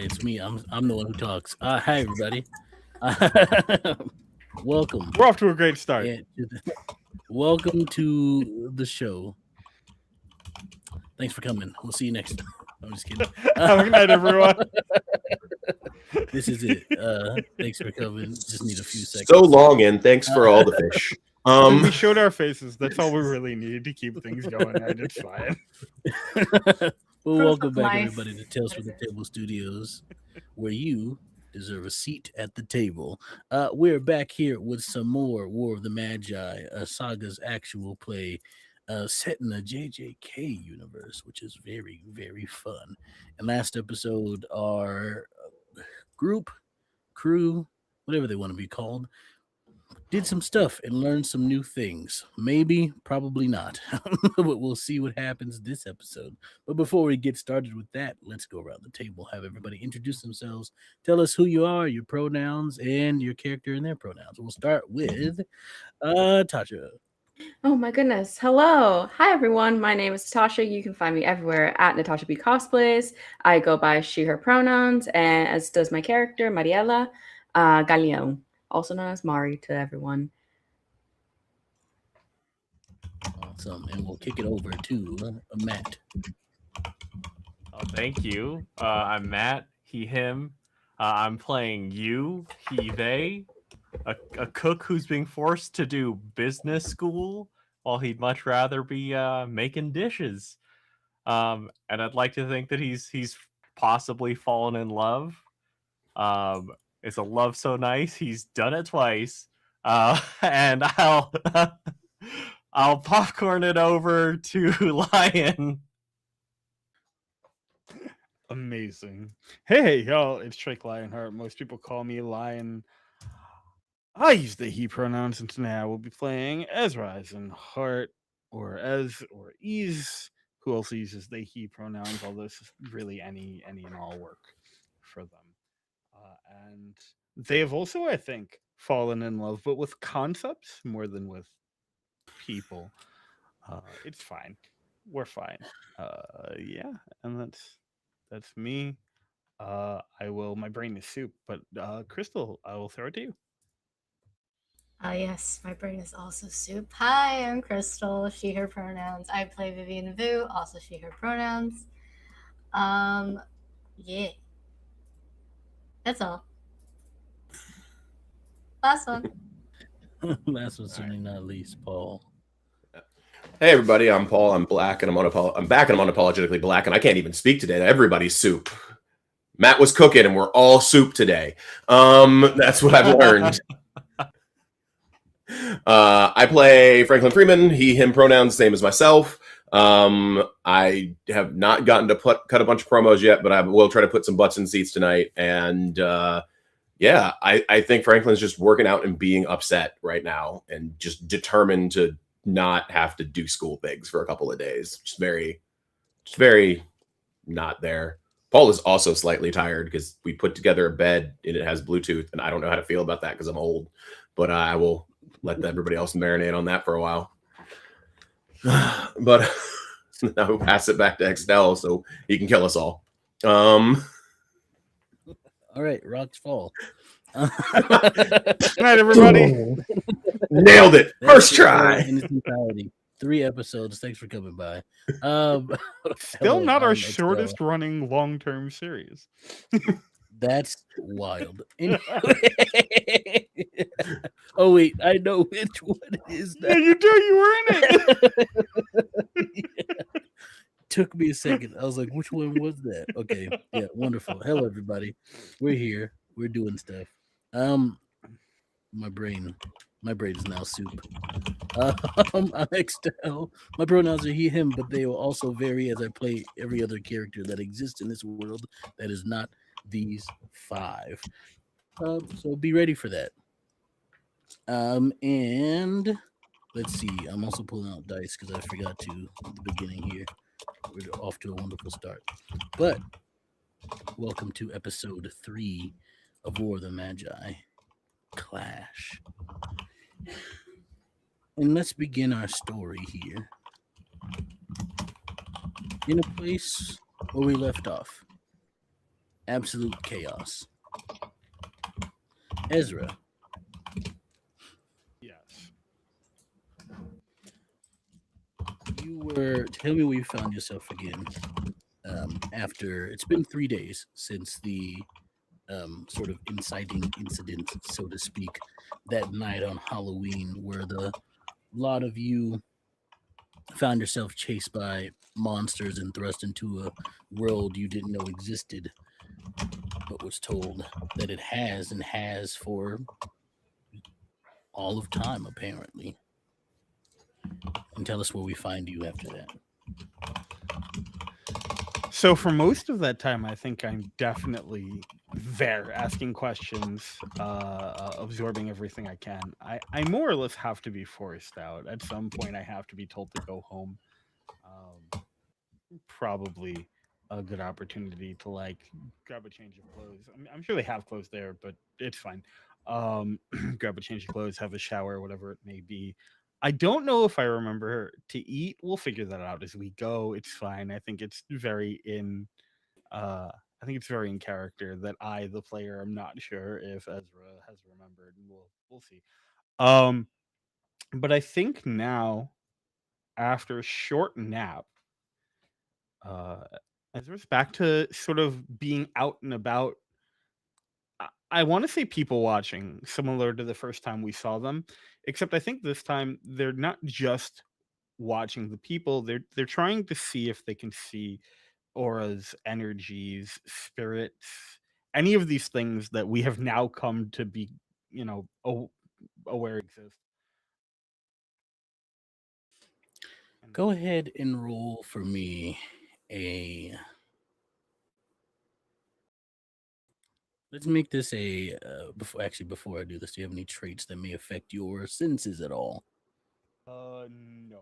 it's me. I'm the one who talks. Hi everybody. Welcome We're off to a great start. and welcome to the show. Thanks for coming. We'll see you next time. I'm just kidding. Have a good night, everyone. This is it. Thanks for coming. Just need a few So seconds. long, and thanks for all the fish. We showed our faces. That's all we really need to keep things going. Right? It's fine. Well, welcome back, Nice. everybody, to Tales from the Table Studios, where you deserve a seat at the table. We're back here with some more War of the Magi, a Saga's actual play set in the JJK universe, which is very, very fun. And last episode, our group, crew, whatever they want to be called, did some stuff and learned some new things. Maybe, probably not. But we'll see what happens this episode. But before we get started with that, let's go around the table, have everybody introduce themselves, tell us who you are, your pronouns, and your character and their pronouns. We'll start with Tasha. Oh my goodness. Hello. Hi everyone. My name is Natasha. You can find me everywhere at Natasha B Cosplays. I go by she, her pronouns, and as does my character, Mariela Galeon, also known as Mari to everyone. Awesome. And we'll kick it over to Matt. Oh, thank you. I'm Matt, he, him. I'm playing you, he, they, a cook who's being forced to do business school while he'd much rather be making dishes. And I'd like to think that he's possibly fallen in love. It's a love so nice he's done it twice. And I'll popcorn it over to Lion. Amazing. Hey, y'all. It's Drake Lionheart. Most people call me Lion. I use the he pronouns, and today I will be playing Ezra as in Heart, or Ez, or Ease, who also uses they he pronouns, although this is really any and all work for them. And they have also, I think, fallen in love, but with concepts more than with people. It's fine. We're fine. Yeah, and that's me. My brain is soup, but Crystal, I will throw it to you. Yes, my brain is also soup. Hi, I'm Crystal, she, her pronouns. I play Vivian Vu, also she, her pronouns. Yeah. That's all. Last one. Last but certainly not least, Paul. Hey, everybody. I'm Paul. I'm black, and I'm back, and I'm unapologetically black, and I can't even speak today. Everybody's soup. Matt was cooking, and we're all soup today. That's what I've learned. I play Franklin Freeman. He, him pronouns, same as myself. I have not gotten to cut a bunch of promos yet, but I will try to put some butts in seats tonight. And yeah, I think Franklin's just working out and being upset right now, and just determined to not have to do school things for a couple of days. Just very not there. Paul is also slightly tired because we put together a bed and it has Bluetooth, and I don't know how to feel about that because I'm old. But I will let everybody else marinate on that for a while. But now we'll pass it back to Extel so he can kill us all. All right, rocks fall. Good night, everybody. Nailed it. First try. In its entirety. 3 episodes. Thanks for coming by. Still hello, not our I'm shortest Extel. running long-term series. That's wild. Anyway. Oh wait, I know which one it is now. Yeah, you do. You were in it. Yeah. Took me a second. I was like, which one was that? Okay. Yeah, wonderful. Hello everybody. We're here. We're doing stuff. My brain is now soup. I'm Extel. My pronouns are he, him, but they will also vary as I play every other character that exists in this world that is not these 5. So be ready for that. And let's see. I'm also pulling out dice because I forgot to at the beginning here. We're off to a wonderful start. But welcome to episode 3 of War of the Magi. Clash. And let's begin our story here. In a place where we left off. absolute chaos. Ezra, Yes. you were tell me where you found yourself again. After it's been 3 days since the sort of inciting incident, so to speak, that night on Halloween, where the lot of you found yourself chased by monsters and thrust into a world you didn't know existed, but was told that it has and has for all of time, apparently. And tell us where we find you after that. So for most of that time, I think I'm definitely there, asking questions, absorbing everything I can. I more or less have to be forced out. At some point, I have to be told to go home. Probably a good opportunity to like grab a change of clothes. I'm sure they have clothes there, but it's fine. Grab a change of clothes, have a shower, whatever it may be. I don't know if I remember to eat. We'll figure that out as we go. It's fine. I think it's very in. I think it's very in character that I, the player, am not sure if Ezra has remembered, and we'll see. Um, but I think now, after a short nap, uh, Ezra's back to sort of being out and about. I want to say people watching, similar to the first time we saw them, except I think this time they're not just watching the people. They're trying to see if they can see auras, energies, spirits, any of these things that we have now come to be, aware exist. And Go ahead and roll for me a. Let's make this a. Before I do this, do you have any traits that may affect your senses at all? no,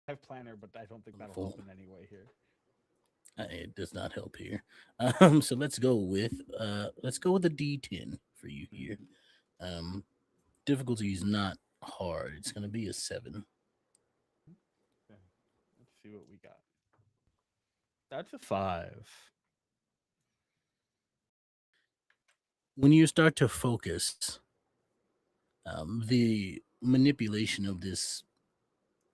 I have planner, but I don't think that'll Wonderful. help in any way here. It does not help here. So let's go with a D10 for you here. Um, Difficulty is not hard. It's going to be a 7. Okay, let's see what we got. That's a 5. When you start to focus, the manipulation of this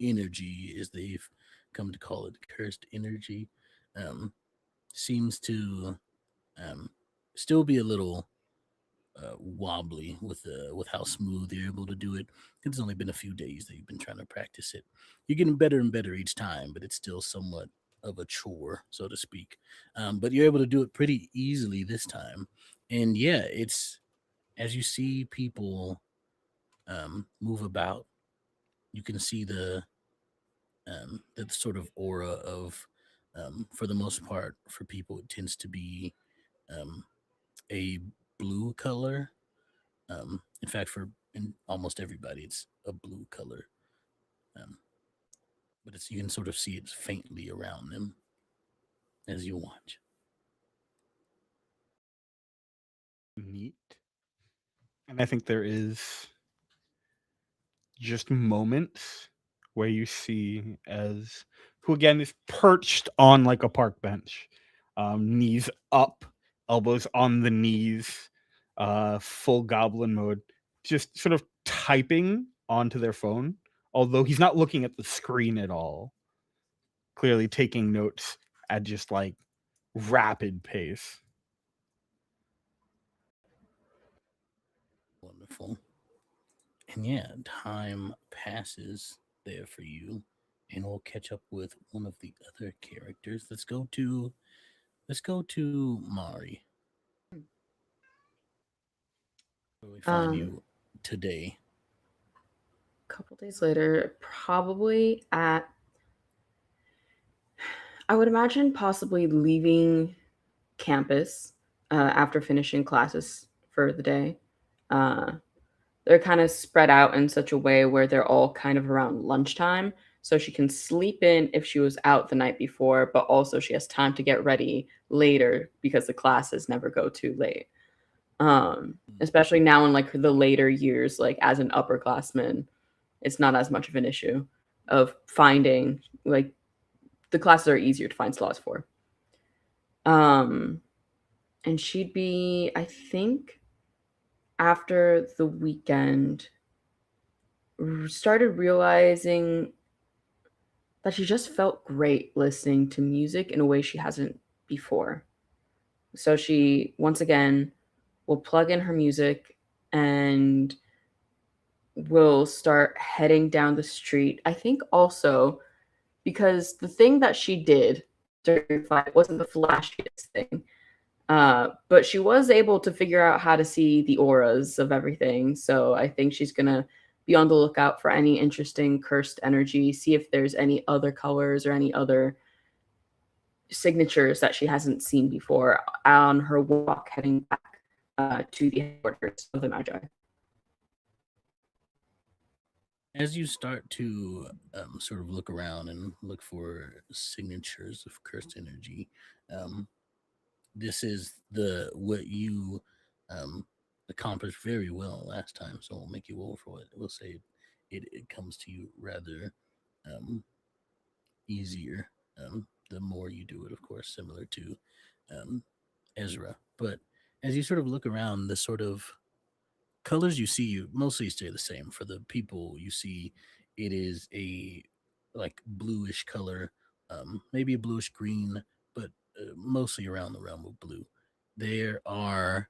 energy, as they've come to call it, cursed energy, um, seems to um, still be a little wobbly with how smooth you're able to do it. It's only been a few days that you've been trying to practice it. You're getting better and better each time, but it's still somewhat of a chore, so to speak. But you're able to do it pretty easily this time. And yeah, it's as you see people move about, you can see the sort of aura of, for the most part, for people, it tends to be um, a blue color. In fact, for in almost everybody, it's a blue color. Um, but it's you can sort of see it faintly around them as you watch. Neat. And I think there is just moments where you see as who again is perched on like a park bench, knees up, elbows on the knees, full goblin mode, just sort of typing onto their phone, although he's not looking at the screen at all, clearly taking notes at just like rapid pace. Wonderful. And yeah, time passes there for you, and we'll catch up with one of the other characters. Let's go to Mari. Where we find Um, you today. a couple days later, probably at, I would imagine possibly leaving campus after finishing classes for the day. Uh, they're kind of spread out in such a way where they're all kind of around lunchtime. So she can sleep in if she was out the night before, but also she has time to get ready later because the classes never go too late. Especially now in like the later years, like as an upperclassman, it's not as much of an issue of finding like the classes are easier to find slots for. Um, and she'd be, I think, after the weekend, started realizing that she just felt great listening to music in a way she hasn't before. So she, once again, will plug in her music and will start heading down the street. I think also because the thing that she did during the fight wasn't the flashiest thing, but she was able to figure out how to see the auras of everything. So I think she's gonna be on the lookout for any interesting cursed energy, see if there's any other colors or any other signatures that she hasn't seen before on her walk heading back to the headquarters of the Magi. As you start to sort of look around and look for signatures of cursed energy, um, this is the what you um, accomplished very well last time. So we'll make you roll for it. We'll say it comes to you rather um, easier the more you do it, of course, similar to um, Ezra. But as you sort of look around, the sort of colors you see you mostly stay the same. For the people you see, it is a like bluish color, maybe a bluish green, but mostly around the realm of blue. There are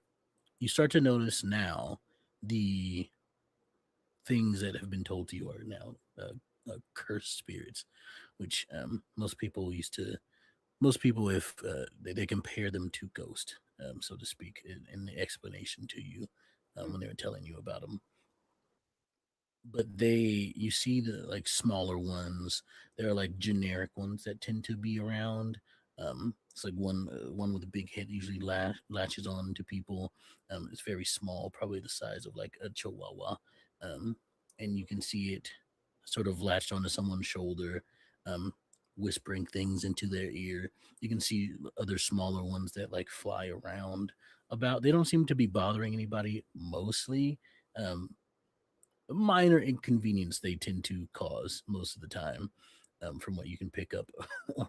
You start to notice now the things that have been told to you are now cursed spirits, which most people, if they compare them to ghost, so to speak, in the explanation to you when they were telling you about them. But you see the like smaller ones. There are like generic ones that tend to be around. It's like one with a big head usually latches on to people. It's very small, probably the size of like a chihuahua, um, and you can see it sort of latched onto someone's shoulder, um, whispering things into their ear. You can see other smaller ones that like fly around about. They don't seem to be bothering anybody mostly. Um, Minor inconvenience they tend to cause most of the time, from what you can pick up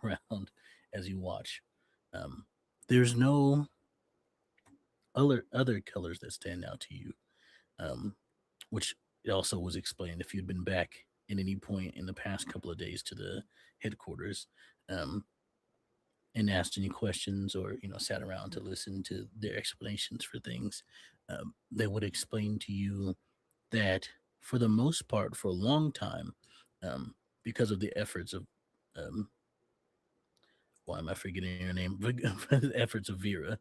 around as you watch. Um, there's no other colors that stand out to you, um, which it also was explained if you'd been back at any point in the past couple of days to the headquarters, um, and asked any questions or sat around to listen to their explanations for things. They would explain to you that for the most part, for a long time, um, because of the efforts of, um, why am I forgetting her name? The efforts of Vera,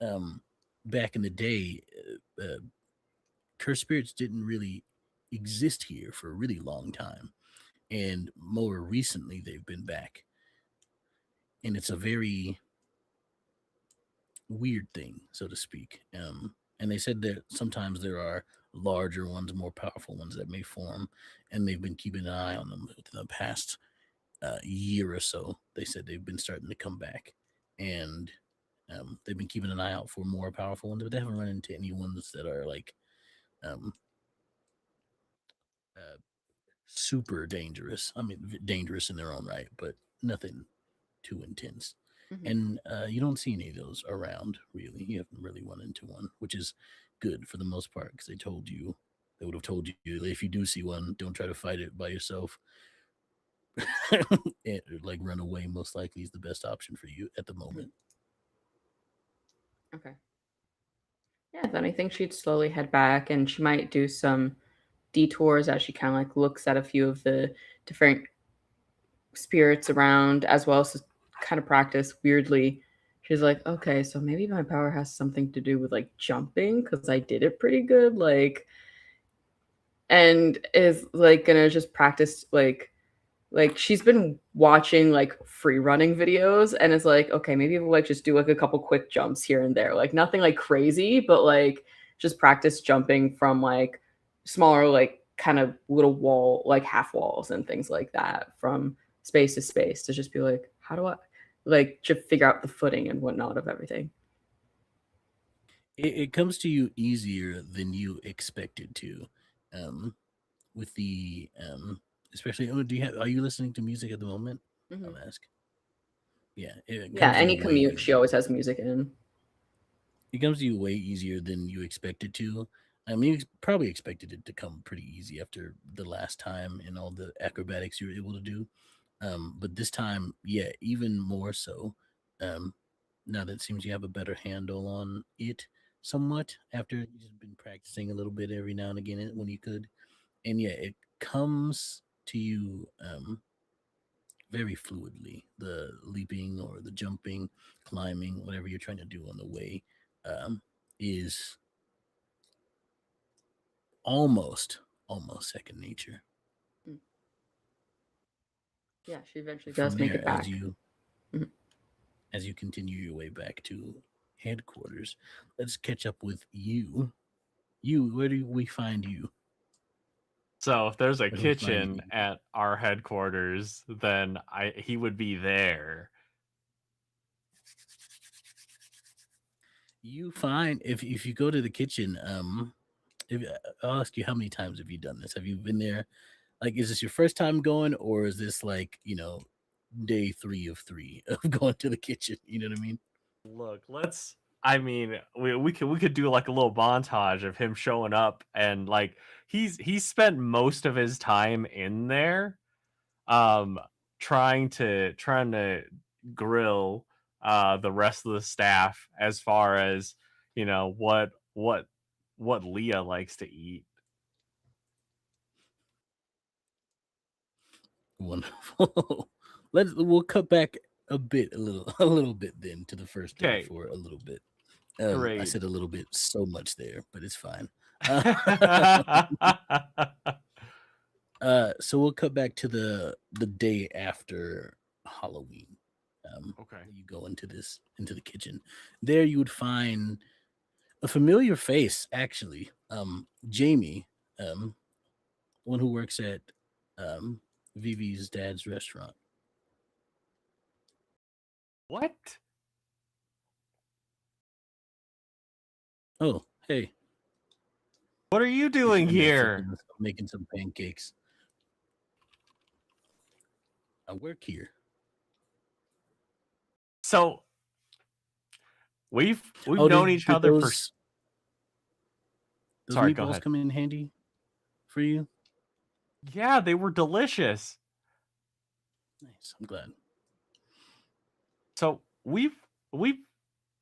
um, back in the day, cursed spirits didn't really exist here for a really long time, and more recently they've been back, and it's a very weird thing, so to speak. And they said that sometimes there are larger ones, more powerful ones that may form, and they've been keeping an eye on them within the past year or so. They said they've been starting to come back, and they've been keeping an eye out for more powerful ones, but they haven't run into any ones that are like um, uh, super dangerous. I mean, dangerous in their own right, but nothing too intense. Mhm. And you don't see any of those around, really. You haven't really run into one, which is good for the most part because they would have told you if you do see one, don't try to fight it by yourself. Like run away, most likely, is the best option for you at the Mhm. moment. Okay. Yeah, then I think she'd slowly head back and she might do some detours as she kind of like looks at a few of the different spirits around as well as kind of practice weirdly. She's like, okay, so maybe my power has something to do with like jumping because I did it pretty good. Like, and is like gonna just practice like she's been watching like free running videos and it's like okay maybe we'll like just do like a couple quick jumps here and there like nothing like crazy but like just practice jumping from like smaller like kind of little wall like half walls and things like that from space to space to just be like how do I like to figure out the footing and whatnot of everything. It comes to you easier than you expected to, um, with the especially. Oh, do you have? Are you listening to music at the moment? Hmm. I'll ask. Yeah, it Yeah, comes to any you way commute, she easier. always has music in. It comes to you way easier than you expected to. I mean, you probably expected it to come pretty easy after the last time and all the acrobatics you were able to do. But this time, yeah, even more so. Um, now that it seems you have a better handle on it somewhat after you've just been practicing a little bit every now and again when you could. And yeah, it comes to you very fluidly. The leaping or the jumping, climbing, whatever you're trying to do on the way, is almost second nature. Yeah, she eventually From does make there, it back. Mhm. as you continue your way back to headquarters, let's catch up with you. You, where do we find you? So if there's a Where do we find kitchen you? at our headquarters, then he would be there. You find if you go to the kitchen, if I'll ask you how many times have you done this? Have you been there? Like, is this your first time going, or is this like day 3 of 3 of going to the kitchen? You know what I mean? Look, let's. I mean, we could do like a little montage of him showing up, and like he's spent most of his time in there, um, trying to grill the rest of the staff as far as what Leah likes to eat. Wonderful. We'll cut back a little bit then to the first day Okay, for a little bit. I great. said a little bit so much there, but it's fine. So we'll cut back to the day after Halloween. Okay. You go into the kitchen. There you would find a familiar face, actually. Jamie, one who works at um, Vivi's dad's restaurant. What? Oh, hey, What are you he's doing in there here? making some pancakes. I work here. So we've Oh, known each did other for. those Sorry, go meatballs ahead. come in handy for you? Yeah, they were delicious. Nice. I'm glad. So we've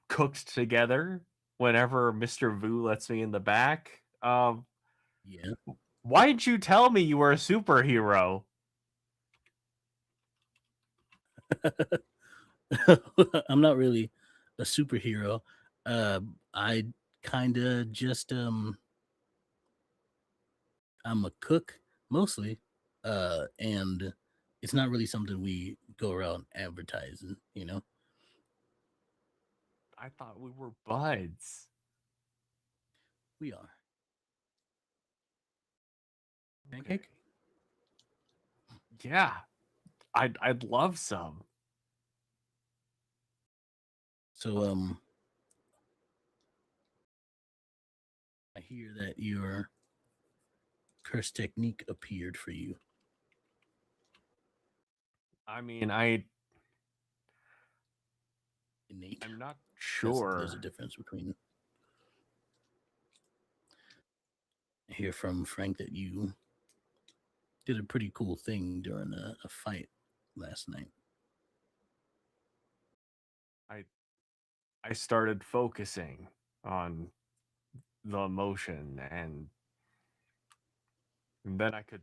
cooked together whenever Mr. Vu lets me in the back. Yeah. Why didn't you tell me you were a superhero? I'm not really a superhero. I kind of just I'm a cook mostly, and it's not really something we go around advertising. I thought we were buds. We are Okay. pancake. Yeah, I'd love some. So I hear that your curse technique appeared for you. I mean, Innate. I'm not There's a sure. difference between. I hear from Frank that you did a pretty cool thing during a fight last night. I I started focusing on the emotion, and then I could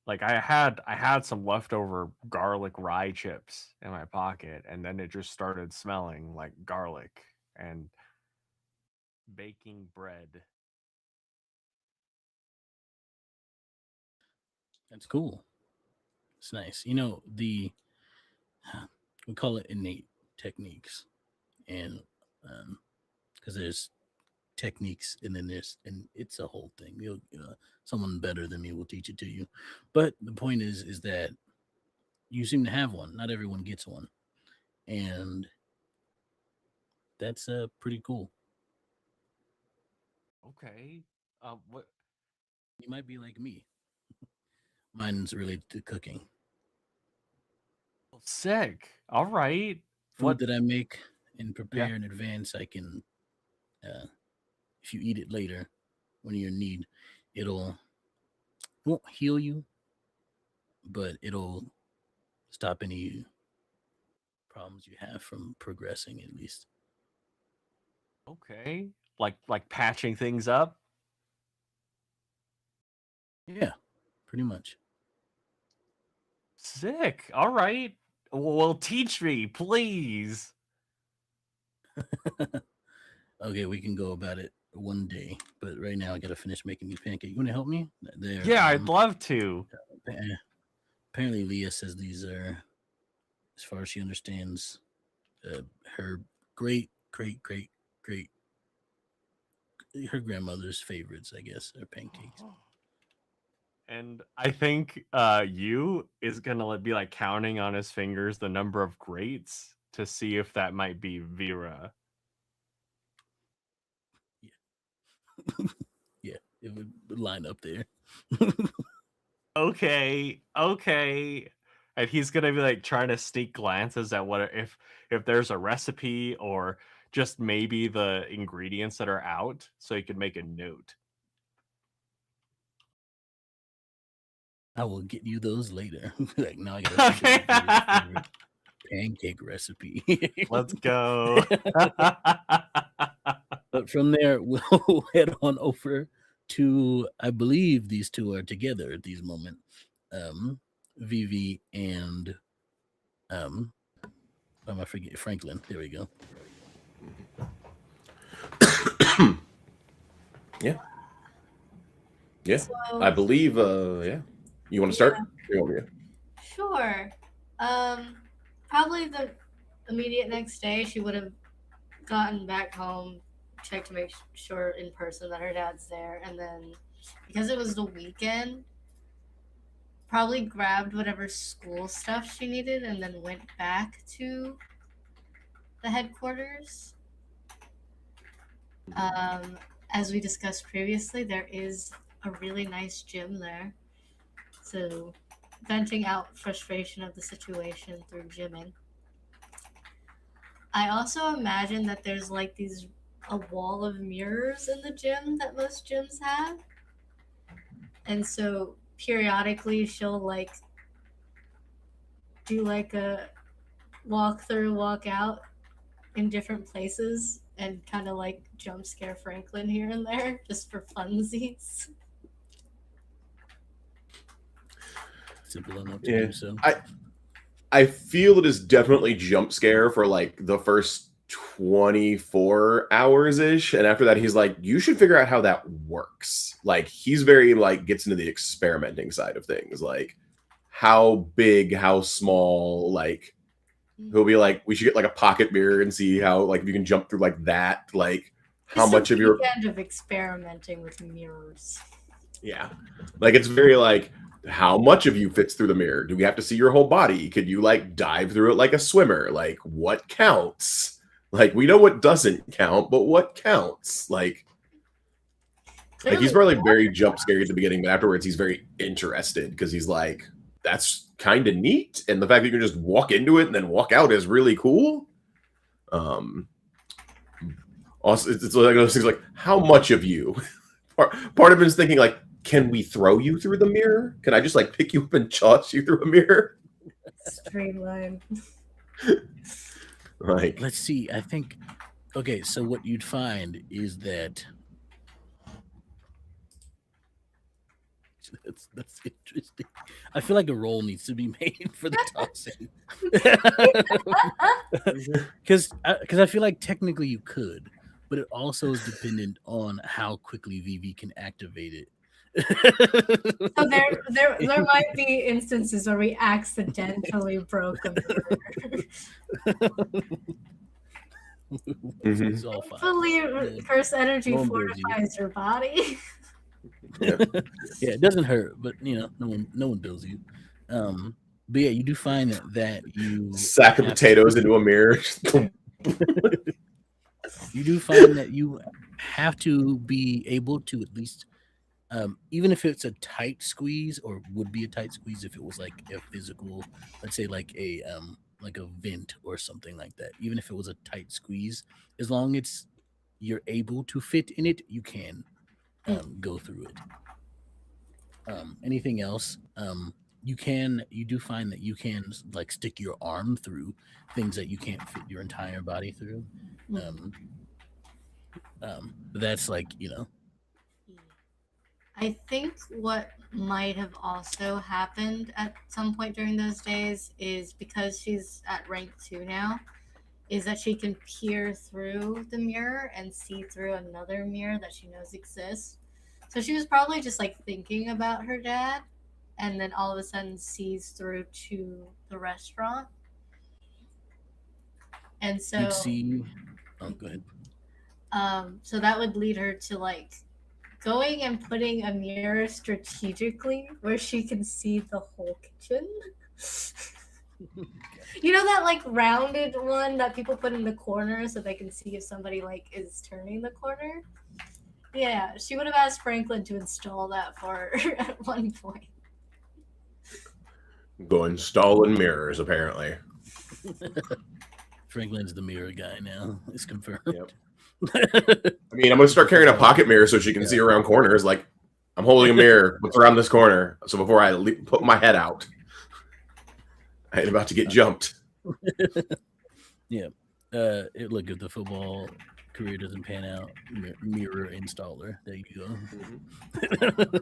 like I had some leftover garlic rye chips in my pocket, and then it just started smelling like garlic and baking bread. That's cool. It's nice. We call it innate techniques, and because there's techniques and then and it's a whole thing. Someone better than me will teach it to you. But the point is that you seem to have one. Not everyone gets one, and that's pretty cool. Okay. What? You might be like me. Mine's related to cooking. Sick. All right. food What? that I make and prepare in advance, I can, if you eat it later when you're in need, it'll won't heal you, but it'll stop any problems you have from progressing at least. Okay. Like patching things up. Yeah, pretty much. Sick. All right. Well, teach me, please. Okay, we can go about it one day, but right now I gotta finish making these pancakes. You want to help me? There. Yeah, I'd love to. Apparently, Leah says these are, as far as she understands, her great, great, great, great, her grandmother's favorites. I guess are pancakes. And I think you is gonna be like counting on his fingers the number of greats to see if that might be Vera. Yeah, it would line up there. Okay, okay. And he's gonna be like trying to sneak glances at what if there's a recipe or just maybe the ingredients that are out, so he could make a note. I will get you those later. Like now, I gotta think of Vera's favorite pancake recipe. Let's go. But from there, we'll head on over to, I believe these two are together at these moment. Vivi and am I forget Franklin? There we go. Yeah. Yeah. So, I believe. Yeah. You want to start? You want me to? sure. Probably the immediate next day, she would have gotten back home, checked to make sure in person that her dad's there, and then because it was the weekend, probably grabbed whatever school stuff she needed and then went back to the headquarters. As we discussed previously, there is a really nice gym there. So, venting out frustration of the situation through gymming. I also imagine that there's like a wall of mirrors in the gym that most gyms have. And so periodically she'll like do like a walk through, walk out in different places and kind of like jump scare Franklin here and there just for funsies. Simple enough to Yeah. do so. I feel it is definitely jump scare for like the first 24 hours ish, and after that he's like, you should figure out how that works. Like he's very like gets into the experimenting side of things, like how big, how small. Like he'll be like, we should get like a pocket mirror and see how like if you can jump through like that. Like how It's much a of your weekend of experimenting with mirrors. yeah, like it's very like how much of you fits through the mirror? Do we have to see your whole body? Could you like dive through it like a swimmer? Like what counts? Like we know what doesn't count, but what counts? Like he's probably very jump scary at the beginning, but afterwards he's very interested because he's like, that's kind of neat, and the fact that you can just walk into it and then walk out is really cool. Also, it's like those things like how much of you? Part of it is thinking like, can we throw you through the mirror? Can I just like pick you up and toss you through a mirror? Streamline. Like, Let's see. I think. Okay, so what you'd find is that that's interesting. I feel like a roll needs to be made for the tossing, because I feel like technically you could, but it also is dependent on how quickly VV can activate it. So there might be instances where we accidentally broke a mirror. It's all fine. Hopefully, curse energy No one builds you. fortifies your body. yeah. Yeah, it doesn't hurt, but no one bills you. But yeah, you do find that you Sack of have- potatoes into a mirror. You do find that you have to be able to at least, even if it's a tight squeeze, or would be a tight squeeze if it was like a physical, let's say like like a vent or something like that. Even if it was a tight squeeze, as long as you're able to fit in it, you can go through it. Anything else? You do find that you can like stick your arm through things that you can't fit your entire body through. But that's like I think what might have also happened at some point during those days is because she's at rank 2 now, is that she can peer through the mirror and see through another mirror that she knows exists. So she was probably just like thinking about her dad and then all of a sudden sees through to the restaurant. And so you'd see. Oh, go ahead. so that would lead her to like going and putting a mirror strategically where she can see the whole kitchen. You know that like rounded one that people put in the corner so they can see if somebody like is turning the corner? Yeah, she would have asked Franklin to install that for her at one point. Go installing mirrors, apparently. Franklin's the mirror guy now. It's confirmed. Yep. I mean, I'm gonna start carrying a pocket mirror so she can see around corners. Like, I'm holding a mirror. What's around this corner? So before I put my head out, I ain't about to get jumped. Yeah. Look, if the football career doesn't pan out, mirror installer. There you go.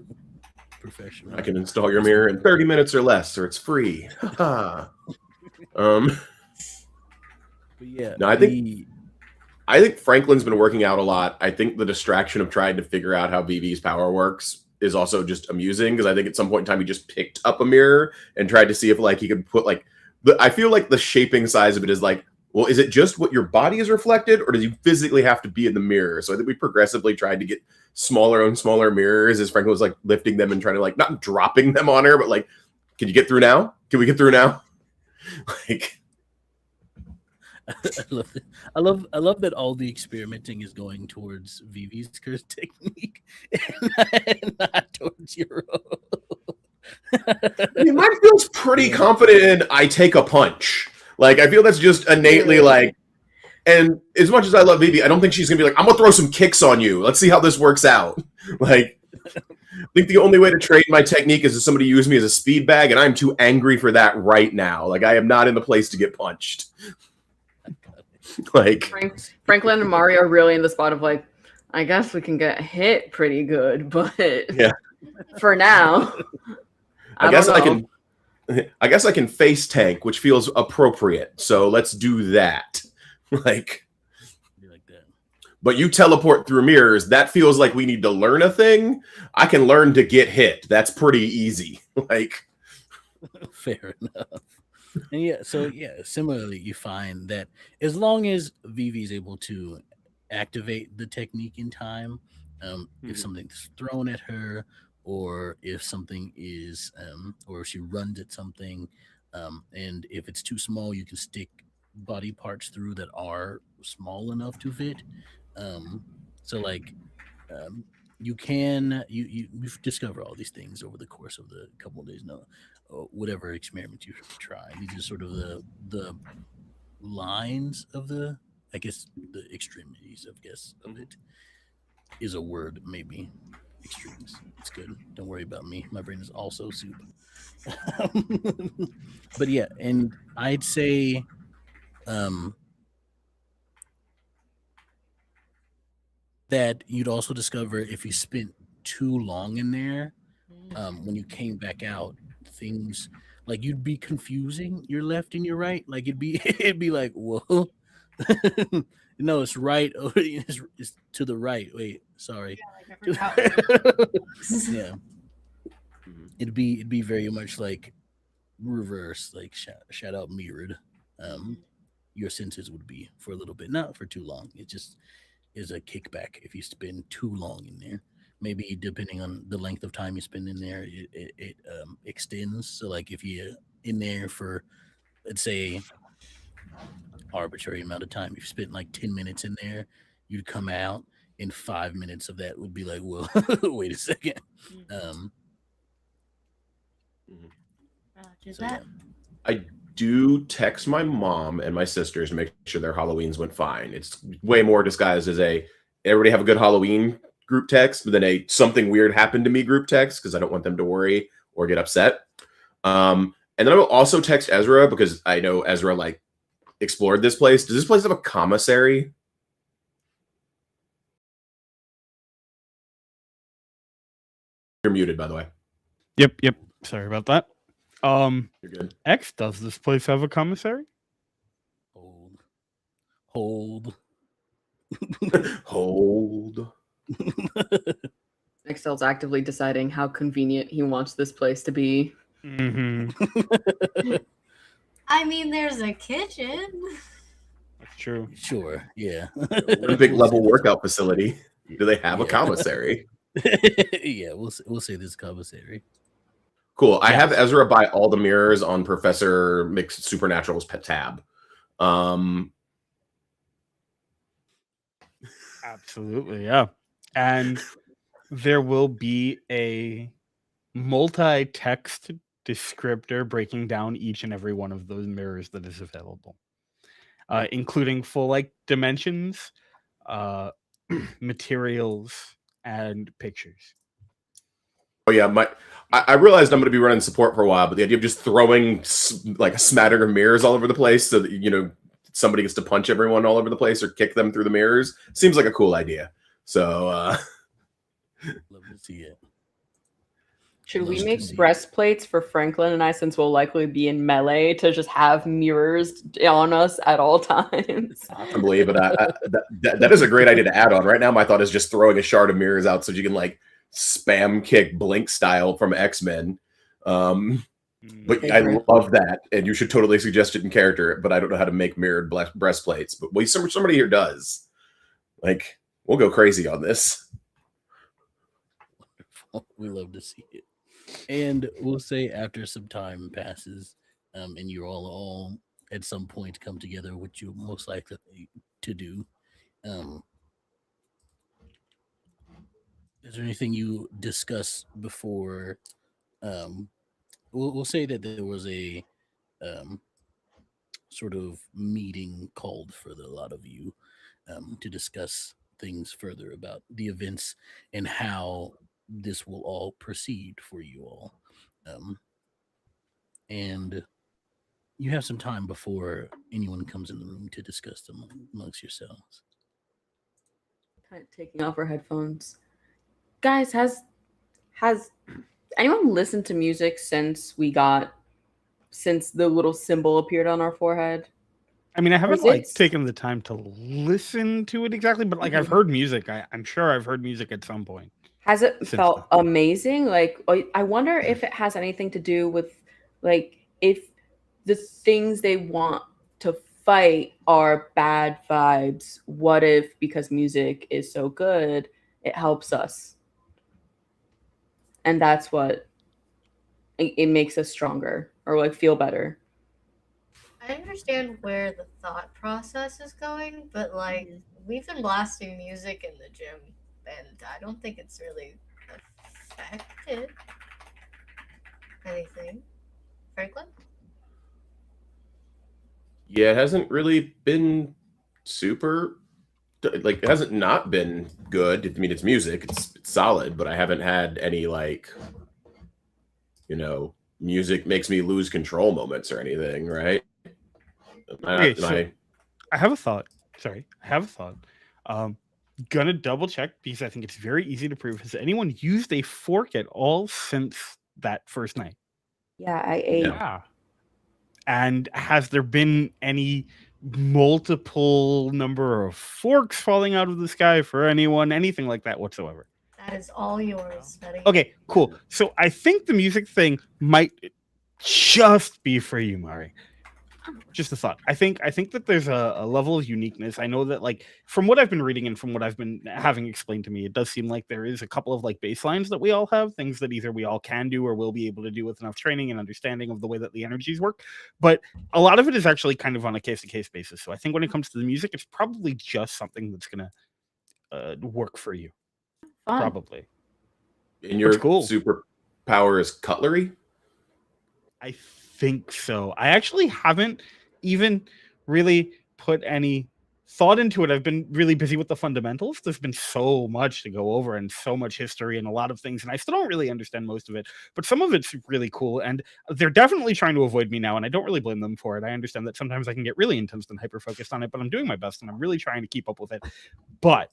Professional. I can install your mirror in 30 minutes or less, or it's free. But yeah, no, I think Franklin's been working out a lot. I think the distraction of trying to figure out how VV's power works is also just amusing, because I think at some point in time he just picked up a mirror and tried to see if like he could put like I feel like the shaping size of it is like, well, is it just what your body is reflected, or does you physically have to be in the mirror? So I think we progressively tried to get smaller and smaller mirrors as Franklin was like lifting them and trying to like not dropping them on her, but like, can you get through now? Can we get through now? Like, I love that all the experimenting is going towards Vivi's curse technique and not towards your own. I mean, mine feels pretty confident in I take a punch. Like, I feel that's just innately like, and as much as I love Vivi, I don't think she's gonna be like, I'm gonna throw some kicks on you. Let's see how this works out. Like, I think the only way to train my technique is if somebody use me as a speed bag, and I'm too angry for that right now. Like, I am not in the place to get punched. Like, Franklin and Mario are really in the spot of like, I guess we can get hit pretty good, but yeah, for now, I guess I can face tank, which feels appropriate. So let's do that. Like that. But you teleport through mirrors. That feels like we need to learn a thing. I can learn to get hit. That's pretty easy. Like, fair enough. And similarly, you find that as long as Vivi is able to activate the technique in time, if something's thrown at her, or if something is, or if she runs at something, and if it's too small, you can stick body parts through that are small enough to fit. So like, you can you discover all these things over the course of the couple of days. No, whatever experiment you try, these are sort of the lines of the, I guess, the extremities of it is a word, maybe. Extremes. It's good. Don't worry about me. My brain is also soup. But yeah, and I'd say that you'd also discover if you spent too long in there, when you came back out, things like you'd be confusing your left and your right. Like it'd be like, whoa. No, it's right. Oh, it's to the right. Wait, sorry. Yeah, Yeah. It'd be very much like reverse, like shout out mirrored. Your senses would be for a little bit, not for too long. It just is a kickback if you spend too long in there. Maybe depending on the length of time you spend in there, it extends. So like if you're in there for, let's say, arbitrary amount of time, if you spent like 10 minutes in there, you'd come out in 5 minutes of that would be like, well, wait a second. That. I do text my mom and my sisters to make sure their Halloweens went fine. It's way more disguised as a everybody have a good Halloween group text than a something weird happened to me group text because I don't want them to worry or get upset. And then I will also text Ezra because I know Ezra like explored this place. Does this place have a commissary? You're muted, by the way. Yep. Sorry about that. You're good. X, does this place have a commissary? Hold. Hold. Excel's actively deciding how convenient he wants this place to be. Mm-hmm. I mean, there's a kitchen. That's true. Sure. Yeah. Olympic level workout facility. Do they have a Yeah. commissary? Yeah, we'll say this commissary. Cool. I have Yes. Ezra buy all the mirrors on Professor Mixed Supernatural's pet tab. Absolutely, yeah. And there will be a multi-text descriptor breaking down each and every one of those mirrors that is available, including full like dimensions, materials, and pictures. Oh yeah, I realized I'm going to be running support for a while, but the idea of just throwing like a smattering of mirrors all over the place so that somebody gets to punch everyone all over the place or kick them through the mirrors seems like a cool idea. So Love to see it. Should we Love to make see it. breastplates for Franklin and I, since we'll likely be in melee, to just have mirrors on us at all times? possibly, but that is a great idea to add on. Right now, my thought is just throwing a shard of mirrors out so you can like spam kick Blink style from X-Men. But I love that, and you should totally suggest it in character. But I don't know how to make mirrored breastplates. But somebody here does. Like, we'll go crazy on this. We love to see it. And we'll say after some time passes, and you all at some point come together, which you're most likely to do. Is there anything you discuss before? We'll say that there was a sort of meeting called for a lot of you to discuss things further about the events and how this will all proceed for you all. And you have some time before anyone comes in the room to discuss them amongst yourselves. Kind of taking off our headphones. Guys, has anyone listened to music since the little symbol appeared on our forehead? I mean, I haven't is like it- taken the time to listen to it exactly, but like I've heard music. I'm sure I've heard music at some point. Has it Since felt amazing? Like, I wonder if it has anything to do with, like, if the things they want to fight are bad vibes. What if, because music is so good, it helps us? And that's what it makes us stronger or like feel better. I understand where the thought process is going, but like we've been blasting music in the gym, and I don't think it's really affected anything. Franklin? Yeah, it hasn't really been super. Like, it hasn't not been good. I mean, it's music. It's solid, but I haven't had any like, music makes me lose control moments or anything, right? Okay, I have a thought. Sorry, I have a thought. Gonna double check because I think it's very easy to prove. Has anyone used a fork at all since that first night? Yeah, I ate. Yeah. And has there been any multiple number of forks falling out of the sky for anyone, anything like that whatsoever? That is all yours, Betty. Okay, cool. So I think the music thing might just be for you, Mari. Just a thought. I think that there's a level of uniqueness. I know that, like, from what I've been reading and from what I've been having explained to me, it does seem like there is a couple of like baselines that we all have, things that either we all can do or will be able to do with enough training and understanding of the way that the energies work. But a lot of it is actually kind of on a case-to-case basis. So I think when it comes to the music, it's probably just something that's gonna work for you. Fun. Probably. And your cool. superpower is cutlery? I think so. I actually haven't even really put any thought into it. I've been really busy with the fundamentals. There's been so much to go over and so much history and a lot of things, and I still don't really understand most of it, but some of it's really cool, and they're definitely trying to avoid me now, and I don't really blame them for it. I understand that sometimes I can get really intense and hyper-focused on it, but I'm doing my best, and I'm really trying to keep up with it. But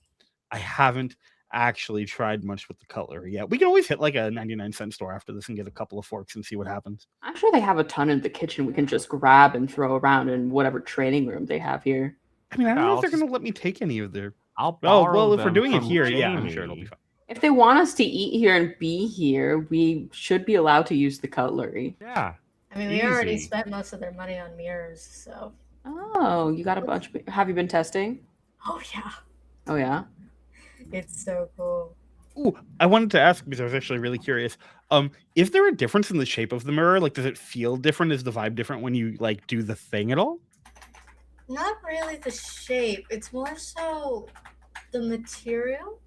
I haven't actually tried much with the cutlery yet. We can always hit like a 99-cent store after this and get a couple of forks and see what happens. I'm sure they have a ton in the kitchen we can just grab and throw around in whatever training room they have here. I mean, I don't know if they're going to let me take any of their... Well, if we're doing it here, yeah, I'm sure it'll be fine. If they want us to eat here and be here, we should be allowed to use the cutlery. Yeah. I mean, we already spent most of their money on mirrors, so. Oh, you got a bunch. Have you been testing? Oh, yeah. Oh, yeah? It's so cool. Ooh, I wanted to ask because I was actually really curious. Is there a difference in the shape of the mirror? Like, does it feel different? Is the vibe different when you like do the thing at all? Not really the shape. It's more so the material.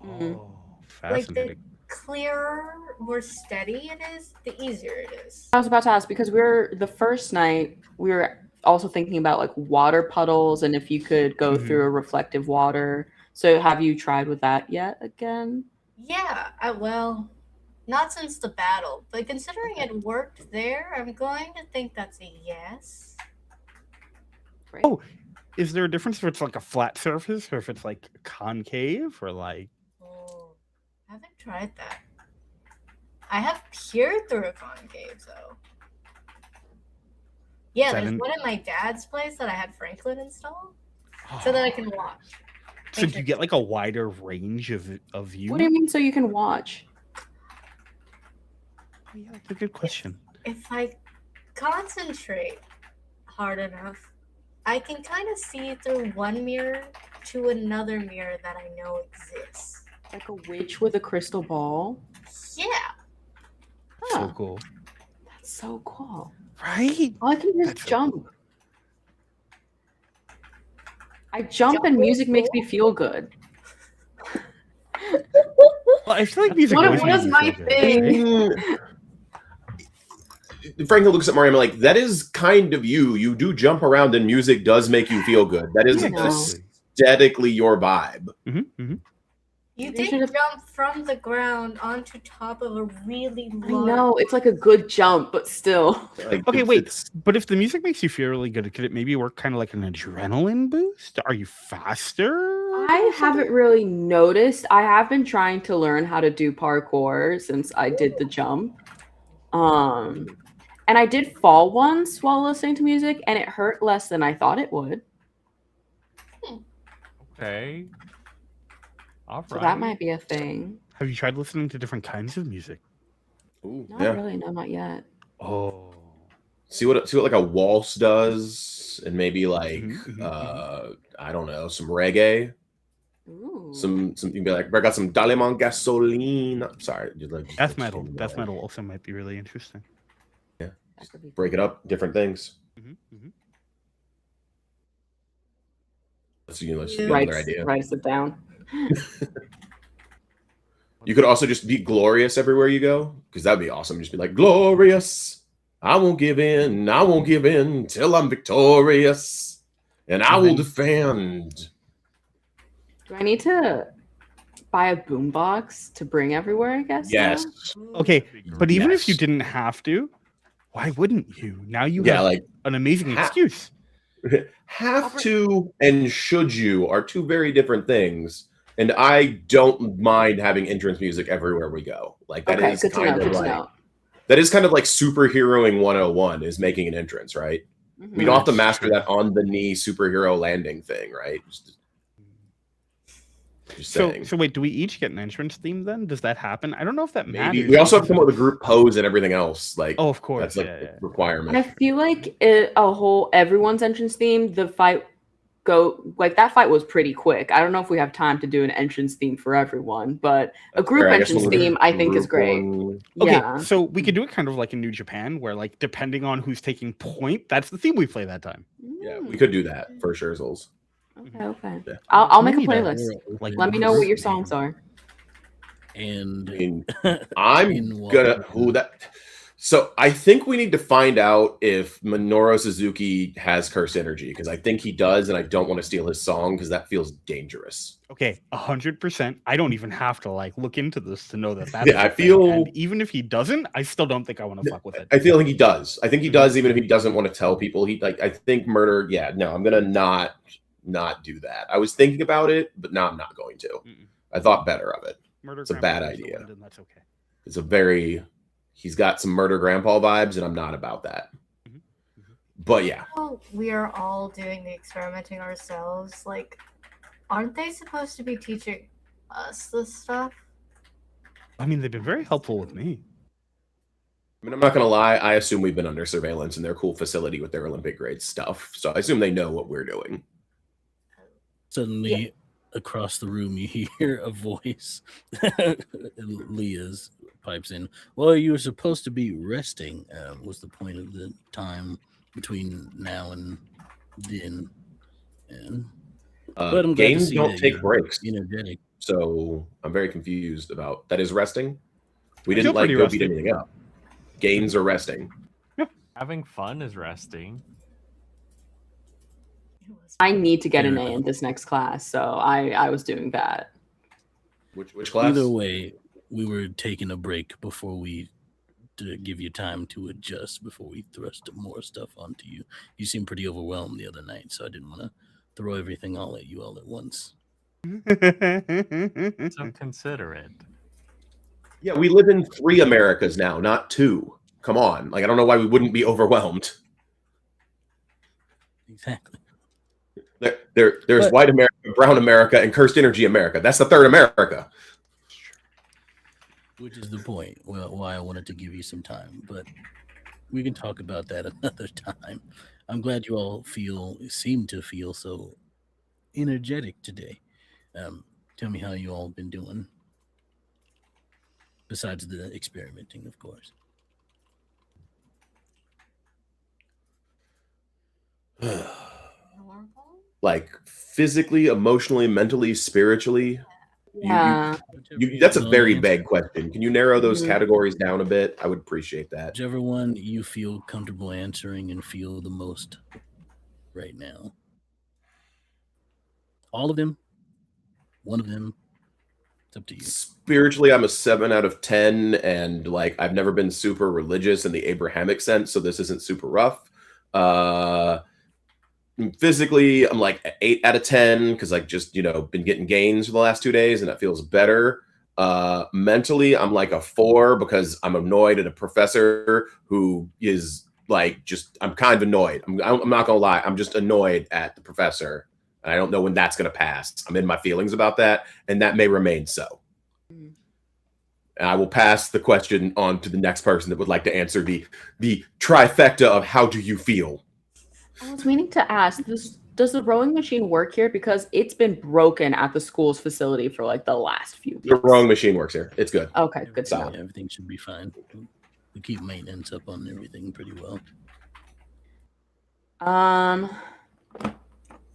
Oh, Like, fascinating. the clearer, more steady it is, the easier it is. I was about to ask because the first night we were also thinking about like water puddles and if you could go through a reflective water. So have you tried with that yet again? Yeah, well, not since the battle, but considering it worked there, I'm going to think that's a yes. Great. Oh, is there a difference if it's like a flat surface or if it's like concave or like... Oh, I haven't tried that. I have peered through a concave, though. Yeah, there's one at my dad's place that I had Franklin install so that I can watch. So do you get like a wider range of view? What do you mean so you can watch? Oh, yeah, that's a good question. If I concentrate hard enough, I can kind of see through one mirror to another mirror that I know exists. Like a witch with a crystal ball? Yeah. So cool. That's so cool. Right? All I can do is That's so jump. cool. I jump and music makes me feel good. Well, I feel like music What always was makes me my feel good, right? Franklin looks at Mariam like, that is kind of you. You do jump around and music does make you feel good. That is aesthetically your vibe. You did jump from the ground onto top of a really long... I know, it's like a good jump, but still. Like, Okay, wait. But if the music makes you feel really good, could it maybe work kind of like an adrenaline boost? Are you faster? I haven't really noticed. I have been trying to learn how to do parkour since I did the jump. And I did fall once while listening to music, and it hurt less than I thought it would. Okay. All right. So that might be a thing. Have you tried listening to different kinds of music? Ooh, Not yeah. really, no, not yet. Oh. See what like a waltz does, and maybe like I don't know, some reggae. Ooh. Some you can be like, I got some Dalemon gasoline. Sorry, Death metal. Death metal also might be really interesting. Yeah, break it up, different things. That's another idea. Writes it down. You could also just be glorious everywhere you go, because that'd be awesome. Just be like, glorious. I won't give in. I won't give in till I'm victorious, and I will defend. Do I need to buy a boombox to bring everywhere, I guess? Yes. Now? Okay, but even if you Yes. didn't have to, why wouldn't you? Now you Yeah, have like an amazing excuse. have to and should you are two very different things. And I don't mind having entrance music everywhere we go. Like that is good to kind know, of good to like know. that is kind of like superheroing 101 is making an entrance, right? Mhm. We don't have to That's master true. that on the knee superhero landing thing, right? Just saying. So wait, do we each get an entrance theme then? Does that happen? I don't know if that matters. Maybe we also have to come up with a group pose and everything else. Like, Oh, of course. that's like yeah. a requirement. And I feel like everyone's entrance theme, the fight that fight was pretty quick. I don't know if we have time to do an entrance theme for everyone, but a group Fair, I guess entrance we'll do theme I think is group great. one. Okay, Yeah. so we could do it kind of like in New Japan, where like depending on who's taking point, that's the theme we play that time. Yeah, we could do that for sure, Zolls. Okay. Yeah. I'll make a We need a- playlist. Like, Let me know what your songs are. And I mean, I'm In gonna. one. Ooh, that. So I think we need to find out if Minoru Suzuki has cursed energy, because I think he does, and I don't want to steal his song because that feels dangerous. Okay, 100%. I don't even have to like look into this to know that that's Yeah, a I thing. feel- And even if he doesn't, I still don't think I want to fuck with it. I feel like he does. I think he does, even if he doesn't want to tell people. He like I think murder. Yeah, no, I'm gonna not do that. I was thinking about it, but now I'm not going to. Mm-mm. I thought better of it. Murder It's a Grandpa bad lives to idea. London, that's okay. It's a very. He's got some murder grandpa vibes, and I'm not about that. Mhm. But yeah, Oh, we are all doing the experimenting ourselves. Like, aren't they supposed to be teaching us this stuff? I mean, they've been very helpful with me. I mean, I'm not gonna lie. I assume we've been under surveillance in their cool facility with their Olympic grade stuff. So I assume they know what we're doing. Suddenly, across the room, you hear a voice. Leah's pipes in. Well, you were supposed to be resting. Was the point of the time between now and then? And but I'm glad to Games see don't that take you're breaks, energetic. so I'm very confused about that. Is resting? We I didn't feel like pretty go beat rested. anything up. Games are resting. Having fun is resting. I need to get an Fair A enough. in this next class, so I was doing that. Which class? Either way, we were taking a break before we to give you time to adjust before we thrust more stuff onto you. You seemed pretty overwhelmed the other night, so I didn't want to throw everything all at you all at once. So considerate. Yeah, we live in 3 Americas now, not 2. Come on, like I don't know why we wouldn't be overwhelmed. Exactly. There's But- white America, brown America, and cursed energy America. That's the 3rd America. Which is the point. Well, why I wanted to give you some time, but we can talk about that another time. I'm glad you all seem to feel so energetic today. Tell me how you all been doing. Besides the experimenting, of course. Like physically, emotionally, mentally, spiritually. Yeah. That's a very vague question. Can you narrow those Mhm. categories down a bit? I would appreciate that. Whichever one you feel comfortable answering and feel the most right now. All of them? One of them? It's up to you. Spiritually, I'm a 7 out of 10, and like I've never been super religious in the Abrahamic sense, so this isn't super rough. Physically, I'm like 8 out of 10 because like just been getting gains for the last 2 days, and that feels better. Mentally, I'm like a 4 because I'm annoyed at a professor who is like I'm kind of annoyed. I'm not gonna lie, I'm just annoyed at the professor. And I don't know when that's going to pass. I'm in my feelings about that, and that may remain so. And I will pass the question on to the next person that would like to answer the trifecta of how do you feel? I was meaning to ask, does the rowing machine work here? Because it's been broken at the school's facility for like the last few weeks. The rowing machine works here. It's good. Okay, good to know. Yeah, everything should be fine. We keep maintenance up on everything pretty well.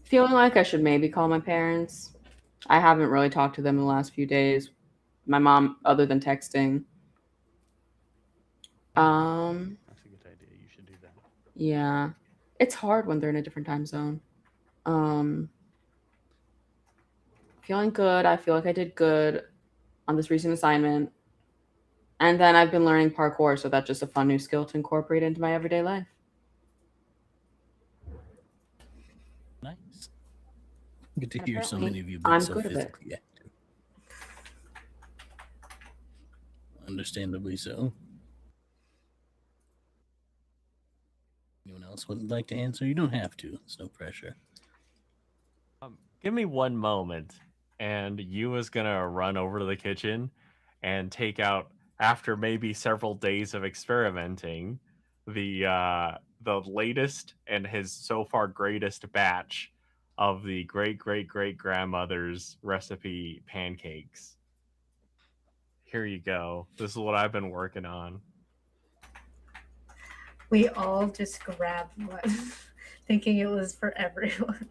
Feeling like I should maybe call my parents. I haven't really talked to them in the last few days. My mom, other than texting. That's a good idea. You should do that. Yeah. It's hard when they're in a different time zone. Feeling good. I feel like I did good on this recent assignment. And then I've been learning parkour, so that's just a fun new skill to incorporate into my everyday life. Nice. Good to And hear so apparently many of you being I'm so good at it. physically active. Understandably so. Anyone else would like to answer? You don't have to. It's no pressure. Give me one moment, and you is gonna run over to the kitchen and take out, after maybe several days of experimenting, the latest and his so far greatest batch of the great grandmother's recipe pancakes. Here you go. This is what I've been working on. We all just grabbed one, thinking it was for everyone.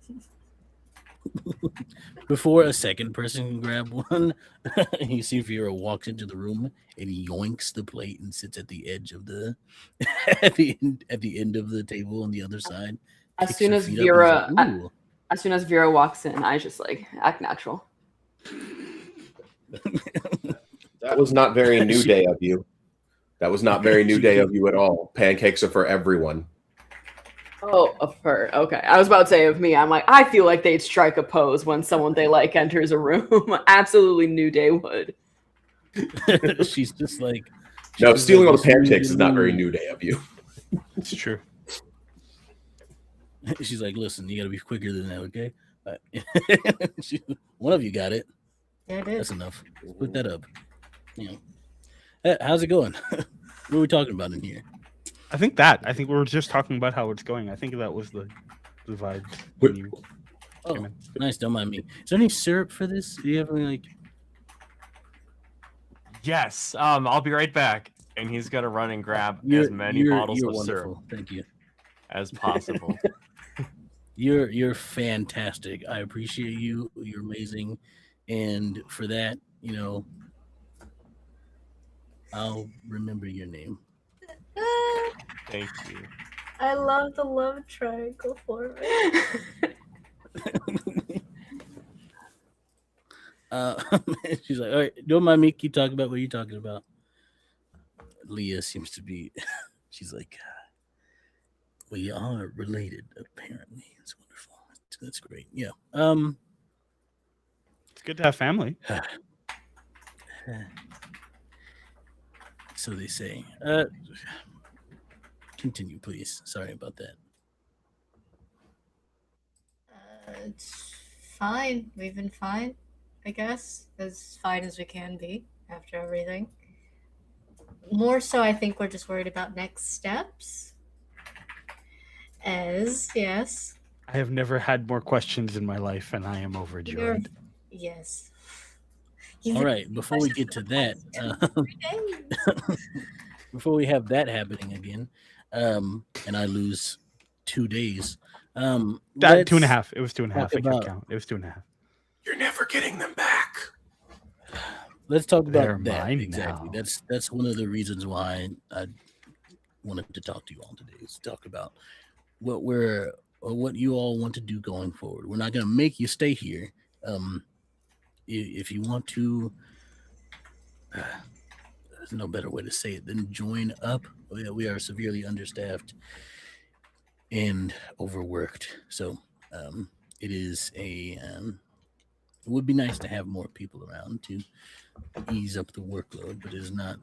Before a second person can grab one, you see Vera walks into the room and he yoinks the plate and sits at the edge of the at the end of the table on the other side. As Kicks soon her as feet up and is Vera, like, "Ooh." as soon as Vera walks in, I just like act natural. That was not very New She- Day of you. That was not very New She- Day of you at all. Pancakes are for everyone. Oh, of her. Okay. I was about to say of me. I'm like, I feel like they'd strike a pose when someone they like enters a room. Absolutely New Day would. She's just like, No, just stealing like, all the "Listen, pancakes you is not very know," New Day of you. It's true. She's like, listen, you got to be quicker than that, okay? One of you got it. Yeah, I That's did. enough. Split that up. How's it going? What are we talking about in here? I think we were just talking about how it's going. I think that was the vibe when you Oh, came in. nice. Don't mind me. Is there any syrup for this? Do you have any, like? Yes. I'll be right back. And he's gonna run and grab as many bottles you're of wonderful. syrup Thank you. as possible. You're fantastic. I appreciate you. You're amazing, and for that, I'll remember your name. Thank you. I love the love triangle for me. She's like, all right, don't mind me. Keep talking about what you're talking about. Leah seems to be. She's like, we are related, apparently. It's wonderful. That's great. Yeah. It's good to have family. So they say. Continue, please. Sorry about that. It's fine. We've been fine, I guess. As fine as we can be after everything. More so, I think we're just worried about next steps. Yes. I have never had more questions in my life, and I am overjoyed. Yes. All right. Before we get to that, before we have that happening again, and I lose 2 days. That let's 2.5. It was 2.5. talk I kept about- count. It was 2.5. You're never getting them back. Let's talk They're about that. mine Exactly. now. That's one of the reasons why I wanted to talk to you all today. Is talk about what you all want to do going forward. We're not going to make you stay here. If you want to, there's no better way to say it than join up. We are severely understaffed and overworked, so it is it would be nice to have more people around to ease up the workload, but it is not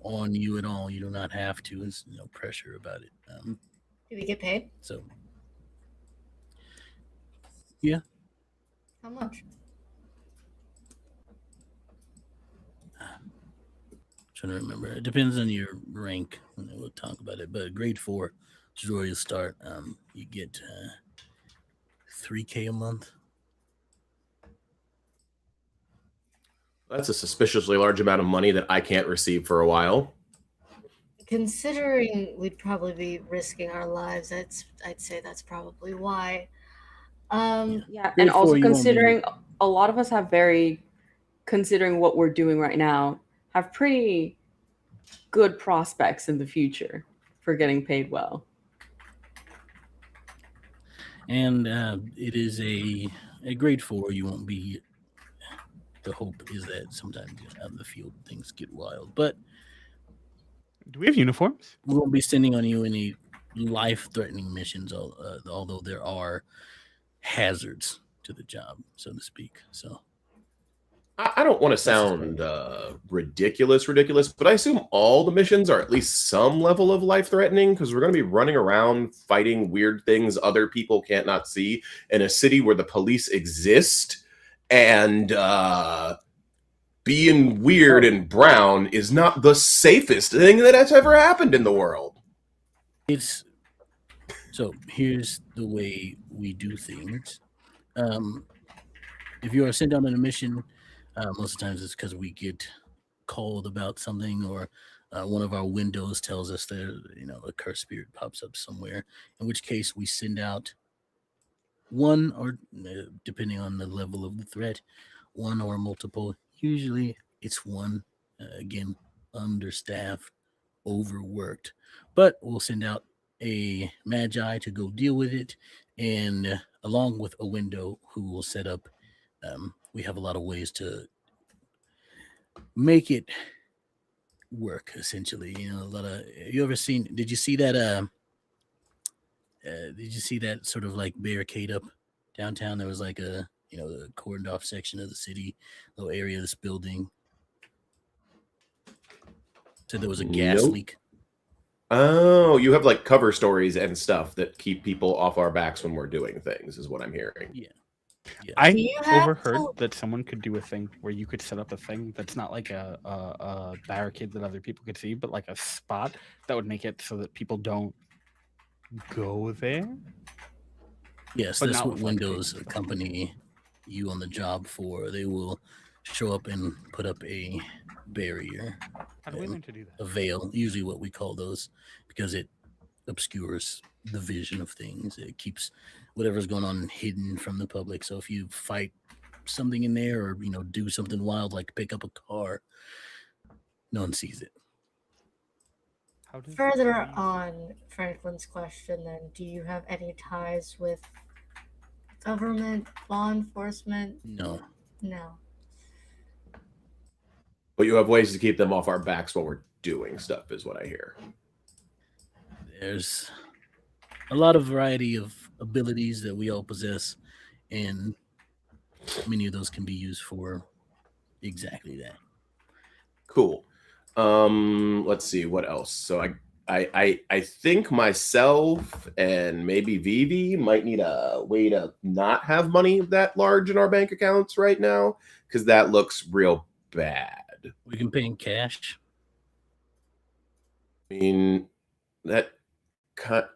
on you at all. You do not have to. There's no pressure about it. Do we get paid? So How much? trying to remember. It depends on your rank. We'll talk about it. But grade 4, which is where you start. You get $3K a month. That's a suspiciously large amount of money that I can't receive for a while. Considering we'd probably be risking our lives, I'd say that's probably why. Yeah, Grade and also 4, you won't be- considering a lot of us have considering what we're doing right now, have pretty good prospects in the future for getting paid well. And it is a grade 4. You won't be. The hope is that sometimes out in the field things get wild, but Do we have uniforms? we won't be sending on you any life-threatening missions. Although there are hazards to the job, so to speak. So I don't want to sound ridiculous, but I assume all the missions are at least some level of life-threatening because we're going to be running around fighting weird things other people can't not see in a city where the police exist, and being weird and brown is not the safest thing that has ever happened in the world. So here's the way we do things. If you are sent out on a mission, most of the times it's because we get called about something, or one of our windows tells us that a cursed spirit pops up somewhere. In which case, we send out one or depending on the level of the threat, one or multiple. Usually, it's one. Again, understaffed, overworked, but we'll send out a magi to go deal with it, and along with a window who will set up. We have a lot of ways to make it work. Essentially, a lot of. You ever seen? Did you see that? Did you see that sort of like barricade up downtown? There was like a the cordoned off section of the city, little area of this building. So there was a gas Nope. leak. Oh, you have like cover stories and stuff that keep people off our backs when we're doing things, is what I'm hearing. Yeah. I Do you have overheard to- that someone could do a thing where you could set up a thing that's not like a barricade that other people could see, but like a spot that would make it so that people don't go there. Yes, But that's not what with, like, Windows big stuff. accompany you on the job for. They will show up and put up a barrier, How do we learn to do a that? veil, usually what we call those, because it obscures the vision of things. It keeps whatever's going on hidden from the public. So if you fight something in there or do something wild like pick up a car, no one sees it. How does Further the- on Franklin's question, then, do you have any ties with government, law enforcement? No. No. But you have ways to keep them off our backs while we're doing stuff, is what I hear. There's a lot of variety of abilities that we all possess, and many of those can be used for exactly that. Cool. Let's see what else. So I think myself and maybe Vivi might need a way to not have money that large in our bank accounts right now, because that looks real bad. We can pay in cash. I mean, that cut.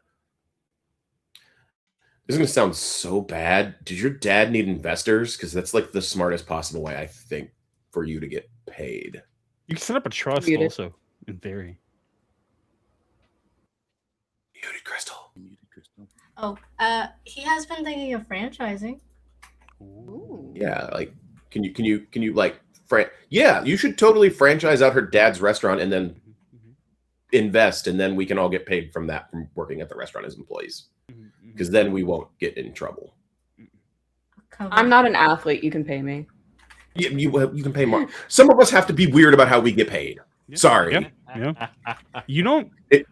This is gonna sound so bad. Did your dad need investors? Because that's like the smartest possible way, I think, for you to get paid. You can set up a trust Muted. also, in theory. Muted Crystal. Muted crystal. Oh, he has been thinking of franchising. Ooh. Yeah, like can you like yeah, you should totally franchise out her dad's restaurant and then invest, and then we can all get paid from that, from working at the restaurant as employees, because then we won't get in trouble. I'm not an athlete. You can pay me. You can pay more. Some of us have to be weird about how we get paid. Yeah. Sorry. Yep. Yeah. You don't. It's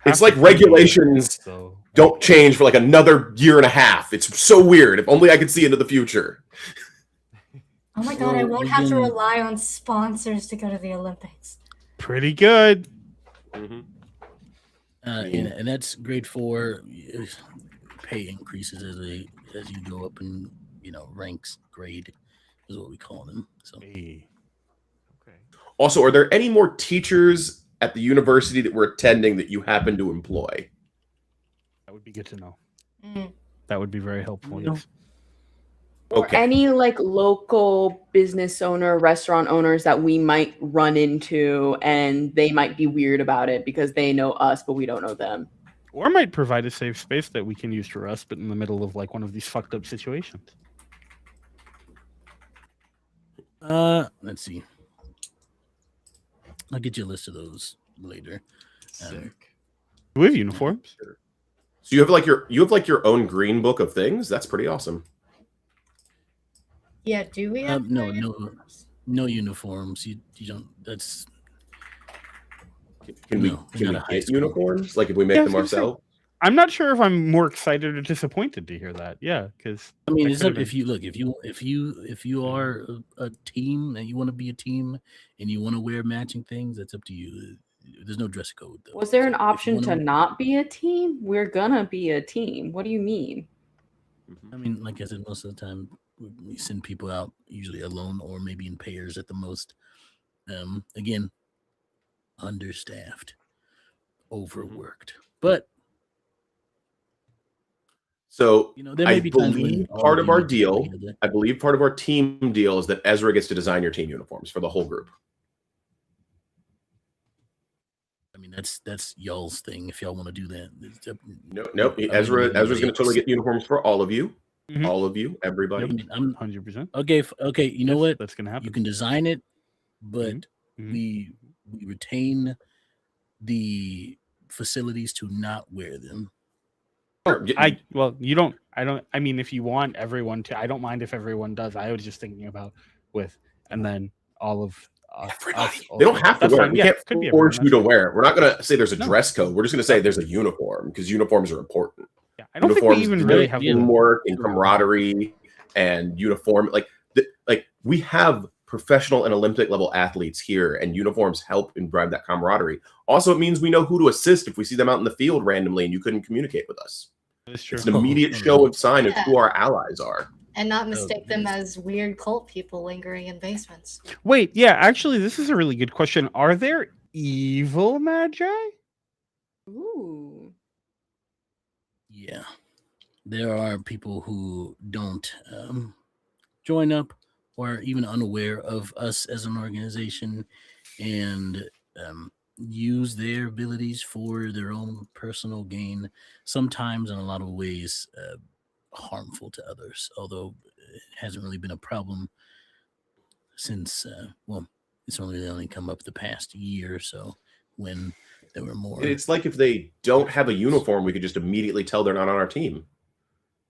have like to do regulations that, so don't change for like another year and a half. It's so weird. If only I could see into the future. Oh my god, I Well, won't we have to can- rely on sponsors to go to the Olympics. pretty good. And that's great for pay increases as you go up in ranks, grade is what we call them. So Hey. Okay. Also, are there any more teachers at the university that we're attending that you happen to employ? That would be good to know. Mm. That would be very helpful. No. Yes. Or Okay. any like local business owner, restaurant owners that we might run into and they might be weird about it because they know us, but we don't know them. Or might provide a safe space that we can use for us, but in the middle of like one of these fucked up situations. let's see. I'll get you a list of those later. Sick. Do we have uniforms? So you have like your own green book of things. That's pretty awesome. Yeah, do we have No uniforms? no uniforms. You don't. That's Can we No, we're not a high get school. uniforms? Like if we make Yeah, I them was gonna say- ourselves? I'm not sure if I'm more excited or disappointed to hear that. Yeah, because I mean, That it's could've up if been- you look if you are a team and you want to be a team and you want to wear matching things, that's up to you. There's no dress code though. Was there an So if you option to wanna- not be a team? We're gonna be a team. What do you mean? I mean, like I said, most of the time we send people out usually alone or maybe in pairs at the most. Again, understaffed, overworked, but So there may I be times when believe all part of of you our need to come deal, together. I believe part of our team deal is that Ezra gets to design your team uniforms for the whole group. I mean, that's y'all's thing if y'all want to do that. Nope. I mean, Ezra's anybody going to totally else. get uniforms for all of you. Mhm. All of you, everybody. Yep. I mean, I'm 100%. okay. Okay, you know what? That's gonna You happen. can design it, but Mhm. we retain the facilities to not wear them. Sure. You don't. I mean, if you want everyone to, I don't mind if everyone does. I was just thinking about and then all of Everybody. us. They don't also. have to That's wear fine. it. We Yeah, can't could be everyone. force you That's to wear it. We're not going to say there's a No. dress code. We're just going to say there's a uniform because uniforms are important. Yeah, I don't think we Uniforms even really really have yeah. teamwork and camaraderie and uniform. Like we have professional and Olympic level athletes here, and uniforms help and drive that camaraderie. Also, it means we know who to assist if we see them out in the field randomly and you couldn't communicate with us. That's true. It's an immediate show of sign of who our allies are. And not mistake them as weird cult people lingering in basements. Wait, yeah, actually, this is a really good question. Are there evil magi? Ooh. Yeah, there are people who don't join up or are even unaware of us as an organization and use their abilities for their own personal gain, sometimes in a lot of ways harmful to others, although it hasn't really been a problem since, it's only come up the past year or so when there were more. It's like if they don't have a uniform, we could just immediately tell they're not on our team.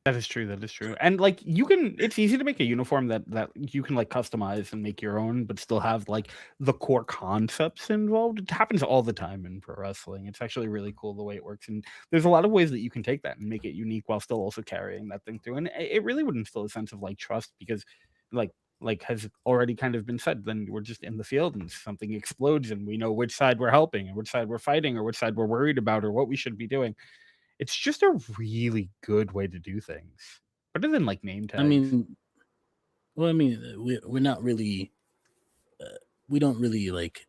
That is true. That is true. And like it's easy to make a uniform that you can like customize and make your own, but still have like the core concepts involved. It happens all the time in pro wrestling. It's actually really cool the way it works. And there's a lot of ways that you can take that and make it unique while still also carrying that thing through. And it really would instill a sense of like trust because like has already kind of been said, then we're just in the field and something explodes and we know which side we're helping and which side we're fighting or which side we're worried about or what we should be doing. It's just a really good way to do things. Better than like name tags. I mean, we're not really, we don't really like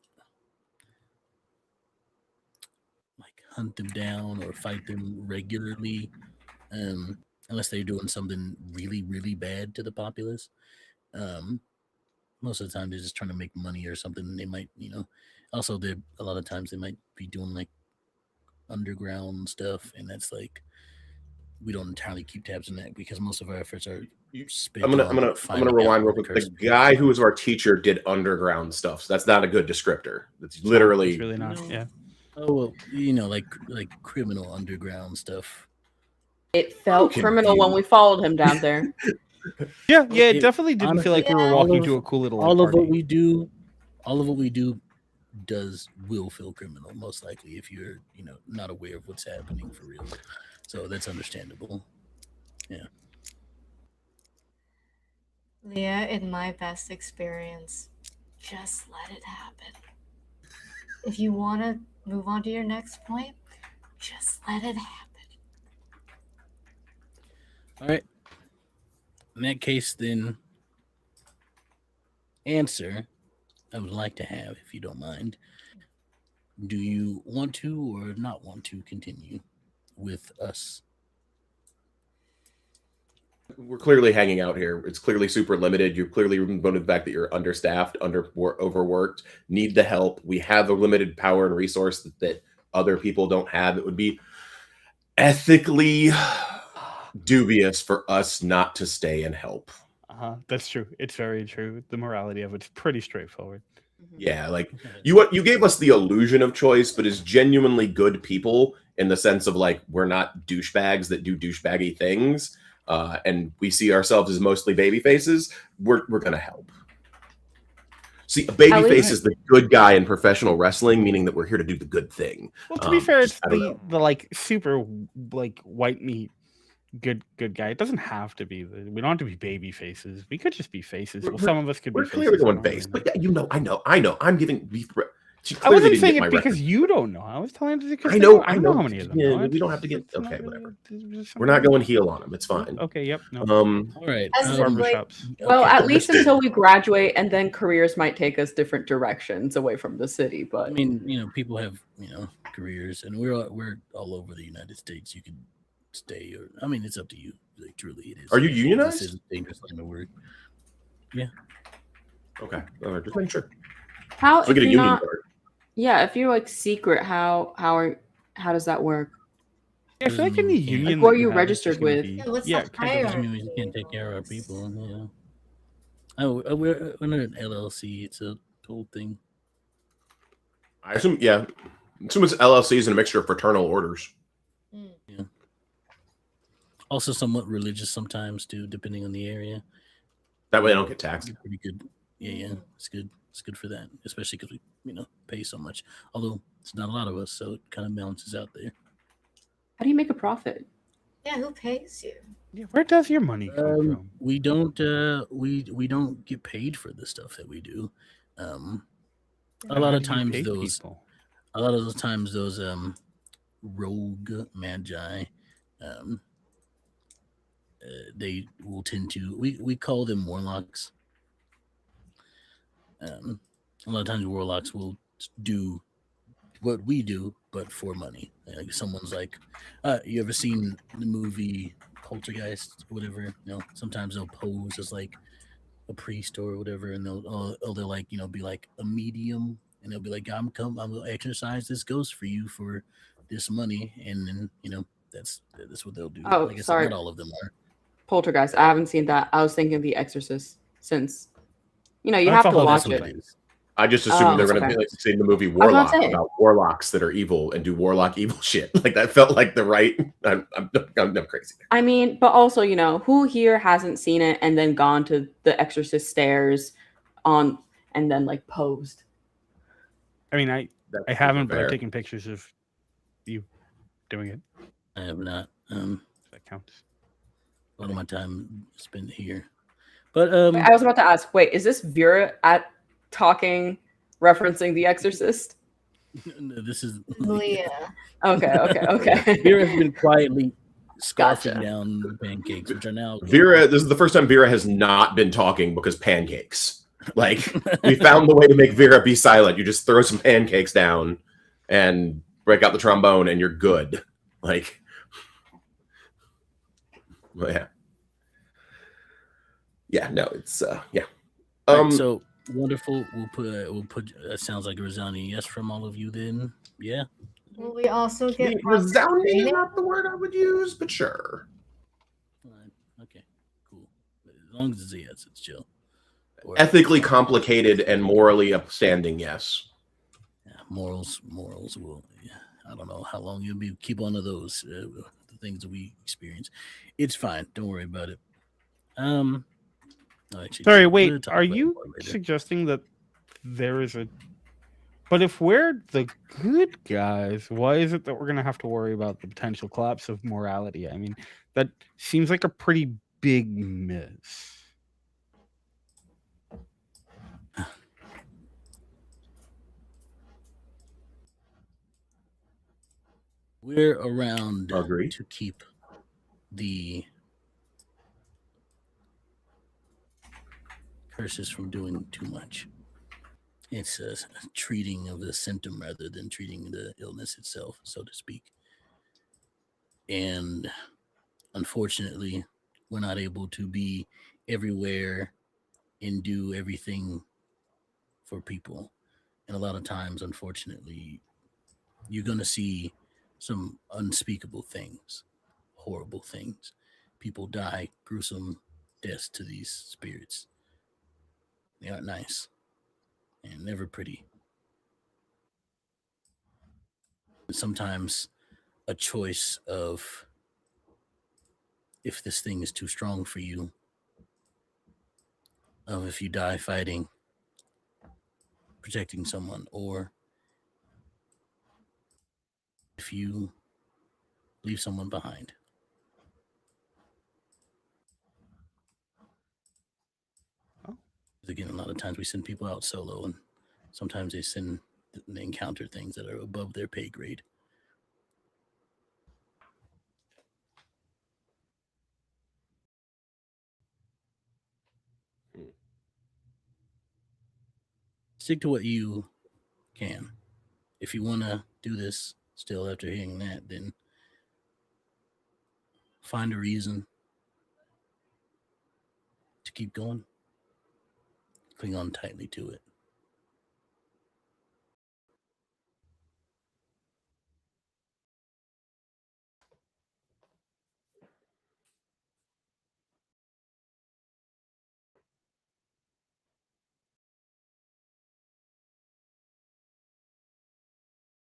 hunt them down or fight them regularly, unless they're doing something really, really bad to the populace. Most of the time they're just trying to make money or something. They might, also they're a lot of times they might be doing like underground stuff, and that's like we don't entirely keep tabs on that because most of our efforts are spent. I'm gonna rewind real quick. The guy who was our teacher did underground stuff, so that's not a good descriptor. That's literally It's really not. Yeah. Oh well, like criminal underground stuff. It felt Okay, criminal when dude. we followed him down there. Yeah. It definitely didn't feel like we were honestly, walking all to of- a cool little all of party. what we do will feel criminal, most likely, if you're not aware of what's happening for real. So that's understandable. Yeah. Leah, in my best experience, just let it happen. If you want to move on to your next point, just let it happen. All right. In that case, then, answer I would like to have, if you don't mind. Do you want to or not want to continue with us? we're clearly hanging out here. It's clearly super limited. You're clearly voted the fact that you're understaffed, overworked, need the help. We have a limited power and resource that other people don't have. It would be ethically dubious for us not to stay and help. That's true. It's very true. The morality of it's pretty straightforward. Yeah, like you gave us the illusion of choice, but as genuinely good people in the sense of like we're not douchebags that do douchebaggy things, and we see ourselves as mostly baby faces. We're gonna help. See, a baby face is the good guy in professional wrestling, meaning that we're here to do the good thing. Well, to be fair, it's I don't the like super like white meat good guy. It doesn't have to be. We don't have to be baby faces. We could just be faces. Well, some of us could be We're faces. clearly going I don't face, really but yeah, I know. I'm giving. She I clearly wasn't didn't saying get my it because reference. you don't know. I was telling you because I know how many of them. Yeah, know. we don't have to get. It's not Okay, really- whatever. it's We're not going heel on them. It's fine. Okay. Yep. No. All right. As Farmer like- shops. Well, okay. at least until we graduate, and then careers might take us different directions away from the city. But I mean, people have careers, and we're all over the United States. You can stay, or I mean, it's up to you. Like, truly, it is. Are you This unionized? is a dangerous line of word. Okay. All right. Just making sure. how So we if get a you're union not? card. Yeah, if you're like secret, how does that work? Yeah, I feel Doesn't like in mean the we can't. union Like, what that are you you have is registered just gonna with? be Yeah, what's yeah, the kind of Doesn't hierarchy? mean we can't take care of our Yes. people. Yeah. We're an LLC. It's a whole thing. I assume, yeah. I assume it's LLCs and a mixture of fraternal orders. Mm. Yeah. Also, somewhat religious sometimes too, depending on the area. That way they don't get taxed. You're pretty good. Yeah, it's good. It's good for that, especially because we pay so much. Although it's not a lot of us, so it kind of balances out there. How do you make a profit? Yeah, who pays you? yeah. Where does your money come from? We don't we don't get paid for the stuff that we do. A And lot how of do you times pay those people? a lot of the times those rogue magi they will tend to we call them warlocks. A lot of times warlocks will do what we do, but for money. Like someone's like, you ever seen the movie Poltergeist or whatever? Sometimes they'll pose as like a priest or whatever, and they'll like be like a medium, and they'll be like, I'm gonna exercise this ghost for you for this money, and then that's what they'll do. Oh, Like I said, sorry. not all of them are. Poltergeist. I haven't seen that. I was thinking of The Exorcist since you That's have to a whole watch different it. thing. I just assumed they're going to okay. be like seeing the movie was about Warlock to say. about warlocks that are evil and do warlock evil shit. Like that felt like the right. I'm crazy. I mean, but also, who here hasn't seen it and then gone to the Exorcist stairs and then like posed? I mean, I That's haven't, super but I've fair. taken pictures of you doing it. I have not. That counts. A lot of my time spent here, but I was about to ask. Wait, is this Vera talking, referencing The Exorcist? this is Leah. Okay. Vera has been quietly scarfing Gotcha. down the pancakes, which are now Vera, this is the first time Vera has not been talking because pancakes. Like we found the way to make Vera be silent. You just throw some pancakes down and break out the trombone, and you're good. Like, well, yeah. No, it's yeah. All right, so wonderful. We'll put. That sounds like a resounding yes from all of you. Then, yeah. Will we also get resounding is training? not the word I would use, but sure. All right. Okay. Cool. As long as it's a yes, it's chill. Ethically complicated and morally upstanding, yes. Yeah, morals will. Yeah, I don't know how long you'll keep on to those the things that we experience. It's fine. Don't worry about it. Actually, Sorry, we'll wait. talk Are about it you more later. suggesting that there is a? But if we're the good guys, why is it that we're gonna have to worry about the potential collapse of morality? I mean, that seems like a pretty big miss. We're around Agree. to keep the curses from doing too much. It's a treating of the symptom rather than treating the illness itself, so to speak. And unfortunately, we're not able to be everywhere and do everything for people. And a lot of times, unfortunately, you're going to see some unspeakable things, horrible things. People die gruesome deaths to these spirits. They aren't nice and never pretty. Sometimes a choice of if this thing is too strong for you, of if you die fighting, protecting someone, or if you leave someone behind. Again, a lot of times we send people out solo, and sometimes they encounter things that are above their pay grade. Stick to what you can. If you want to do this still after hearing that, then find a reason to keep going. Cling on tightly to it.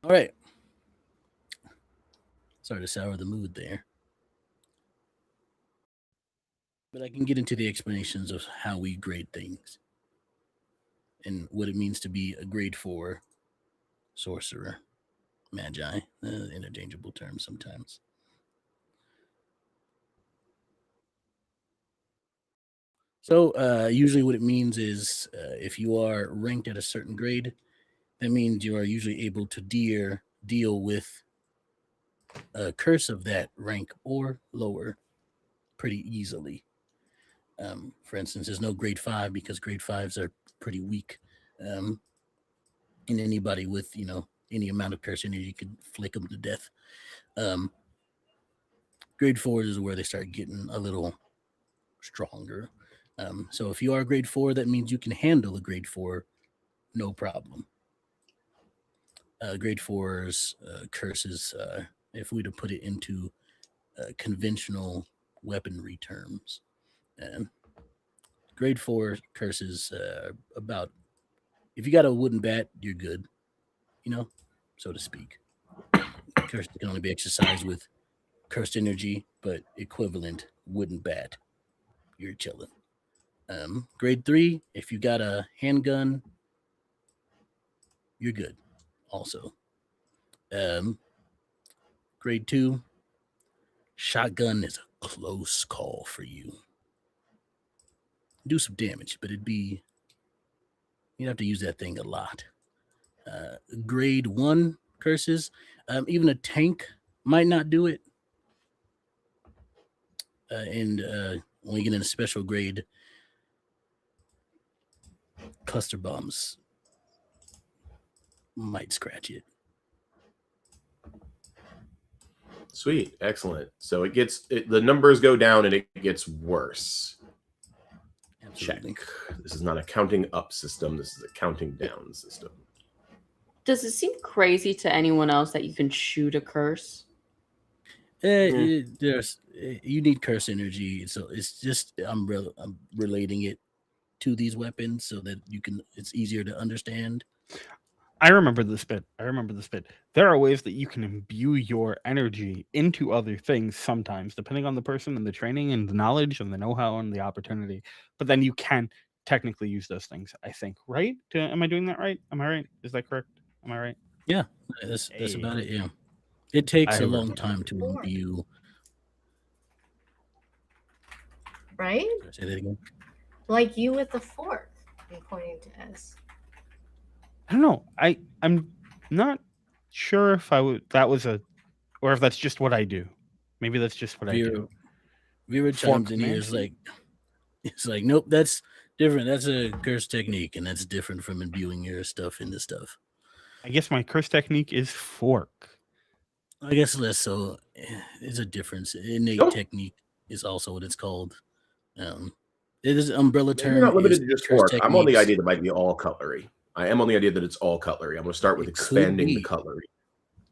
All right. Sorry to sour the mood there. But I can get into the explanations of how we grade things and what it means to be a grade 4 sorcerer. Magi, interchangeable terms sometimes. So, usually what it means is if you are ranked at a certain grade, that means you are usually able to deal with a curse of that rank or lower pretty easily. For instance, there's no grade 5 because grade 5s are pretty weak. And anybody with, any amount of curse energy could flick them to death. Grade 4s is where they start getting a little stronger. So if you are grade 4, that means you can handle a grade 4 no problem. Grade 4's curses, if we were to put it into conventional weaponry terms, grade 4 curses about, if you got a wooden bat, you're good, so to speak. Curses can only be exercised with cursed energy, but equivalent wooden bat, you're chilling. Grade 3, if you got a handgun, you're good also. Grade 2, shotgun is a close call for you. Do some damage, but you'd have to use that thing a lot. Grade 1 curses, even a tank might not do it. And when you get in a special grade, cluster bombs might scratch it. Sweet, excellent. So the numbers go down and it gets worse. Absolutely. Check. This is not a counting up system. This is a counting down system. Does it seem crazy to anyone else that you can shoot a curse? You need curse energy, so it's just I'm relating it to these weapons so that it's easier to understand. I remember this bit. There are ways that you can imbue your energy into other things sometimes, depending on the person and the training and the knowledge and the know-how and the opportunity. But then you can technically use those things, I think, right? Am I doing that right? Am I right? Is that correct? Am I right? Yeah, that's about it, yeah. It takes a long remember. time to imbue. Right? Say that again. Like you with the fork. I'm pointing to S. I don't know. I'm not sure if or if that's just what I do. Maybe that's just what I do. Vera chimes in here. It's like, nope, that's different. That's a curse technique, and that's different from imbuing your stuff into stuff. I guess my curse technique is fork. I guess less so. It's a difference. Innate technique is also what it's called. It is umbrella term. You're not limited to just fork. I'm on the idea that it might be all cutlery. I am on the idea that it's all cutlery. I'm going to start with expanding the cutlery.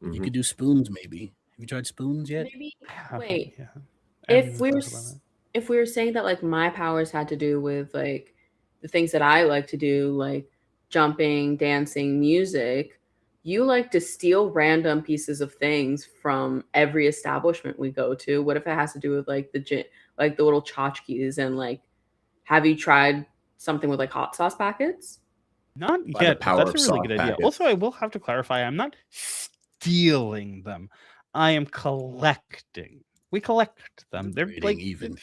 Mm-hmm. You could do spoons, maybe. Have you tried spoons yet? Maybe. Wait. Yeah. If we were saying that like my powers had to do with like the things that I like to do, like jumping, dancing, music, you like to steal random pieces of things from every establishment we go to. What if it has to do with like the little tchotchkes and like, have you tried something with like hot sauce packets? Not yet. That's a really good idea. Also, I will have to clarify, I'm not stealing them. I am collecting. We collect them. They're like even.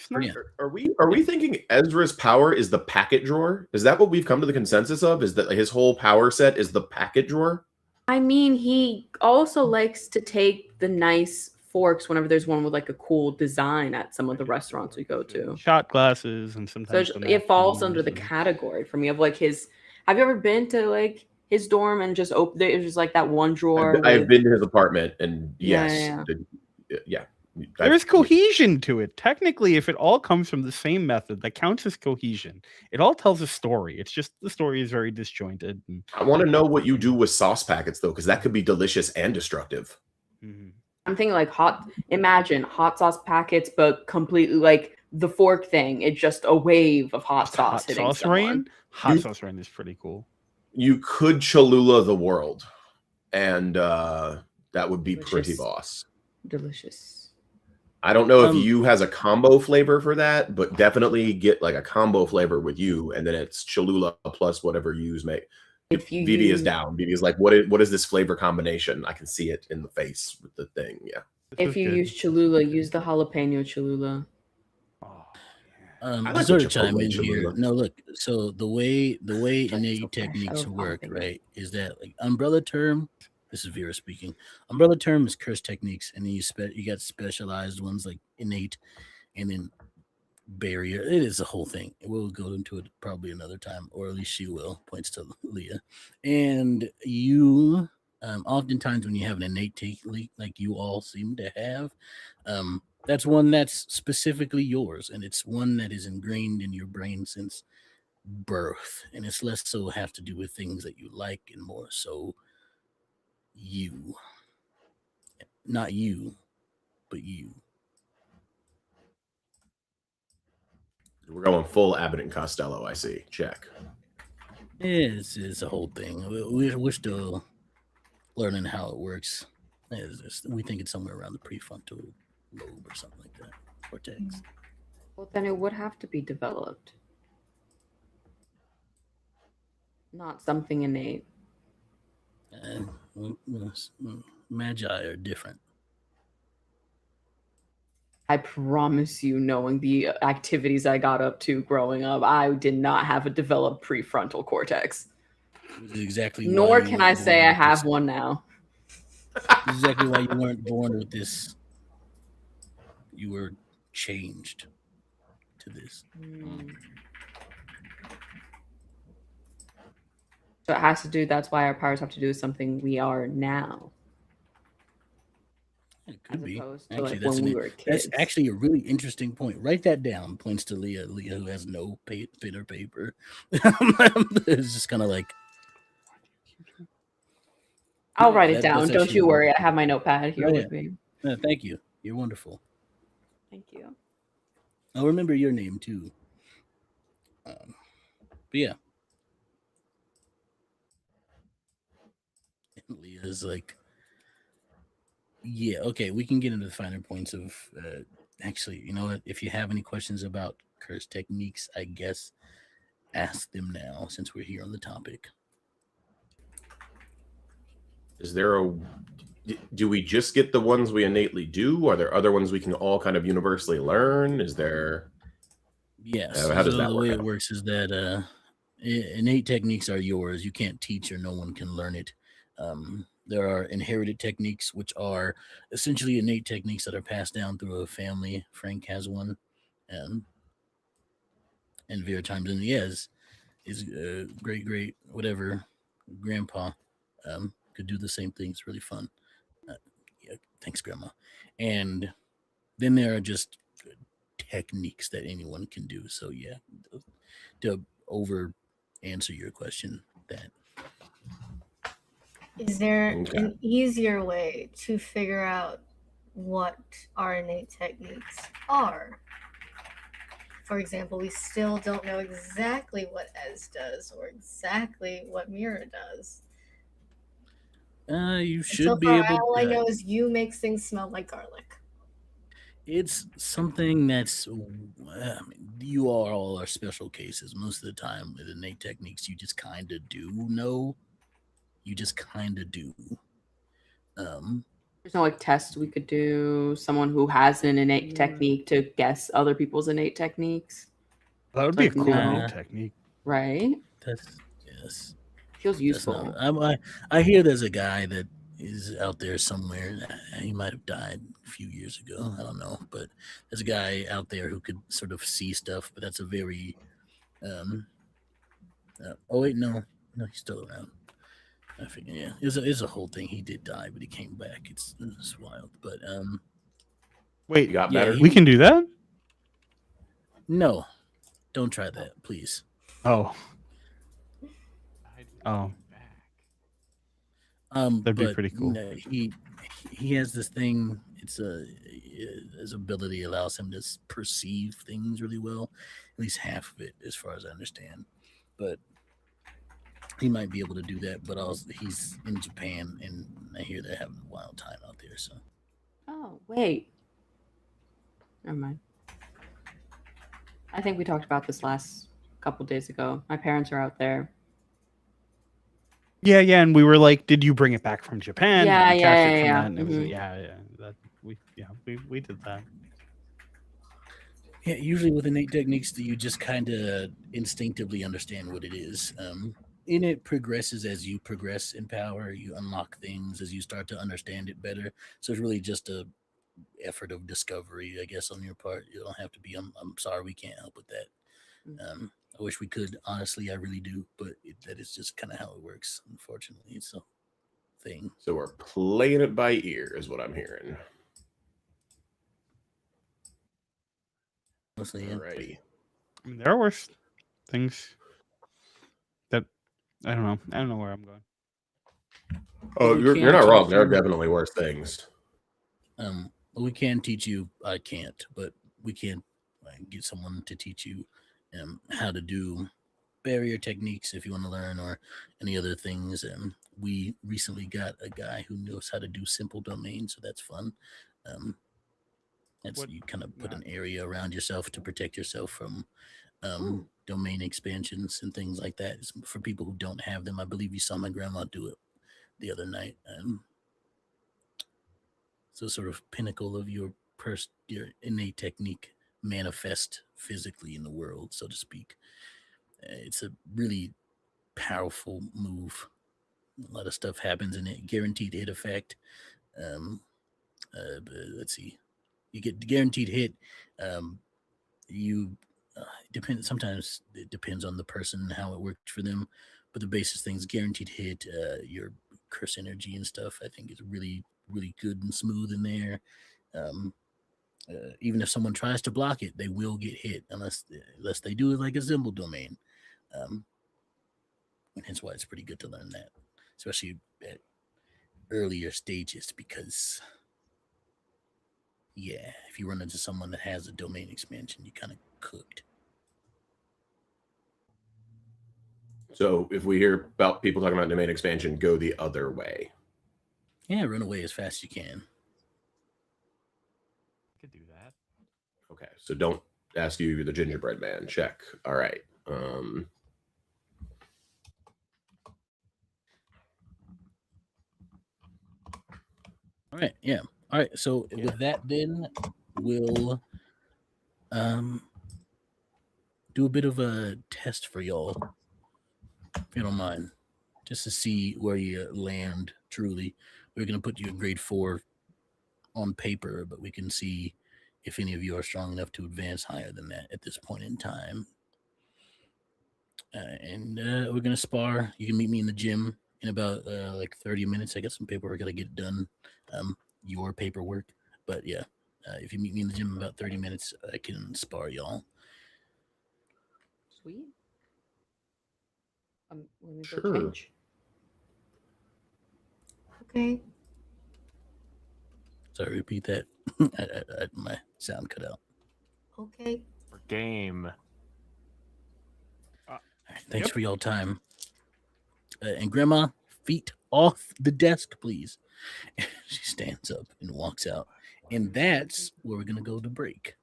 Are we thinking Ezra's power is the packet drawer? Is that what we've come to the consensus of? Is that his whole power set is the packet drawer? I mean, he also likes to take the nice forks whenever there's one with like a cool design at some of the restaurants we go to. Shot glasses and sometimes. So it falls under the category for me of like his. Have you ever been to like his dorm and just open it? It was just like that one drawer. I've been to his apartment and yes, yeah. There's cohesion to it. Technically, if it all comes from the same method, that counts as cohesion. It all tells a story. It's just the story is very disjointed. I want to know what you do with sauce packets, though, because that could be delicious and destructive. Mm-hmm. I'm thinking like imagine hot sauce packets, but completely like the fork thing. It's just a wave of hot sauce hitting sauce someone. Rain? Hot sauce rain is pretty cool. You could Cholula the world. and that would be pretty Delicious. boss. Delicious. I don't know if Um, you has a combo flavor for that, but definitely get like a combo flavor with you, and then it's Cholula plus whatever you use. If you Vivi is use down. Vivi is like, what is this flavor combination? I can see it in the face with the thing. Yeah. This if is you good. use Cholula, use the jalapeno Cholula. Oh, I to like sort the of chime Chipotle in here. Cholula. No, look. So the way Like, so innate fresh. I techniques love work, jalapeno. right, is that like umbrella term. This is Vera speaking. Umbrella term is curse techniques, and then you got specialized ones like innate, and then barrier. It is a whole thing. We'll go into it probably another time, or at least she will. Points to Leah, and you. Oftentimes, when you have an innate technique, like you all seem to have, that's one that's specifically yours, and it's one that is ingrained in your brain since birth, and it's less so have to do with things that you like and more so you, not you, but you. We're going full Abbott and Costello. I see. Check. It's a whole thing. We're still learning how it works. We think it's somewhere around the prefrontal lobe or something like that, cortex. Well, then it would have to be developed, not something innate. And Magi are different. I promise you, knowing the activities I got up to growing up, I did not have a developed prefrontal cortex. Which is exactly why Nor you can weren't I say born I with have this. one now. This is exactly why you weren't born with this. You were changed to this. So it has to do. That's why our powers have to do with something we are now, It could as be. opposed to Actually, like that's when we were that's kids. actually a really interesting point. Write that down. Points to Leah. Leah, who has no pen or paper. It's just kind of like. I'll Yeah, write it down. that's Don't actually you really worry. I cool. have my notepad here Oh, with yeah. me. Thank you. You're wonderful. Thank you. I'll remember your name too. But yeah, and Leah's like, yeah, okay. We can get into the finer points of. Actually, you know what? If you have any questions about curse techniques, I guess ask them now since we're here on the topic. Is there a? Do we just get the ones we innately do? Are there other ones we can all kind of universally learn? Is there? Yes. How does So that the work way it out? works is that innate techniques are yours. You can't teach or no one can learn it. There are inherited techniques, which are essentially innate techniques that are passed down through a family. Frank has one, and Vera times and yes, his great whatever grandpa could do the same thing. It's really fun. Uh, yeah, thanks, Grandma. And then there are just techniques that anyone can do. So yeah, to over answer your question, that Is there Okay. an easier way to figure out what our innate techniques are? For example, we still don't know exactly what Ez does or exactly what Mira does. you And should so be far, able. all I know is you makes things smell like garlic. It's something that's. I mean, you all are special cases. Most of the time, with innate techniques, you just kind of do know. You just kind of do. There's no like tests we could do. Someone who has an innate technique to guess other people's innate techniques. that would So, be a like, cool no. innate technique. Right? That's yes. Feels That's useful. not. I hear there's a guy that is out there somewhere. He might have died a few years ago. I don't know, but there's a guy out there who could sort of see stuff. But that's a very. Oh wait, no, he's still around. I figure, yeah, it's a whole thing. He did die, but he came back. It's wild, but Wait, You got yeah, better. we can do that? no, don't try that, please. Oh, I didn't Oh. get back. That'd be But pretty cool. no, he has this thing. His ability allows him to perceive things really well. At least half of it, as far as I understand. But he might be able to do that, but also he's in Japan, and I hear they're having a wild time out there. So Oh, wait. Never mind. I think we talked about this last couple days ago. My parents are out there. Yeah, and we were like, "Did you bring it back from Japan? Did Yeah, you catch it from yeah. that?" And it was, Mhm. that we did that. yeah, usually with innate techniques, that you just kind of instinctively understand what it is. And it progresses as you progress in power. You unlock things as you start to understand it better. So it's really just a effort of discovery, I guess, on your part. You don't have to be. I'm sorry, we can't help with that. I wish we could. Honestly, I really do, but that is just kind of how it works. Unfortunately, it's a thing. So we're playing it by ear, is what I'm hearing. Mostly, yeah. Alrighty. I mean, there are worse things that I don't know. I don't know where I'm going. Oh, We you're can not wrong. teach There are you- definitely worse things. We can teach you. I can't, but we can get someone to teach you how to do barrier techniques if you want to learn, or any other things. We recently got a guy who knows how to do simple domains, so that's fun. That's What- you kind of put not- an area around yourself to protect yourself from Ooh. domain expansions and things like that. It's for people who don't have them. I believe you saw my grandma do it the other night. So sort of pinnacle of your innate technique manifest physically in the world, so to speak. It's a really powerful move. A lot of stuff happens in it. Guaranteed hit effect. Let's see. You get guaranteed hit. You depend. Sometimes it depends on the person and how it works for them. But the basis things, guaranteed hit. Your curse energy and stuff, I think is really, really good and smooth in there. Even if someone tries to block it, they will get hit unless they do it like a symbol domain. And hence why it's pretty good to learn that, especially at earlier stages, because if you run into someone that has a domain expansion, you kind of cooked. So if we hear about people talking about domain expansion, go the other way. Yeah, run away as fast as you can. Could do that. Okay, so don't ask you the gingerbread man. Check. All right. All right, yeah. All right, so with that, then we'll do a bit of a test for y'all, if you don't mind, just to see where you land. Truly, we're gonna put you in grade 4 on paper, but we can see if any of you are strong enough to advance higher than that at this point in time. And we're gonna spar. You can meet me in the gym in about like 30 minutes. I got some paperwork gotta get done. Your paperwork, but yeah. If you meet me in the gym in about 30 minutes, I can spar y'all. Sweet. Let me go Sure. change. Okay. Sorry, repeat that. My sound cut out. Okay. For game. All right, thanks Yep. for y'all time. And Grandma, feet off the desk, please. She stands up and walks out. And that's where we're going to go to break.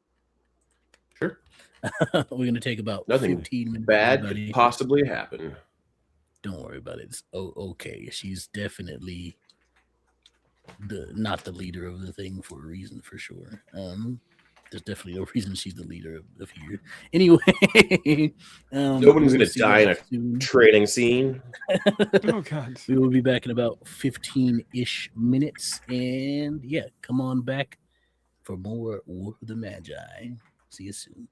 Sure. We're going to take about Nothing 15 minutes. Bad everybody. could possibly happen. Don't worry about it. It's okay. She's definitely not the leader of the thing for a reason, for sure. There's definitely no reason she's the leader of here. Anyway, No one's we'll gonna see die in y'all a soon. training scene. Oh God. We will be back in about 15-ish minutes. And yeah, come on back for more War of the Magi. See you soon.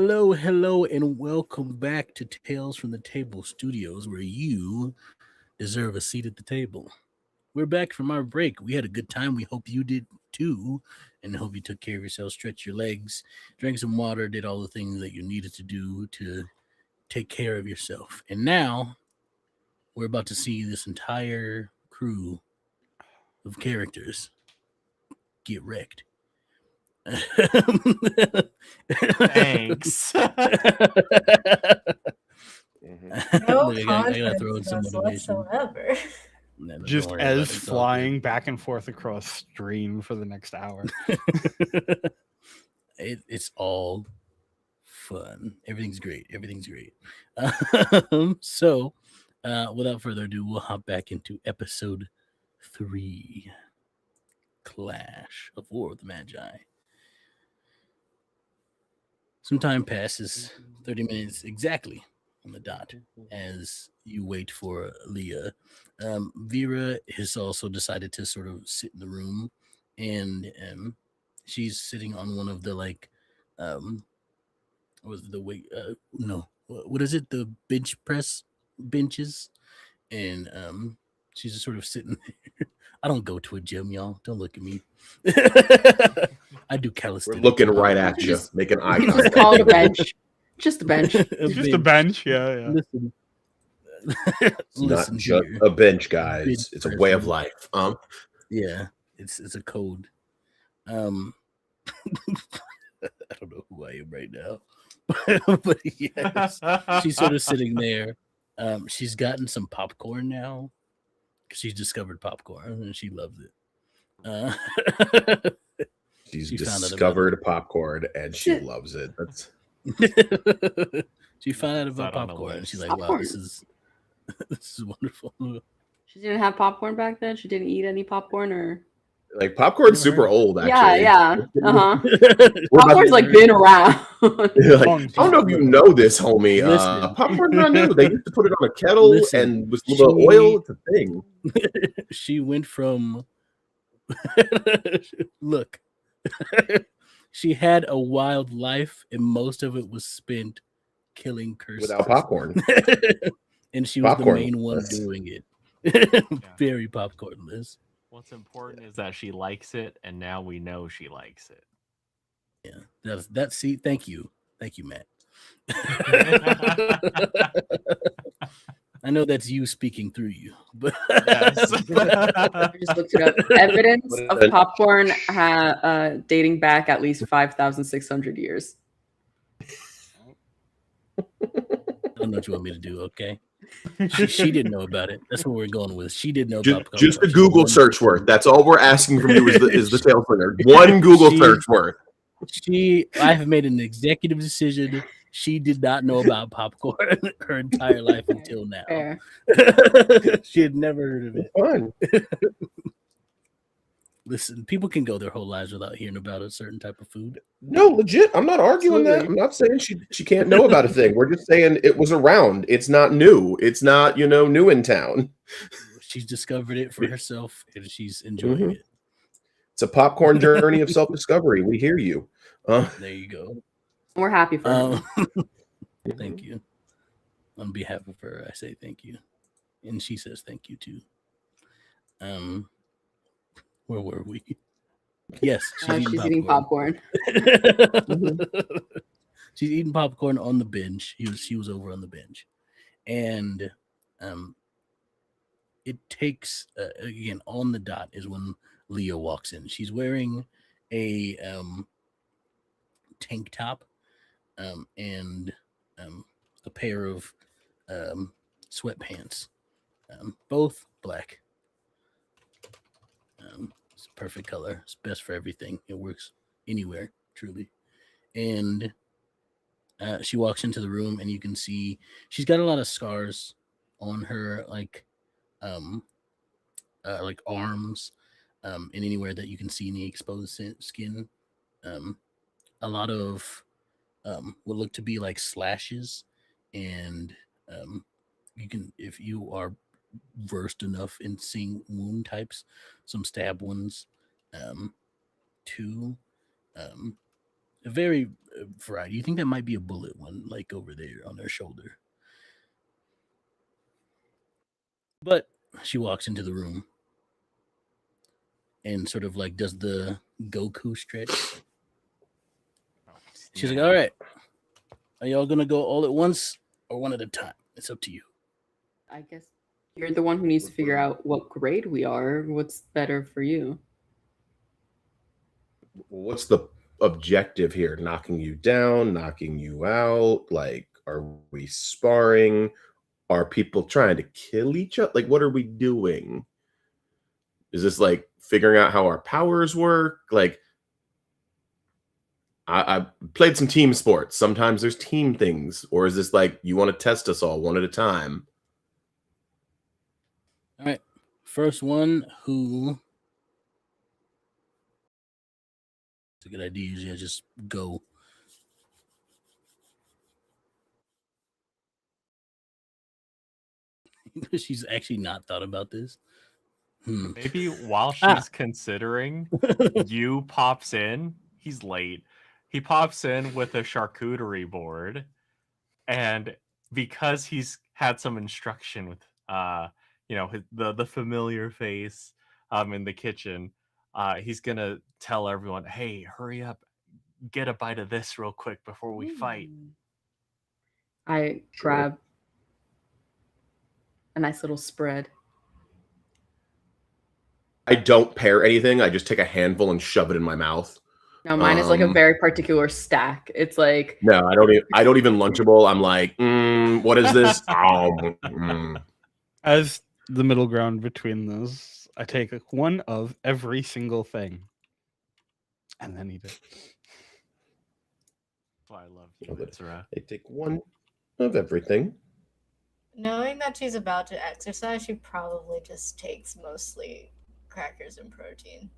Hello, and welcome back to Tales from the Table Studios, where you deserve a seat at the table. We're back from our break. We had a good time. We hope you did too, and hope you took care of yourself, stretched your legs, drank some water, did all the things that you needed to do to take care of yourself. And now we're about to see this entire crew of characters get wrecked. Thanks. No Look, I gotta confidence throw in in some us motivation. whatsoever. No, don't Just worry about as it. It's all good. flying back and forth across stream for the next hour. It's all fun. Everything's great. Everything's great. So, without further ado, we'll hop back into Ep.3, Clash of War of the Magi. Some time passes, 30 minutes exactly on the dot, as you wait for Leah. Vera has also decided to sort of sit in the room, and she's sitting on one of the um, what was it, the weight? No, what is it? The bench press benches, and she's just sort of sitting there. I don't go to a gym, y'all. Don't look at me. I do We're calisthenics. looking right at you, Just- making eye Just contact. call it a bench. Just a bench. Just a bench, yeah. Listen, It's not listen just here. a bench, guys. Bench It's a way of pressing. life. Yeah, it's a code. I don't know who I am right now, but yes, she's sort of sitting there. She's gotten some popcorn now because she's discovered popcorn and she loves it. She's She found out about discovered popcorn and she Shit. loves it. That's she found out It's about not on the popcorn and she's like, list. "Wow, Popcorn. this is wonderful." She didn't have popcorn back then. She didn't eat any popcorn, or like popcorn's Never super heard. old, actually. yeah. Uh huh. We're about Popcorn's to- like been around. like, Long I don't know if you know this, homie. Listen. Popcorn's not new. They used to put it on a kettle Listen, and with a little bit of oil. It's a thing. She went from look. She had a wild life, and most of it was spent killing cursed Without popcorn. and she was Popcorn the main one list. doing it. Very popcornless. What's important is that she likes it, and now we know she likes it. Yeah, that's see. Thank you, Matt. I know that's you speaking through you, but Yes. I just looked it up. Evidence of popcorn dating back at least 5,600 years. I don't know what you want me to do. Okay, she didn't know about it. That's what we're going with. She didn't know about Just a popcorn. She's Google one search person. word. That's all we're asking from you is the sales winner. One Google She- search word. I have made an executive decision. She did not know about popcorn her entire life until now. Fair. She had never heard of it. Fun. Listen, people can go their whole lives without hearing about a certain type of food. No, legit. I'm not arguing that. Absolutely. I'm not saying she can't know about a thing. We're just saying it was around. It's not new. It's not, new in town. She's discovered it for herself and she's enjoying Mhm. it. It's a popcorn journey of self-discovery. We hear you. There you go. We're happy for her. Thank you. On behalf of her, I say thank you. And she says thank you too. Where were we? Yes, She's eating popcorn. She's eating popcorn on the bench. She was over on the bench, and it takes again on the dot is when Leah walks in. She's wearing a tank top and a pair of sweatpants, both black. It's a perfect color. It's best for everything. It works anywhere, truly. And she walks into the room, and you can see she's got a lot of scars on her, like arms, and anywhere that you can see any exposed skin. A lot of what look to be like slashes, and you can, if you are versed enough in seeing wound types, some stab wounds, two very variety. You think that might be a bullet one, like over there on her shoulder. But she walks into the room and sort of like does the Goku stretch. She's like, all right, are y'all gonna go all at once or one at a time? It's up to you. I guess you're the one who needs to figure out what grade we are. What's better for you? What's the objective here? Knocking you down, knocking you out? Like, are we sparring? Are people trying to kill each other? Like, what are we doing? Is this like figuring out how our powers work? Like, I played some team sports. Sometimes there's team things. Or is this like you want to test us all one at a time? All right. First one who. It's a good idea. Usually I just go. She's actually not thought about this. Maybe while she's considering, you pops in. He's late. He pops in with a charcuterie board, and because he's had some instruction with the familiar face in the kitchen, he's gonna tell everyone, hey, hurry up, get a bite of this real quick before we fight. I grab a nice little spread. I don't pair anything. I just take a handful and shove it in my mouth. No, mine is like a very particular stack. It's like No, I don't even Lunchable. I'm like, what is this? As the middle ground between those, I take one of every single thing, and then eat it. That's why I love you, Ezra. I take one of everything. Knowing that she's about to exercise, she probably just takes mostly crackers and protein.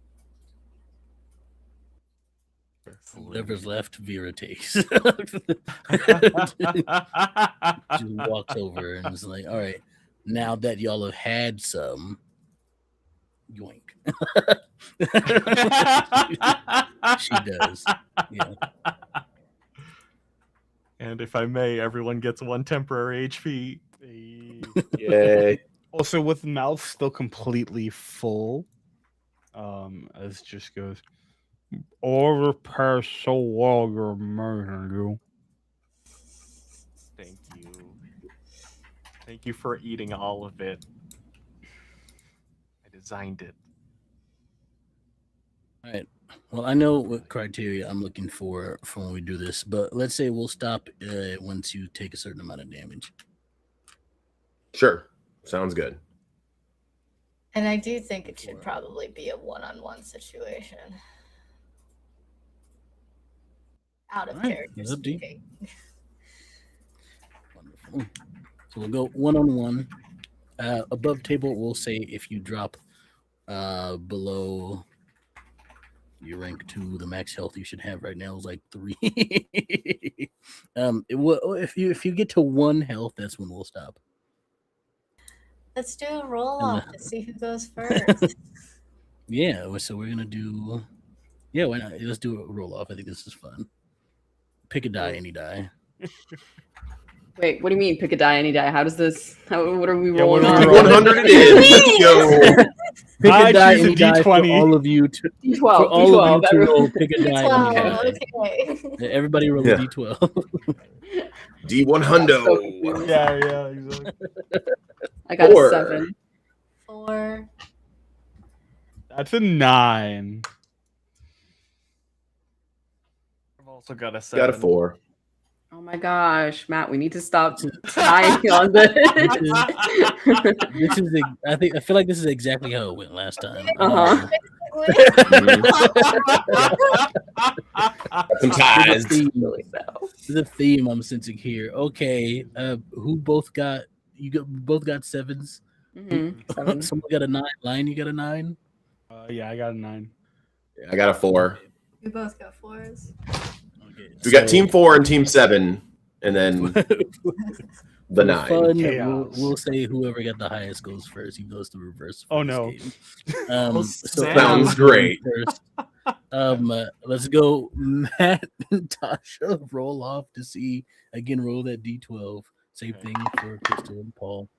Whatever's left, Vera takes. She walks over and is like, all right, now that y'all have had some, yoink. She does. Yeah. And if I may, everyone gets one temporary HP. Yay. Also, with mouth still completely full, as just goes, order per so long you're murdering you. Thank you. Thank you for eating all of it. I designed it. All right. Well, I know what criteria I'm looking for when we do this, but let's say we'll stop once you take a certain amount of damage. Sure. Sounds good. And I do think it should probably be a one-on-one situation. Out of character that's up to you. speaking. Wonderful. So we'll go one-on-one. Above table, we'll say if you drop below your rank 2, the max health you should have right now is like 3. If you get to 1 health, that's when we'll stop. Let's do a roll-off to see who goes first. Yeah, so we're gonna do. Yeah, why not? Let's do a roll-off. I think this is fun. Pick a die, any die. Wait, what do you mean pick a die, any die? How does this what are we Yeah, rolling what are on? we rolling? 100 it is. Let's go. Pick I a die, choose a any die for D20. all of you to D12, for all of you to D12. roll. Pick a die, any die. Okay. Everybody roll Yeah. a d12. D1 hundo. Yeah, exactly. I got 4. a 7. 4. That's a 9. I've also got a 7. Got a 4. Oh my gosh, Matt, we need to stop tying on this. I feel like this is exactly how it went last time. Uh-huh. Some ties. The theme I'm sensing here. Okay, who both got both got 7s? Mm-hmm. Someone got a 9. Lion, you got a 9? Yeah, I got a 9. I got a 4. We both got 4s. Okay, We got team 4 and team 7, and then the 9. Fun, Chaos. we'll say whoever got the highest goes first. He goes to reverse. Oh, for this no. game. Oh, So Sam. Sounds great. First. Let's go, Matt and Tasha. Roll off to see again. Roll that D12. Same Okay. thing for Crystal and Paul.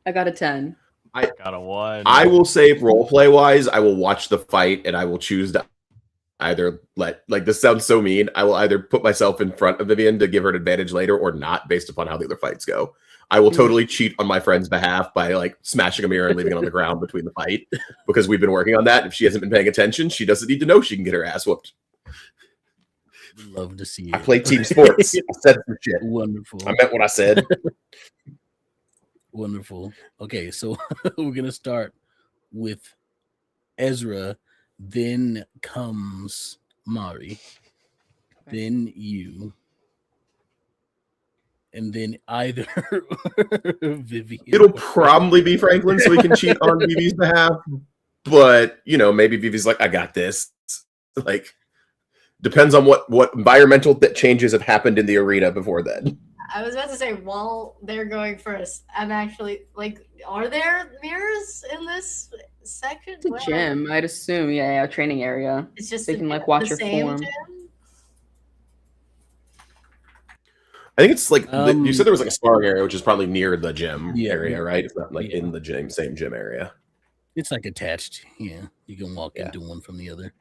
I got a 10. Got a 1. I will say, role play wise, I will watch the fight and I will choose to either this sounds so mean. I will either put myself in front of Vivian to give her an advantage later or not, based upon how the other fights go. I will totally cheat on my friend's behalf by like smashing a mirror and leaving it on the ground between the fight because we've been working on that. If she hasn't been paying attention, she doesn't need to know she can get her ass whooped. Love to see I it. play team sports. I said some shit. Wonderful. I meant what I said. Wonderful. Okay, so we're gonna start with Ezra, then comes Mari, then you, and then either Vivian. It'll probably be Franklin so he can cheat on Vivi's behalf. But, you know, maybe Vivi's like, I got this. Like, depends on what environmental changes have happened in the arena before then. I was about to say, while they're going first, I'm actually like, are there mirrors in this section? It's a gym, I'd assume. Yeah, training area. It's just They can like watch your same form. gym? I think it's like you said there was like a sparring area, which is probably near the gym area, right? It's not like in the same gym area. It's like attached. Yeah, you can walk into one from the other.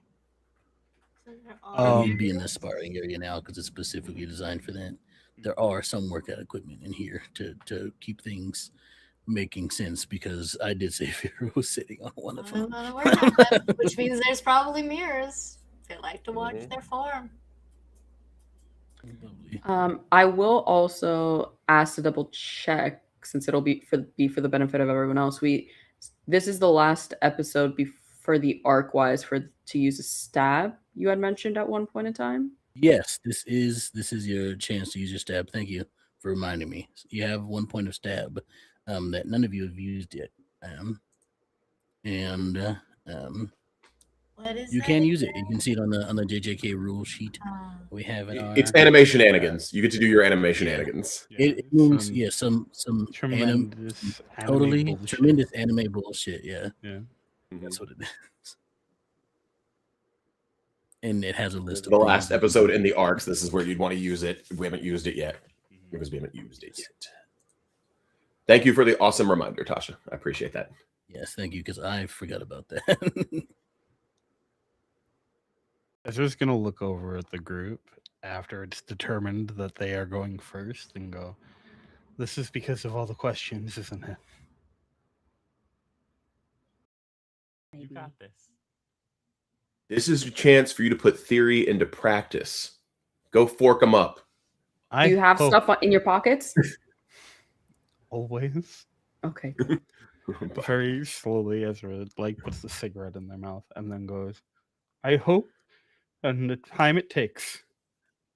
Um, You'd be in the sparring area now because it's specifically designed for that. There are some workout equipment in here to keep things making sense because I did say Vera was sitting on one of them. Which means there's probably mirrors. They like to watch their form. I will also ask to double check since it'll be for the benefit of everyone else. This is the last episode for the arc wise to use a stab you had mentioned at one point in time. Yes, this is your chance to use your stab. Thank you for reminding me. You have 1 point of stab that none of you have used yet, What is you can use it. You can see it on the JJK rule sheet. We have it. It's animation shenanigans. You get to do your animation shenanigans. It means some tremendous totally bullshit. tremendous anime bullshit. Yeah, that's what it is. And it has a list of the last episode in the arcs. This is where you'd want to use it. We haven't used it yet because we haven't used it yet. Thank you for the awesome reminder, Tasha. I appreciate that. Yes, thank you, because I forgot about that. I'm just gonna look over at the group after it's determined that they are going first and go, "This is because of all the questions, isn't it?" You got this. This is a chance for you to put theory into practice. Go fork them up. Do you have stuff in your pockets? Always. Okay. Very slowly, Ezra puts the cigarette in their mouth and then goes, "I hope, and the time it takes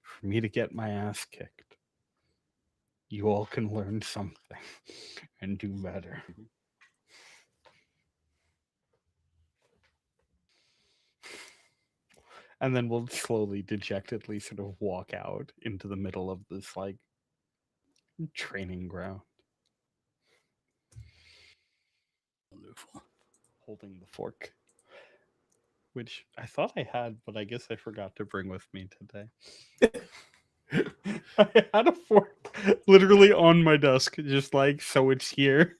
for me to get my ass kicked, you all can learn something and do better." And then we'll slowly, dejectedly sort of walk out into the middle of this training ground. Wonderful. Holding the fork, which I thought I had, but I guess I forgot to bring with me today. I had a fork literally on my desk, just so it's here.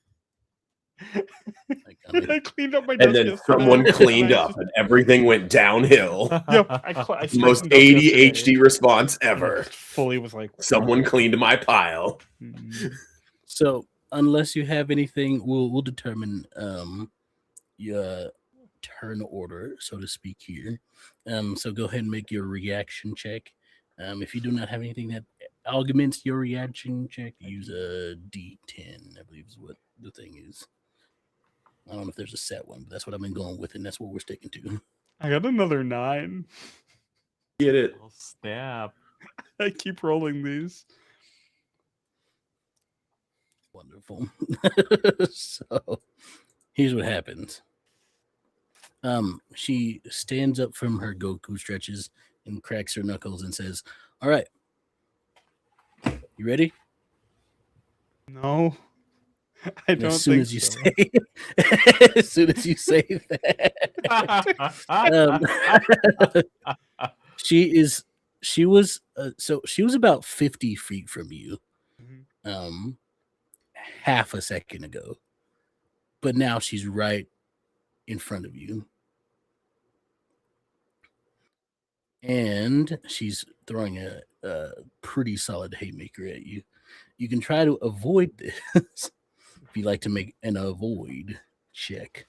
I cleaned up my desk. And then someone cleaned up and everything went downhill. Yep, I Most straightened up yesterday. ADHD response ever. Fully was like, someone cleaned my pile. So unless you have anything, we'll determine your turn order, so to speak, here. So go ahead and make your reaction check. If you do not have anything that augments your reaction check, use a D10, I believe is what the thing is. I don't know if there's a set one, but that's what I've been going with, and that's what we're sticking to. I got another 9. Get it? Oh, snap. I keep rolling these. Wonderful. So here's what happens. She stands up from her Goku stretches and cracks her knuckles and says, "All right, you ready?" No. I And don't think so. as soon as you say that, she is she was so she was about 50 feet from you Mhm. um half a second ago, but now she's right in front of you, and she's throwing a pretty solid haymaker at you. You can try to avoid this if you like to make an avoid check.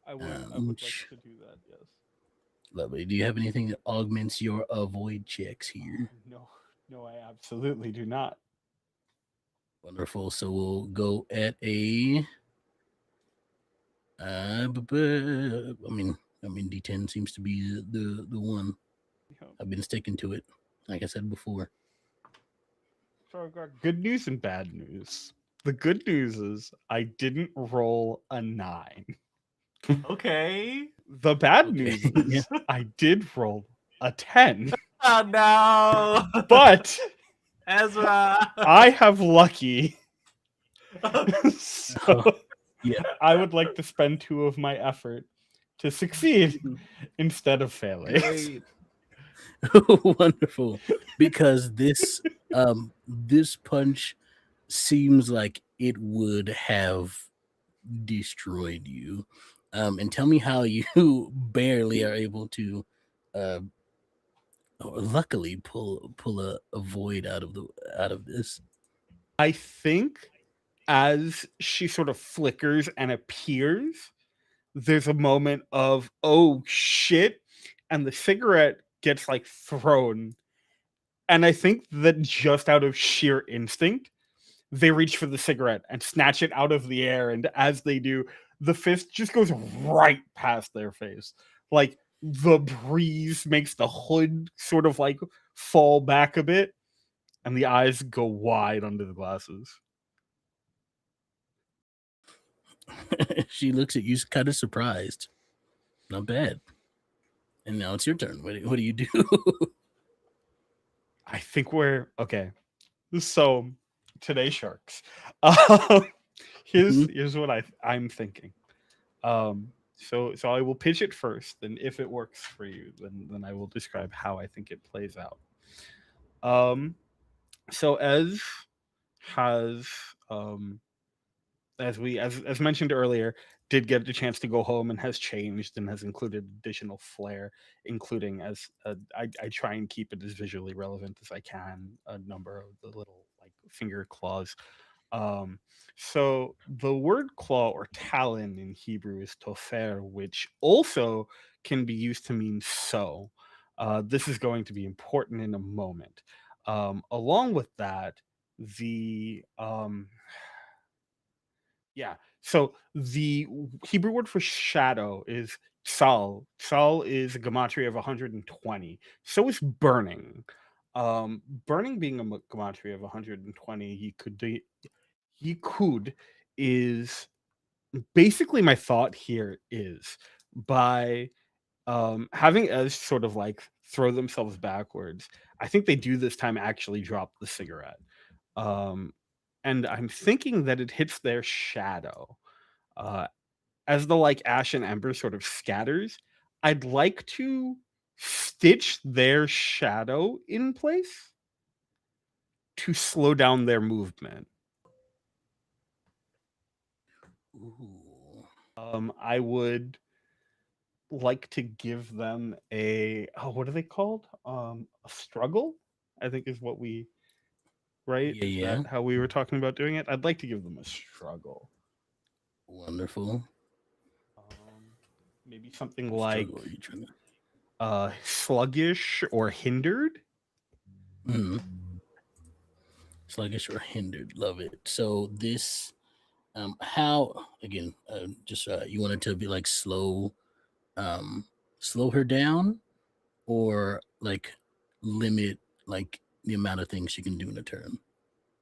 I would like Ch- to do that. Yes. Lovely. Do you have anything that augments your avoid checks here? No, no, I absolutely do not. Wonderful. So we'll go at a. I mean, D10 seems to be the one. Yeah. I've been sticking to it, like I said before. So I've got good news and bad news. The good news is I didn't roll a 9. Okay. The bad Okay, news yeah. is I did roll a 10. Oh no. But Ezra. I have lucky. So Oh, yeah. I would like to spend 2 of my effort to succeed instead of failing. Great. Wonderful, because this punch seems like it would have destroyed you. And tell me how you barely are able to uh or luckily pull a void out of this. I think as she sort of flickers and appears, there's a moment of, oh shit, and the cigarette gets like thrown. And I think that just out of sheer instinct, they reach for the cigarette and snatch it out of the air. And as they do, the fist just goes right past their face. Like the breeze makes the hood sort of like fall back a bit, and the eyes go wide under the glasses. She looks at you kind of surprised. Not bad. And now it's your turn. What do you do? I think we're okay. So today, sharks. Um, here's what I'm thinking. So I will pitch it first, and if it works for you, then I will describe how I think it plays out. So has as mentioned earlier, did get the chance to go home and has changed and has included additional flair, including as I try and keep it as visually relevant as I can. A number of the little like finger claws. Um, so the word claw or talon in Hebrew is tofer, which also can be used to mean sow. This is going to be important in a moment. Along with that, the yeah. So the Hebrew word for shadow is sal. Sal is a gematria of 120. So is burning. Burning being a gematria of 120, he could is basically my thought here is by having as sort of like throw themselves backwards. I think they do this time actually drop the cigarette. Um, and I'm thinking that it hits their shadow. Uh, as the like ash and ember sort of scatters, I'd like to stitch their shadow in place to slow down their movement. Ooh. I would like to give them a what are they called? A struggle, I think is what we right? Yeah, Is yeah. that how we were talking about doing it? I'd like to give them a struggle. Wonderful. Maybe something What like struggle are you trying to? sluggish or hindered. Mhm. Sluggish or hindered. Love it. So this, how again? Just you wanted to be like slow her down, or like limit like the amount of things she can do in a turn.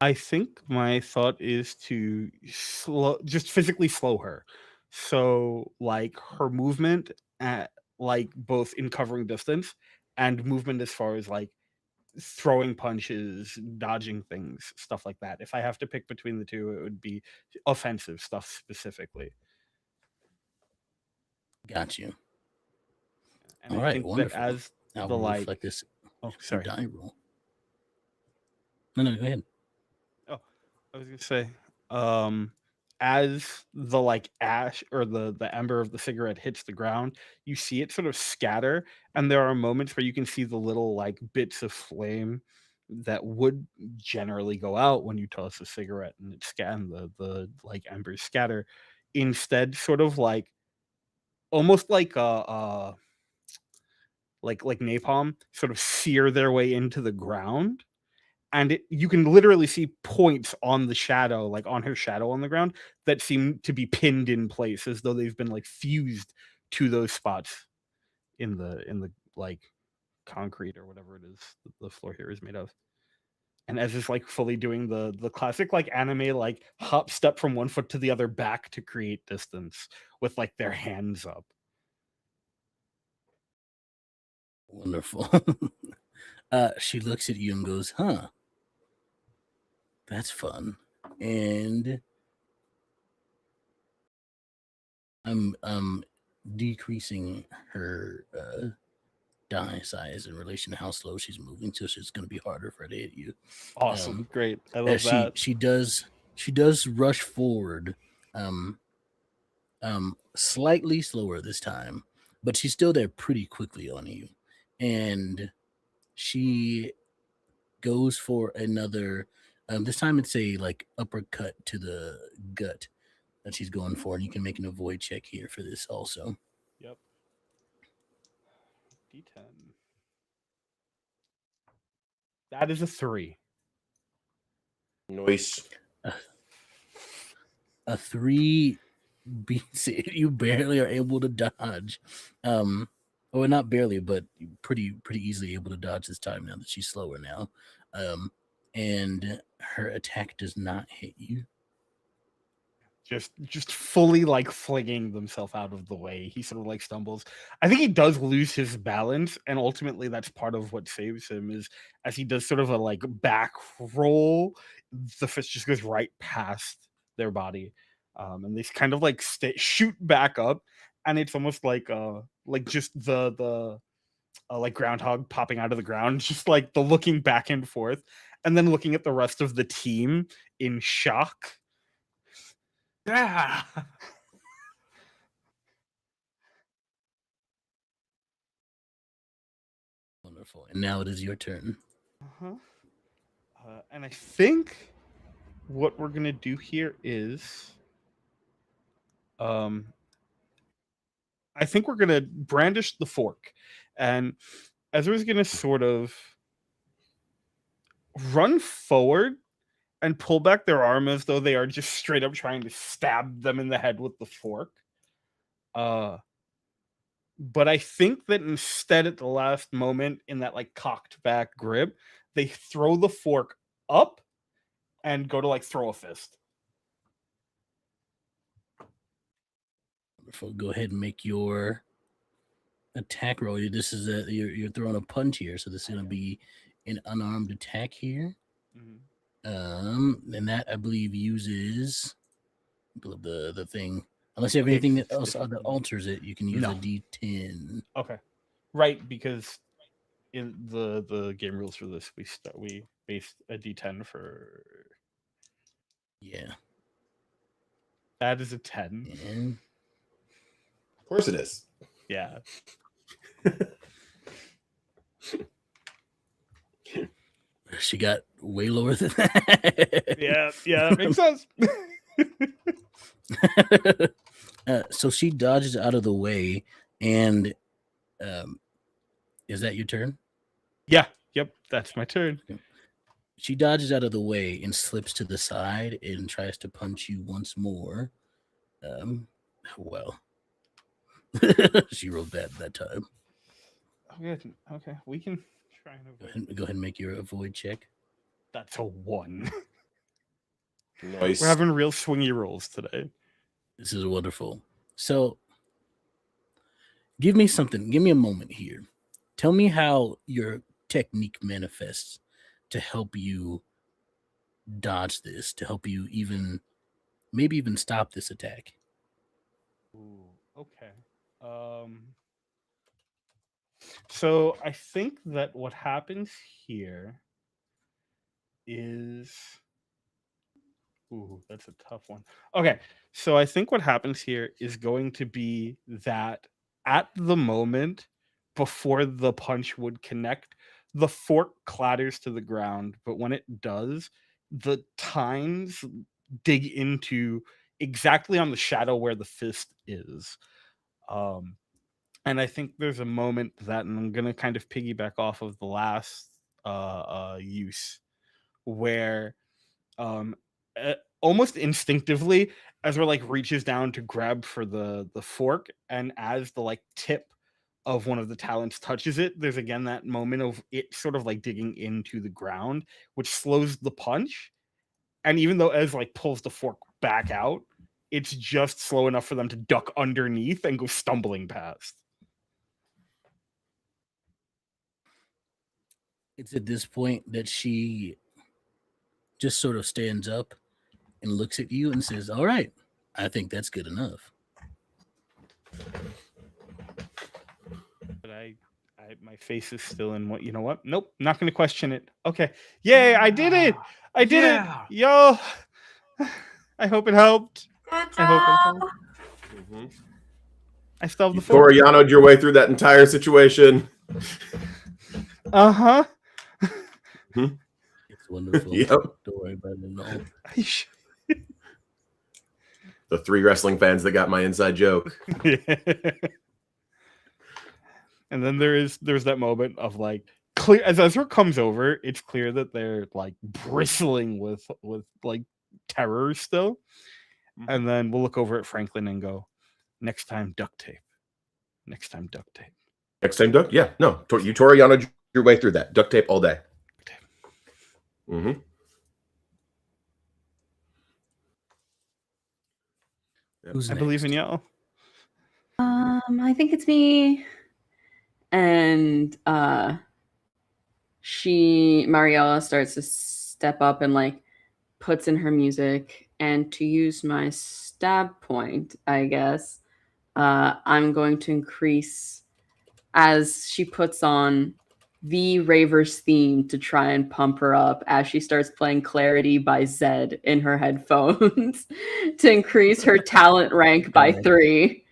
I think my thought is to just physically slow her. So, like her movement at like both in covering distance and movement as far as like throwing punches, dodging things, stuff like that. If I have to pick between the two, it would be offensive stuff specifically. Got you. And All I right, think wonderful. that as I the will reflect this oh, sorry. die roll. No, go ahead. Oh, I was gonna say, as the ash or the ember of the cigarette hits the ground, you see it sort of scatter, and there are moments where you can see the little bits of flame that would generally go out when you toss a cigarette, and it scan the embers scatter. Instead, sort of almost like napalm, sort of sear their way into the ground, and you can literally see points on the shadow, on her shadow on the ground, that seem to be pinned in place as though they've been fused to those spots in the concrete or whatever it is that the floor here is made of. And as is fully doing the classic anime hop step from one foot to the other back to create distance with their hands up. Wonderful. She looks at you and goes, "Huh, that's fun." And I'm decreasing her die size in relation to how slow she's moving, so it's going to be harder for her to hit you. Awesome, great, I love that. She does rush forward, slightly slower this time, but she's still there pretty quickly on you, and she goes for another. This time it's a uppercut to the gut that she's going for, and you can make an avoid check here for this also. Yep. D10. That is a 3. Nice. A 3 beats it. You barely are able to dodge. Or not barely, but pretty easily able to dodge this time now that she's slower now. And her attack does not hit you. Just fully flinging themselves out of the way. He sort of stumbles. I think he does lose his balance, and ultimately that's part of what saves him, is as he does sort of a back roll, the fist just goes right past their body, and they kind of shoot back up, and it's almost just the groundhog popping out of the ground, just the looking back and forth, and then looking at the rest of the team in shock. Yeah. Wonderful. And now it is your turn. Uh-huh. And I think what we're gonna do here is, I think we're gonna brandish the fork, and Ezra's gonna sort of run forward and pull back their arm as though they are just straight up trying to stab them in the head with the fork. But I think that instead, at the last moment, in that cocked back grip, they throw the fork up and go to throw a fist. Wonderful. Go ahead and make your attack roll. This is you're throwing a punch here, so this is going to be an unarmed attack here. Mm-hmm. And that I believe uses the thing. Unless you have anything else that alters it, you can use a D10. Okay, right, because in the game rules for this, we based a D10 for. Yeah, that is a 10. And of course it is. Yeah. She got way lower than that. Yeah, that makes sense. So she dodges out of the way, and is that your turn? Yeah, yep, that's my turn. Okay. She dodges out of the way and slips to the side and tries to punch you once more. Well, she rolled bad that time. Okay, we can try and avoid. Go ahead and make your avoid check. That's a 1. Nice. We're having real swingy rolls today. This is wonderful. So, give me something. Give me a moment here. Tell me how your technique manifests to help you dodge this, to help you maybe even stop this attack. Ooh, okay. So I think that what happens here is. Ooh, that's a tough one. Okay, so I think what happens here is going to be that at the moment before the punch would connect, the fork clatters to the ground, but when it does, the tines dig into exactly on the shadow where the fist is. Um, and I think there's a moment that, and I'm gonna kind of piggyback off of the last use, where um almost instinctively Ezra like reaches down to grab for the fork, and as the like tip of one of the talons touches it, there's again that moment of it sort of like digging into the ground, which slows the punch. And even though Ez like pulls the fork back out, it's just slow enough for them to duck underneath and go stumbling past. It's at this point that she just sort of stands up and looks at you and says, "All right, I think that's good enough." But my face is still in what, you know what? Nope, not going to question it. Okay. Yay, I did it. I did it. Yo. I hope it helped. Good I hope it job. helped. Mm-hmm. I still have You the fork. Toriano'd your way through that entire situation. Uh-huh. It's wonderful. Yep. Don't worry about it at all. The 3 wrestling fans that got my inside joke. And then there's that moment of like clear as Ezra comes over, it's clear that they're like bristling with like terror still. And then we'll look over at Franklin and go, next time duct tape. Next time duct tape. Next time, duct? Yeah, no. You Toriano'd your way through that. Duct tape all day. Mm-hmm. Who's I believe in next? y'all. I think it's me. And Mariella starts to step up and like puts in her music. And to use my stab point, I guess, I'm going to increase as she puts on the Ravers theme to try and pump her up as she starts playing Clarity by Zed in her headphones to increase her talent rank by 3.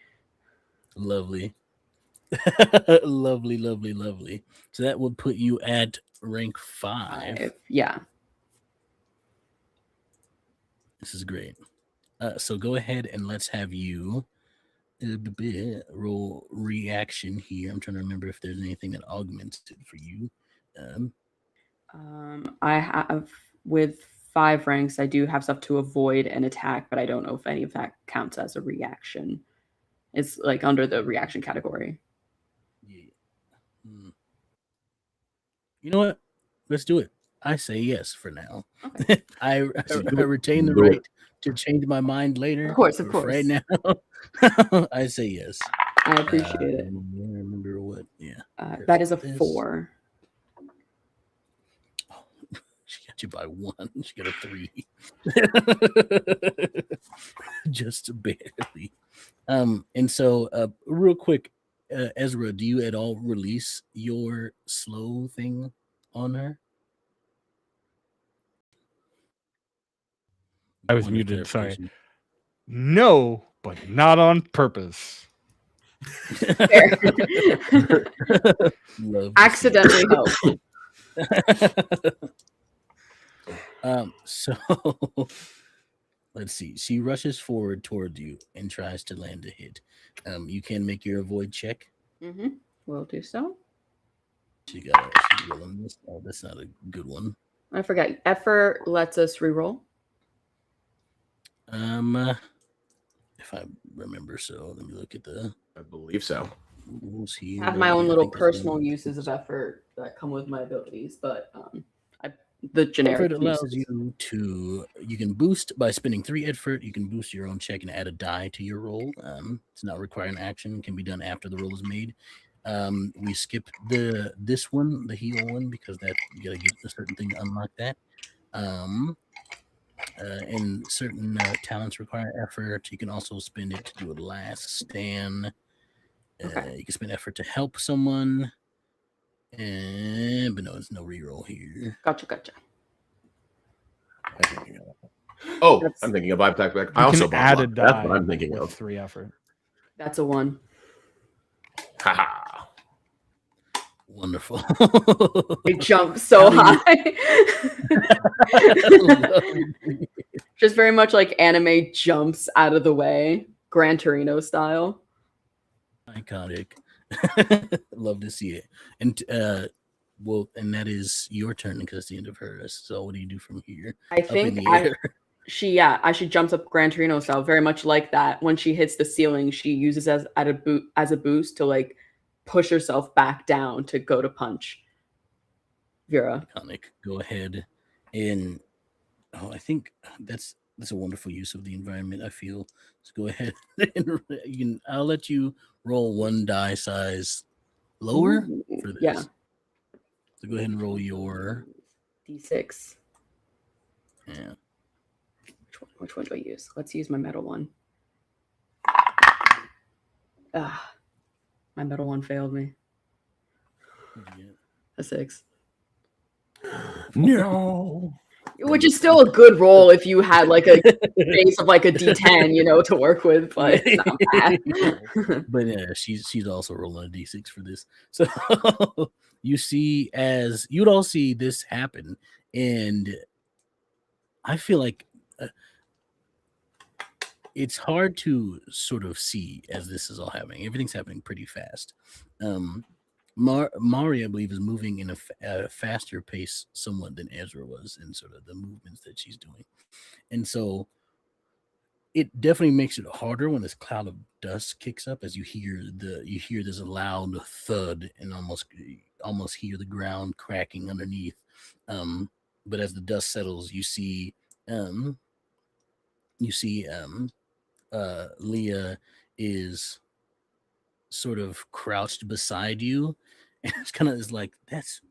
Lovely. Lovely. So that would put you at rank 5. Yeah. This is great. So go ahead and let's have you roll reaction here. I'm trying to remember if there's anything that augments it for you. I have, with 5 ranks, I do have stuff to avoid an attack, but I don't know if any of that counts as a reaction. It's like under the reaction category. Yeah. You know what? Let's do it. I say yes for now. Okay. I retain the right to change my mind later. Of course. Right now, I say yes. I appreciate it. I remember what? Yeah. That is a 4. Oh, she got you by 1. She got a 3. Just barely. And so, real quick, Ezra, do you at all release your slow thing on her? I was muted, sorry. No, but not on purpose. Accidentally help. So let's see. She rushes forward towards you and tries to land a hit. You can make your avoid check. We'll do so. She's rolling this. Oh, that's not a good one. I forgot. Effort lets us reroll. If I remember so, let me look at the. I believe so. Rules here. I have my own little personal uses of effort that come with my abilities, but the generic effort allows you to. You can boost by spending 3 effort. You can boost your own check and add a die to your roll. It's not requiring action. It can be done after the roll is made. We skip this one, the heal one, because that you gotta get a certain thing to unlock that. And certain talents require effort. You can also spend it to do a last stand. Okay. You can spend effort to help someone. But no, there's no reroll here. Gotcha. Oh, That's- I'm thinking of vibe back. You I also can add bought a luck. That's die what I'm thinking with of. 3 effort. That's a 1. Haha. Wonderful. It jumps so How high. Just very much like anime jumps out of the way, Gran Torino style. Iconic. Love to see it. And well, and that is your turn because it's the end of hers. So what do you do from here? I Up in think the air. she jumps up Gran Torino style, very much like that. When she hits the ceiling, she uses as a boost to like push herself back down to go to punch Vera. Iconic. Go ahead and I think that's a wonderful use of the environment. I feel. So go ahead and I'll let you roll one die size lower for this. Yeah. So go ahead and roll your D6. yeah. Which one do I use? Let's use my metal one. My metal one failed me. A 6. No. Which is still a good roll if you had like a base of like a D10, to work with, but it's not bad. But yeah, she's also rolling a D6 for this. So you'd all see this happen, and I feel like it's hard to sort of see as this is all happening. Everything's happening pretty fast. Mari, I believe, is moving in a faster pace somewhat than Ezra was in sort of the movements that she's doing. And so it definitely makes it harder when this cloud of dust kicks up as you hear this loud thud and almost hear the ground cracking underneath. But as the dust settles, you see Leah is sort of crouched beside you, and it's kind of is like, that's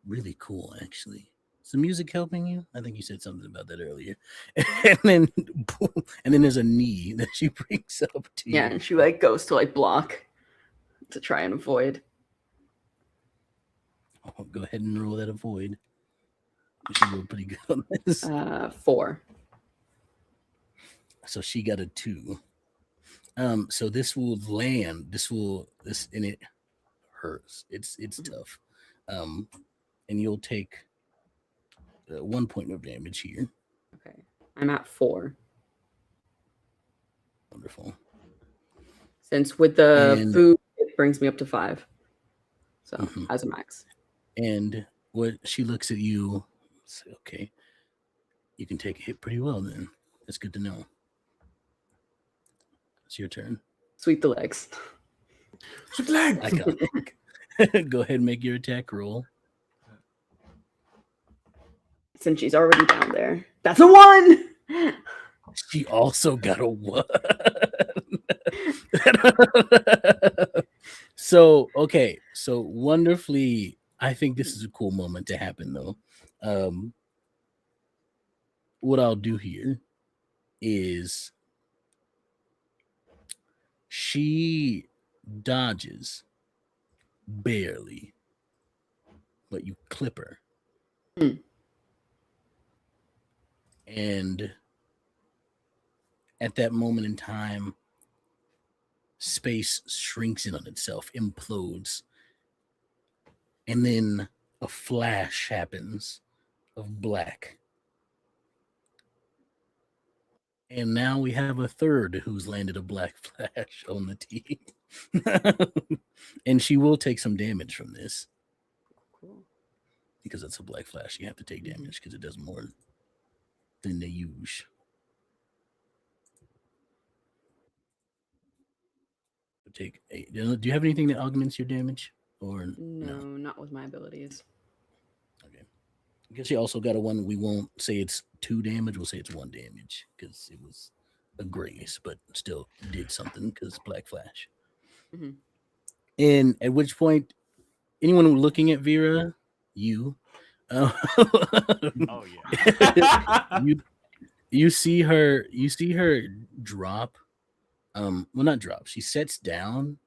really cool, actually. Is the music helping you? I think you said something about that earlier. And then there's a knee that she brings up to you. Yeah, and she like goes to like block to try and avoid. Oh, go ahead and roll that avoid. She rolled pretty good on this. 4. So she got a 2. So this will land. And it hurts. It's tough. And you'll take 1 point of damage here. Okay, I'm at 4. Wonderful. Since with the food, it brings me up to 5. So as a max. And what she looks at you, say, okay, you can take a hit pretty well then. That's good to know. It's your turn. Sweep the legs. Sweep the legs. I got it. Go ahead and make your attack roll. Since she's already down there. That's a 1! She also got a 1. So wonderfully, I think this is a cool moment to happen though. What I'll do here is she dodges barely, but you clip her. And at that moment in time, space shrinks in on itself, implodes. And then a flash happens of black. And now we have a third who's landed a black flash on the team. And she will take some damage from this. Cool. Because it's a black flash. You have to take damage because it does more than they use. Take 8. Do you have anything that augments your damage? Or no, not with my abilities. Okay. I guess you also got a 1. We won't say it's 2 damage. We'll say it's 1 damage because it was a grace, but still did something because Black Flash. And at which point, anyone looking at Vera, you, uh, Oh yeah. you see her drop. Well, not drop. She sets down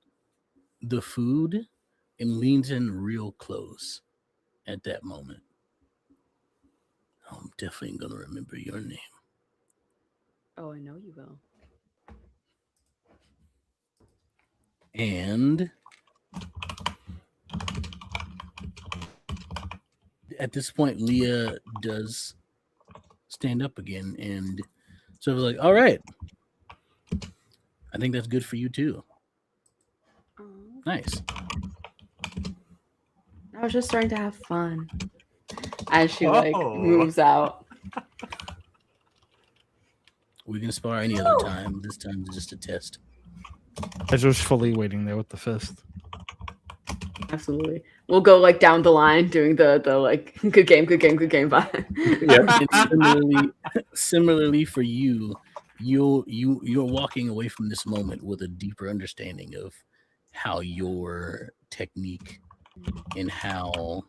the food and leans in real close at that moment. I'm definitely gonna remember your name. Oh, I know you will. And at this point, Leah does stand up again, and so I was like, "All right, I think that's good for you too. Oh, Nice." I was just starting to have fun. As she Whoa. moves out. We can spar any other time. This time is just a test. Ezra's fully waiting there with the fist. Absolutely. We'll go down the line doing the good game vibe. And similarly for you, you're walking away from this moment with a deeper understanding of how your technique and how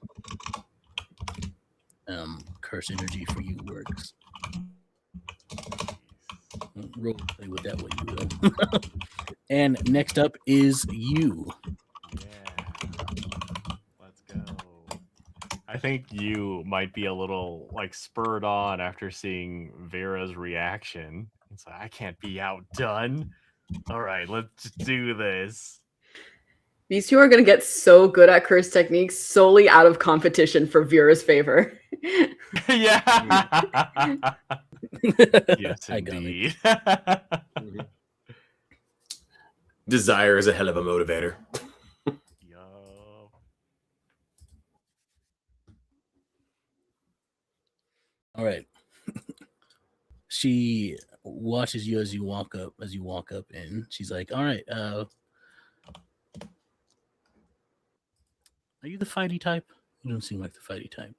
curse energy for you works. Role play with that what you will. And next up is you. Yeah. Let's go. I think you might be a little spurred on after seeing Vera's reaction. It's like, I can't be outdone. All right, let's do this. These two are gonna get so good at curse techniques solely out of competition for Vera's favor. Yeah. Yes, I got it. indeed. Desire is a hell of a motivator. Yo. All right. She watches you as you walk up, and she's like, "All right, are you the fighty type? You don't seem like the fighty type."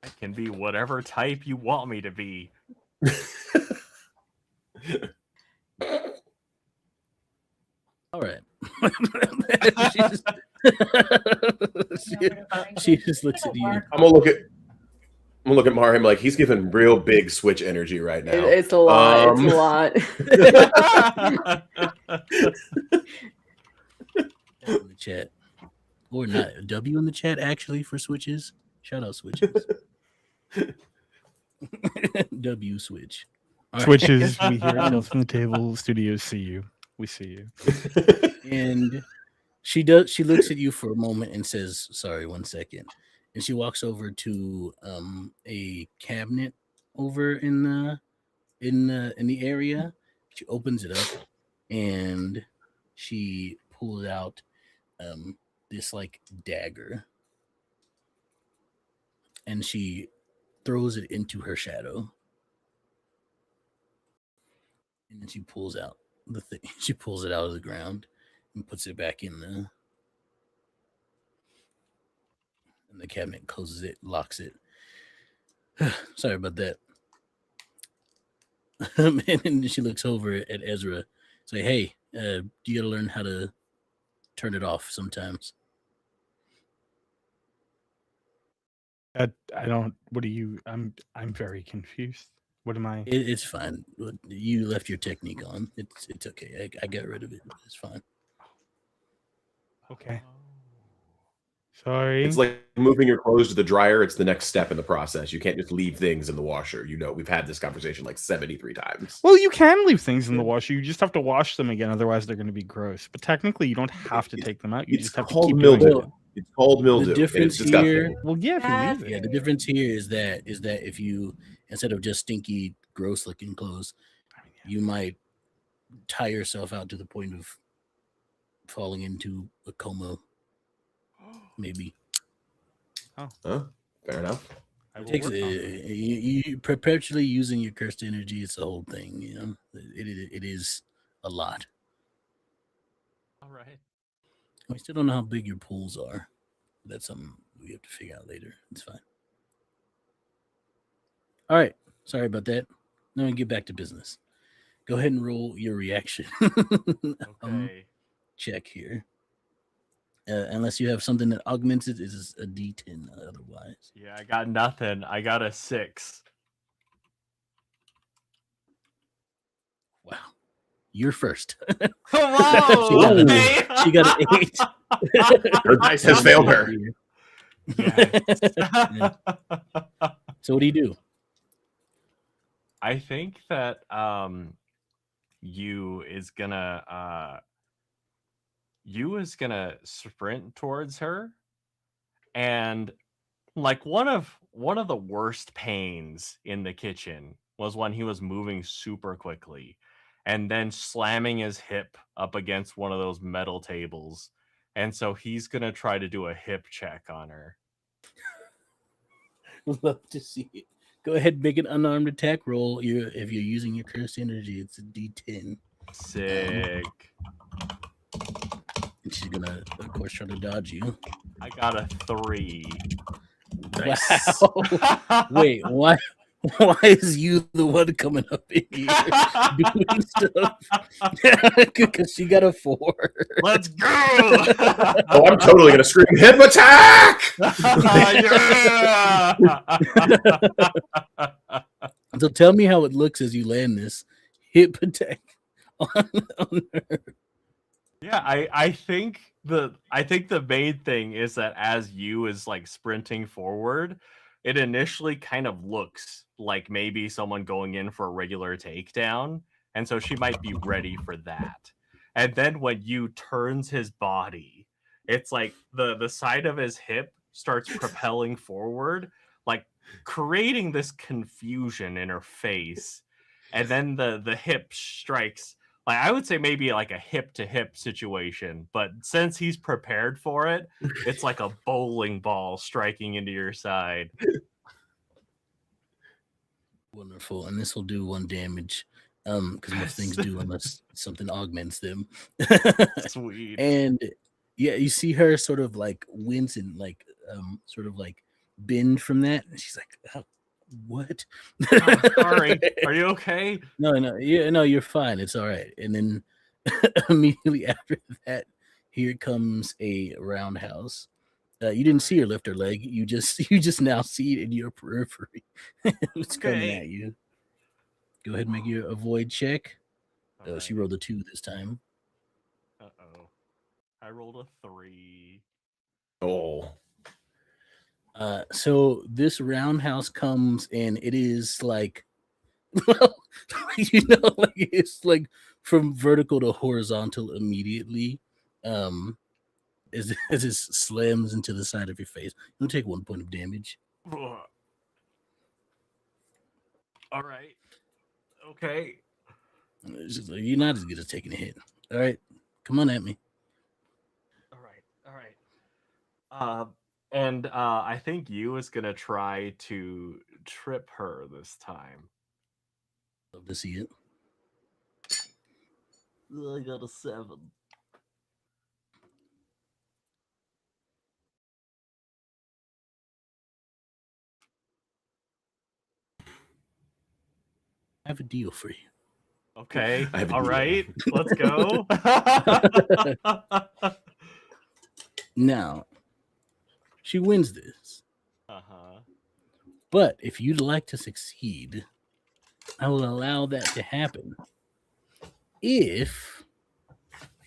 I can be whatever type you want me to be. All right. she just looks at you. I'm gonna look at Marham like he's giving real big switch energy right now. It's a lot. It's a lot. In the chat, or not W in the chat actually for switches. Shout out switches. W switch. All right. Switches, we hear it from the table. Studios see you. We see you. And she looks at you for a moment and says, "Sorry, 1 second." And she walks over to a cabinet over in the area. She opens it up and she pulls out this dagger, and she throws it into her shadow. And then she pulls out the thing. She pulls it out of the ground and puts it back in the cabinet, closes it, locks it. Sorry about that. And then she looks over at Ezra, say, "Hey, you gotta learn how to turn it off sometimes." I don't. What do you? I'm very confused. What am I? It's fine. You left your technique on. It's okay. I got rid of it. It's fine. Okay. Sorry. It's like moving your clothes to the dryer. It's the next step in the process. You can't just leave things in the washer. We've had this conversation like 73 times. Well, you can leave things in the washer. You just have to wash them again. Otherwise, they're going to be gross. But technically, you don't have to take them out. You just have to keep doing mildew. it. It's called mildew. The difference It's disgusting. here, Well, yeah, if you leave it. yeah, the difference here is that if you, instead of just stinky, gross looking clothes, you might tire yourself out to the point of falling into a coma. Maybe. Huh? Fair enough. It takes you perpetually using your cursed energy. It's the whole thing, It is a lot. All right. We still don't know how big your pools are. That's something we have to figure out later. It's fine. All right. Sorry about that. Now we get back to business. Go ahead and roll your reaction. Okay. Check here. Unless you have something that augments it, is a D10 otherwise. Yeah, I got nothing. I got a 6. Wow. You're first. Whoa! okay. She got an 8. Her dice has failed her. Yes. So what do you do? I think that you is gonna sprint towards her, and like one of the worst pains in the kitchen was when he was moving super quickly and then slamming his hip up against one of those metal tables. And so he's gonna try to do a hip check on her. Love to see it. Go ahead, make an unarmed attack roll. If you're using your cursed energy, it's a D10. Sick. And she's gonna, of course, try to dodge you. I got a 3. Wow. Wait, why? Why is you the one coming up in here doing stuff? Because she got a 4. Let's go! Oh, I'm totally gonna scream hip attack! Yeah! So tell me how it looks as you land this hip attack on her. Yeah, I think the main thing is that as you is like sprinting forward, it initially kind of looks like maybe someone going in for a regular takedown, and so she might be ready for that. And then when you turns his body, it's like the side of his hip starts propelling forward, like creating this confusion in her face. And then the hip strikes, like I would say maybe like a hip to hip situation, but since he's prepared for it, it's like a bowling ball striking into your side. Wonderful, and this will do 1 damage, because most things do unless something augments them. Sweet. And yeah, you see her sort of like wince and like sort of like bend from that, and she's like, oh, "What? Oh, sorry, are you okay? No, you're fine. It's all right." And then immediately after that, here comes a roundhouse. You didn't see her lift her leg. You just now see it in your periphery. It's coming at you. Go ahead and make your avoid check. She rolled a 2 this time. Uh-oh. I rolled a 3. Oh. So this roundhouse comes and it is like, well, like it's like from vertical to horizontal immediately. As it slams into the side of your face. You'll take 1 point of damage. All right. Okay. It's just like, you're not as good as taking a hit. All right. Come on at me. All right. And I think you is gonna try to trip her this time. Love to see it. I got a 7. I have a deal for you. Okay. I have a All deal. right. Let's go. Now, she wins this. Uh-huh. But if you'd like to succeed, I will allow that to happen if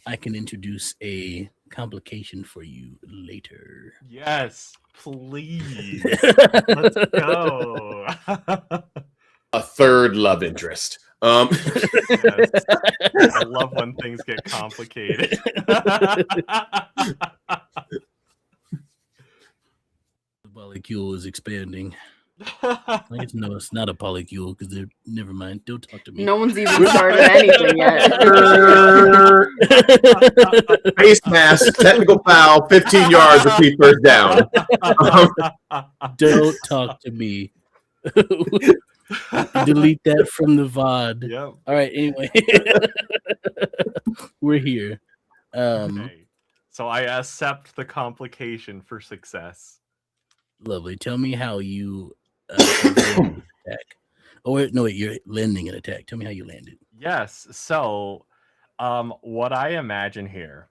I can introduce a complication for you later. Yes, please. Let's go. A third love interest. Yes. I love when things get complicated. The molecule is expanding. I guess no, it's not a polycule because they're never mind. Don't talk to me. No one's even started anything yet. Face mask, technical foul, 15 yards, repeat first down. Don't talk to me. Delete that from the VOD. Yep. All right, anyway. We're here. Okay. So I accept the complication for success. Lovely. Tell me how you attack. Oh, wait, no, wait, you're landing an attack. Tell me how you landed. Yes. So what I imagine here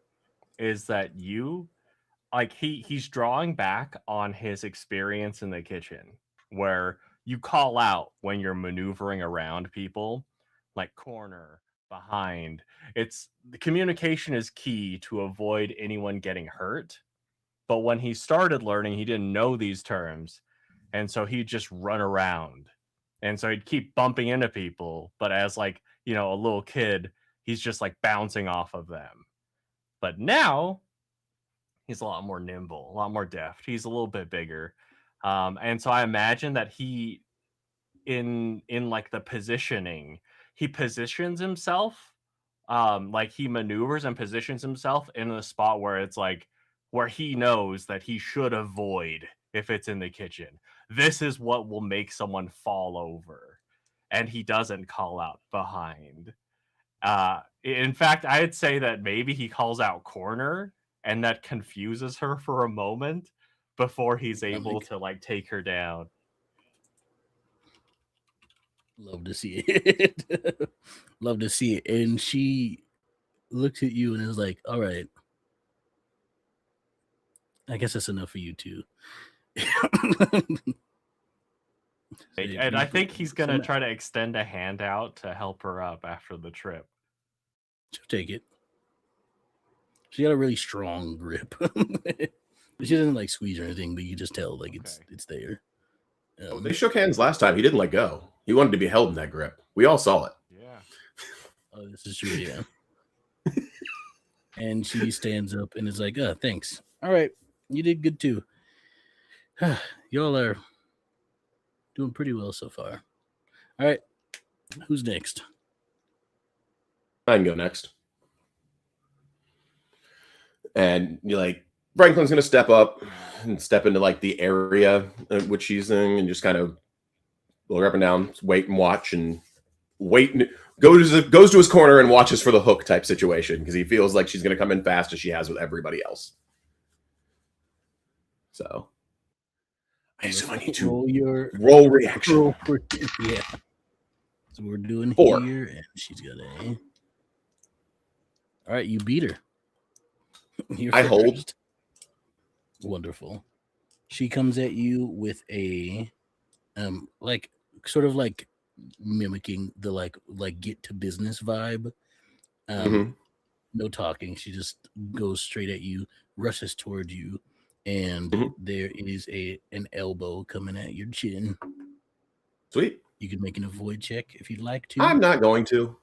is that you like he's drawing back on his experience in the kitchen, where you call out when you're maneuvering around people, like corner, behind. It's the communication is key to avoid anyone getting hurt. But when he started learning, he didn't know these terms, and so he'd just run around, and so he'd keep bumping into people. But as like a little kid, he's just like bouncing off of them. But now he's a lot more nimble, a lot more deft. He's a little bit bigger, and so I imagine that he, in like the positioning, he positions himself, like he maneuvers and positions himself in a spot where it's like where he knows that he should avoid if it's in the kitchen. This is what will make someone fall over, and he doesn't call out behind. In fact, I'd say that maybe he calls out corner, and that confuses her for a moment before he's able to like take her down. Love to see it. Love to see it. And she looks at you and is like, all right, I guess that's enough for you too. And I think he's gonna try to extend a hand out to help her up after the trip. She'll take it. She got a really strong grip. She doesn't like squeeze or anything, but you just tell like it's there. They shook hands last time. He didn't let go. He wanted to be held in that grip. We all saw it. Yeah. Oh, this is true. Yeah. And she stands up and is like, thanks. All right. You did good too. Y'all are doing pretty well so far. All right. Who's next? I can go next. And you're like, Franklin's going to step up and step into like the area which she's in and just kind of look up and down, wait and watch and wait. And goes to his corner and watches for the hook type situation because he feels like she's going to come in fast as she has with everybody else. So I assume I need to roll reaction. Yeah. So we're doing 4 here, and she's got a. All right, you beat her. I hold. Wonderful. She comes at you with a, like sort of like mimicking the like get to business vibe. No talking. She just goes straight at you, rushes toward you, and there is an elbow coming at your chin. Sweet. You can make an avoid check if you'd like to. I'm not going to.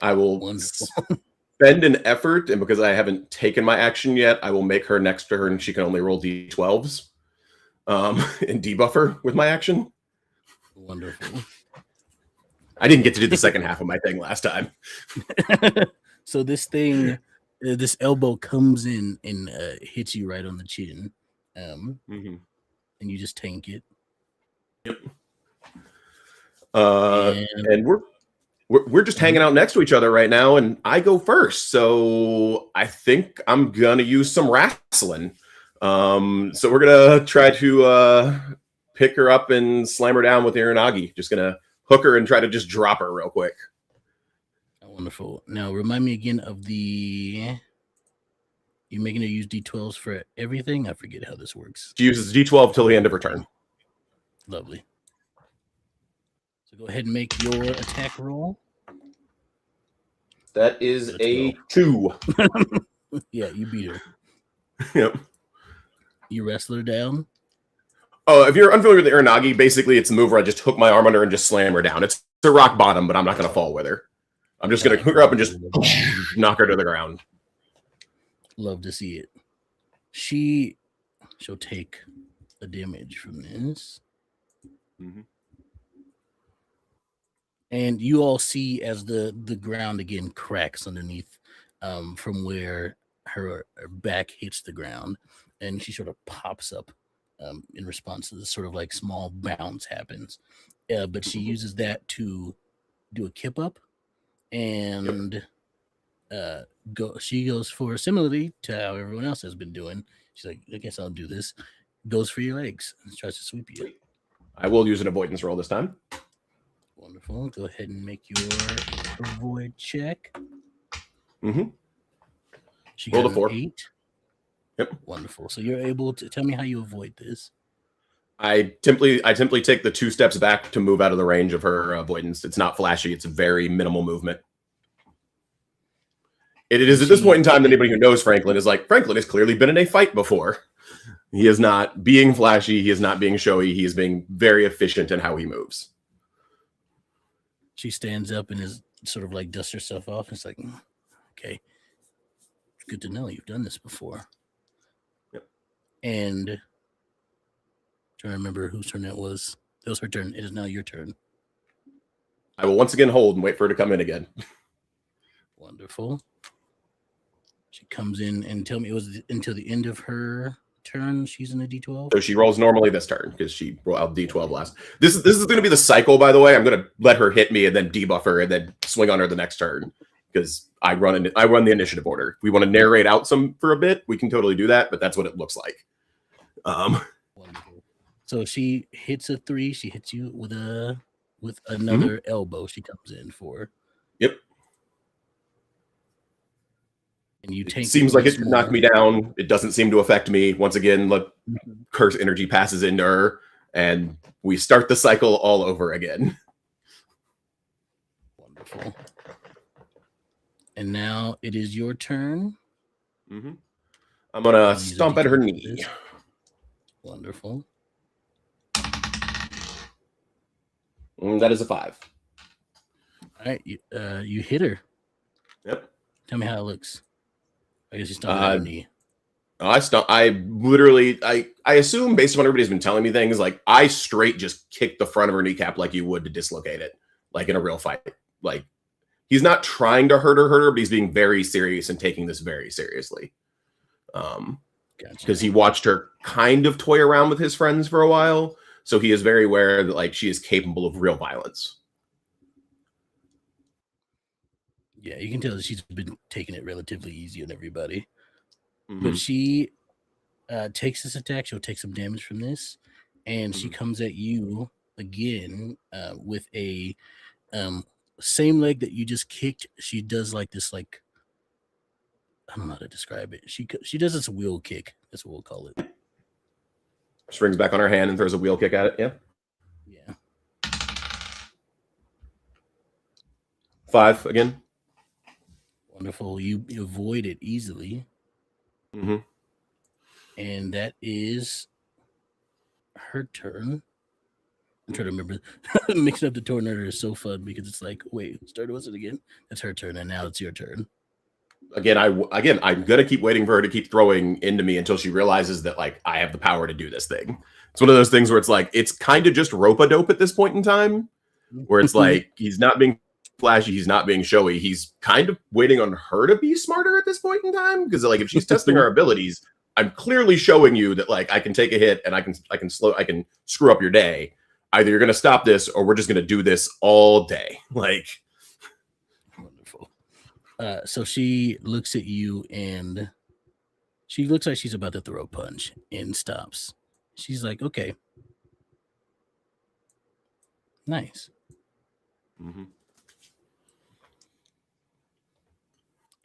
I will spend an effort, and because I haven't taken my action yet, I will make her next to her, and she can only roll d12s and debuff her with my action. Wonderful. I didn't get to do the second half of my thing last time. So this thing, this elbow comes in and hits you right on the chin, and you just tank it. Yep. And we're just hanging out next to each other right now, and I go first. So I think I'm gonna use some wrestling. So we're gonna try to pick her up and slam her down with Iranagi. Just gonna hook her and try to just drop her real quick. Wonderful. Now remind me again of the. You making her use D12s for everything? I forget how this works. She uses D12 till the end of her turn. Lovely. So go ahead and make your attack roll. That is a 2. Yeah, you beat her. Yep. You wrestle her down. Oh, if you're unfamiliar with the Iranagi, basically it's a move where I just hook my arm under and just slam her down. It's a rock bottom, but I'm not going to fall with her. I'm just going to hook her up and just knock her to the ground. Love to see it. She'll take a damage from this. And you all see as the ground again cracks underneath from where her back hits the ground, and she sort of pops up in response to this sort of like small bounce happens. But she uses that to do a kip up, and she goes for, similarly to how everyone else has been doing. She's like, I guess I'll do this. Goes for your legs and tries to sweep you. I will use an avoidance roll this time. Wonderful. Go ahead and make your avoid check. She got rolled a 4. 8. Yep. Wonderful. So you're able to tell me how you avoid this. I simply take the 2 steps back to move out of the range of her avoidance. It's not flashy. It's a very minimal movement. It is at this point in time that anybody who knows Franklin is like, Franklin has clearly been in a fight before. He is not being flashy. He is not being showy. He is being very efficient in how he moves. She stands up and is sort of like dusts herself off. It's like, okay, good to know you've done this before. Yep. And trying to remember whose turn it was. It was her turn. It is now your turn. I will once again hold and wait for her to come in again. Wonderful. She comes in and tell me it was until the end of her turn. She's in a D12. So she rolls normally this turn because she rolled D12 last. This is going to be the cycle, by the way. I'm going to let her hit me and then debuff her and then swing on her the next turn because I run the initiative order. If we want to narrate out some for a bit, we can totally do that, but that's what it looks like. Wonderful. So she hits a 3. She hits you with another elbow. She comes in for. Yep. And you take. It seems like it could knock me down. It doesn't seem to affect me. Once again, curse energy passes into her, and we start the cycle all over again. Wonderful. And now it is your turn. Mm-hmm. I'm gonna stomp at her knee. Wonderful. That is a 5. All right, you hit her. Yep. Tell me how it looks. I guess you stomped at her knee. I assume based on what everybody's been telling me things, like I straight just kicked the front of her kneecap like you would to dislocate it, like in a real fight. Like he's not trying to hurt her, but he's being very serious and taking this very seriously. Because he watched her kind of toy around with his friends for a while, so he is very aware that like she is capable of real violence. Yeah, you can tell that she's been taking it relatively easy on everybody. But she takes this attack. She'll take some damage from this. And she comes at you again with a same leg that you just kicked. She does like this, like, I don't know how to describe it. She does this wheel kick. That's what we'll call it. Springs back on her hand and throws a wheel kick at it. Yeah. Yeah. 5 again. Wonderful. You avoid it easily. And that is her turn. I'm trying to remember. Mixing up the turn order is so fun because it's like, wait, started was it again? That's her turn, and now it's your turn. Again, I'm gonna keep waiting for her to keep throwing into me until she realizes that like I have the power to do this thing. It's one of those things where it's like it's kind of just rope-a-dope at this point in time, where it's like he's not being flashy, he's not being showy. He's kind of waiting on her to be smarter at this point in time because like if she's testing her abilities, I'm clearly showing you that like I can take a hit and I can screw up your day. Either you're gonna stop this or we're just gonna do this all day. Like wonderful. So she looks at you and she looks like she's about to throw a punch and stops. She's like, okay. Nice.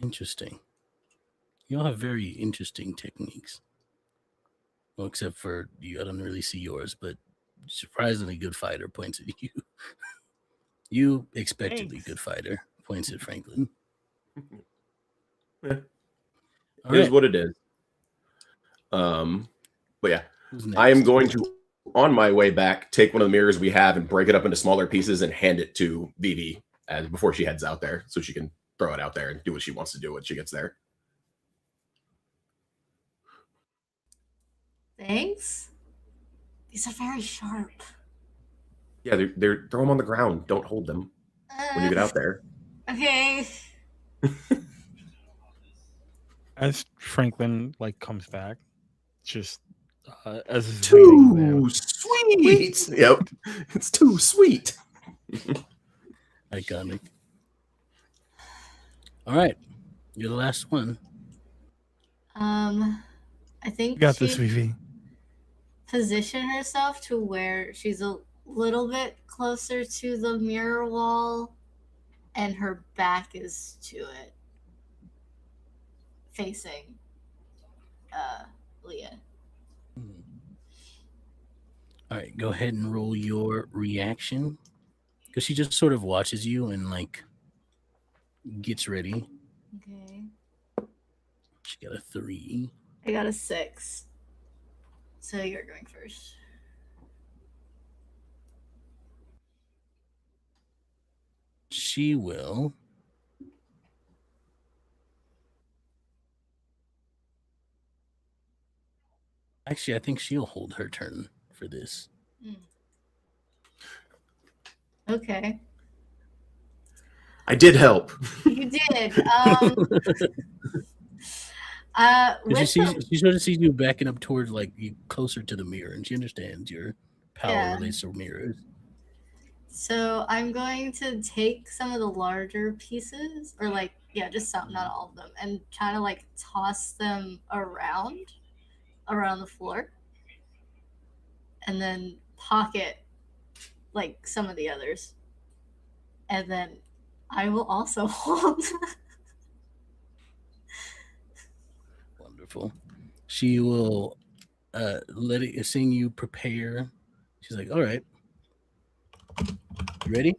Interesting. You all have very interesting techniques. Well, except for you, I don't really see yours, but surprisingly good fighter points at you. You expectedly good fighter points at Franklin. Yeah. Here's what it is. But yeah, I am going to, on my way back, take one of the mirrors we have and break it up into smaller pieces and hand it to Vivi before she heads out there so she can throw it out there and do what she wants to do when she gets there. Thanks. These are very sharp. Yeah, they're throw them on the ground. Don't hold them when you get out there. Okay. As Franklin like comes back, just as his too sweet. Yep, it's too sweet. Iconic. All right, you're the last one. I think You got this, Vivi. Position herself to where she's a little bit closer to the mirror wall, and her back is to it, facing All right, go ahead and roll your reaction because she just sort of watches you and like gets ready. Okay. She got a 3. I got a 6. So you're going first. She will. Actually, I think she'll hold her turn for this. Okay. I did help. You did. Because she sort of sees you backing up towards like you closer to the mirror, and she understands your power relates to mirrors. So I'm going to take some of the larger pieces, or like, yeah, just some, not all of them, and kind of like toss them around the floor, and then pocket like some of the others, and then I will also hold. Wonderful. She will let it seeing you prepare. She's like, all right. You ready?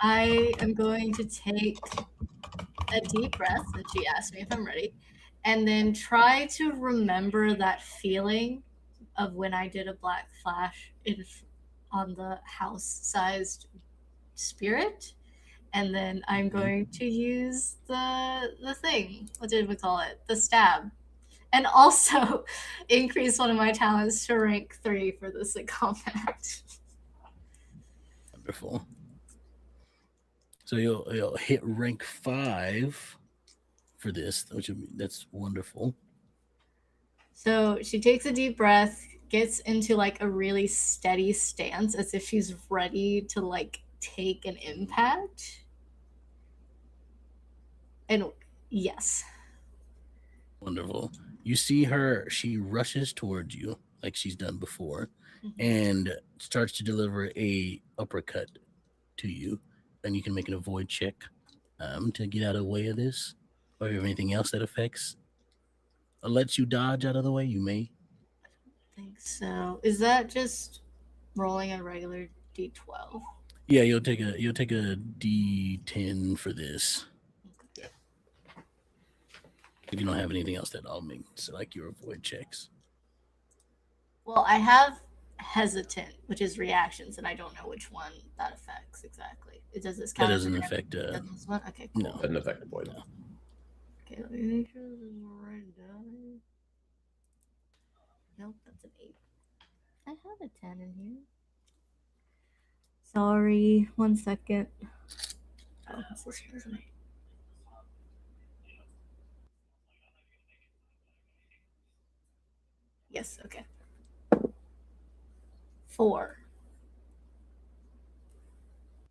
I am going to take a deep breath, and she asked me if I'm ready, and then try to remember that feeling of when I did a black flash on the house-sized spirit, and then I'm going to use the thing. What did we call it? The stab, and also increase one of my talents to rank 3 for this in combat. Wonderful. So you'll hit rank 5 for this, that's wonderful. So she takes a deep breath, gets into like a really steady stance as if she's ready to like take an impact. And yes. Wonderful. You see her, she rushes towards you like she's done before, and starts to deliver a uppercut to you. And you can make an avoid check to get out of the way of this. Or if you have anything else that affects or lets you dodge out of the way, you may. I think so. Is that just rolling a regular D12? Yeah, you'll take a D10 for this. Yeah. If you don't have anything else that I'll make like your avoid checks. Well, I have hesitant, which is reactions, and I don't know which one that affects exactly. Does this count? That doesn't affect this one? Okay, cool. No. Doesn't affect the void. No. Okay, let me make sure this is right down. Nope, that's an 8. I have a 10 in here. Sorry, 1 second. Oh, this isn't it. Yes, okay. 4.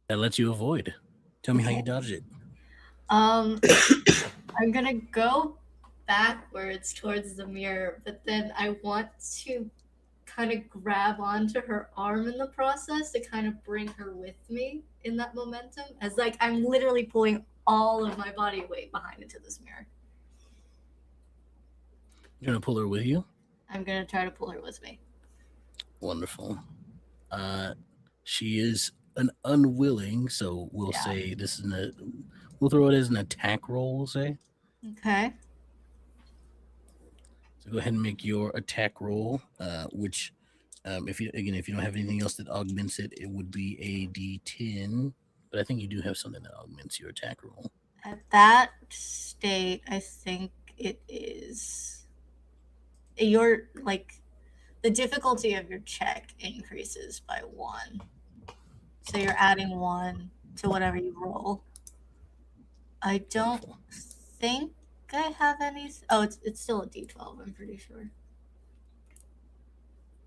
That lets you avoid. Tell me how you dodged it. I'm gonna go backwards towards the mirror, but then I want to kind of grab onto her arm in the process to kind of bring her with me in that momentum, as like I'm literally pulling all of my body weight behind into this mirror. You're gonna pull her with you? I'm gonna try to pull her with me. Wonderful. She is an unwilling, so we'll say this is we'll throw it as an attack roll, we'll say. Okay. So go ahead and make your attack roll, which if you don't have anything else that augments it, it would be a D10. But I think you do have something that augments your attack roll. At that state, I think it is your like the difficulty of your check increases by 1. So you're adding 1 to whatever you roll. I don't think I have any. Oh, it's still a D12. I'm pretty sure.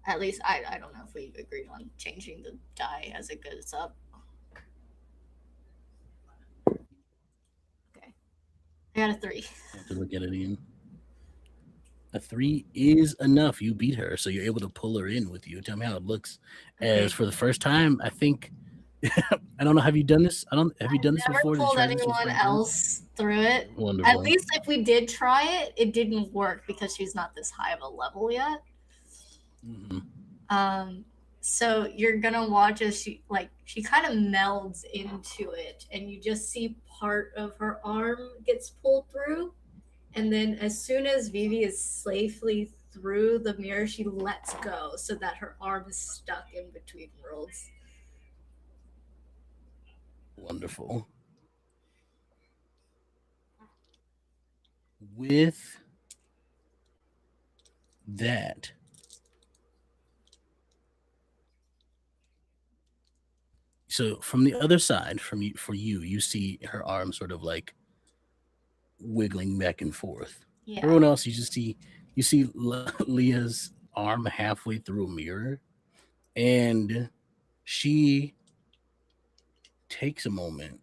At least I don't know if we agreed on changing the die as it goes up. Okay, I got a 3. I have to look at it again. A 3 is enough. You beat her, so you're able to pull her in with you. Tell me how it looks. As for the first time, I think I don't know. Have you done this? Have you done this before? Never pulled anyone else through it. Wonderful. At least if we did try it, it didn't work because she's not this high of a level yet. So you're gonna watch as she kind of melds into it, and you just see part of her arm gets pulled through, and then as soon as Vivi is safely through the mirror, she lets go so that her arm is stuck in between worlds. Wonderful. With that, so from the other side, from you, for you, you see her arm sort of like wiggling back and forth. Yeah. Everyone else, you see Leah's arm halfway through a mirror, and she takes a moment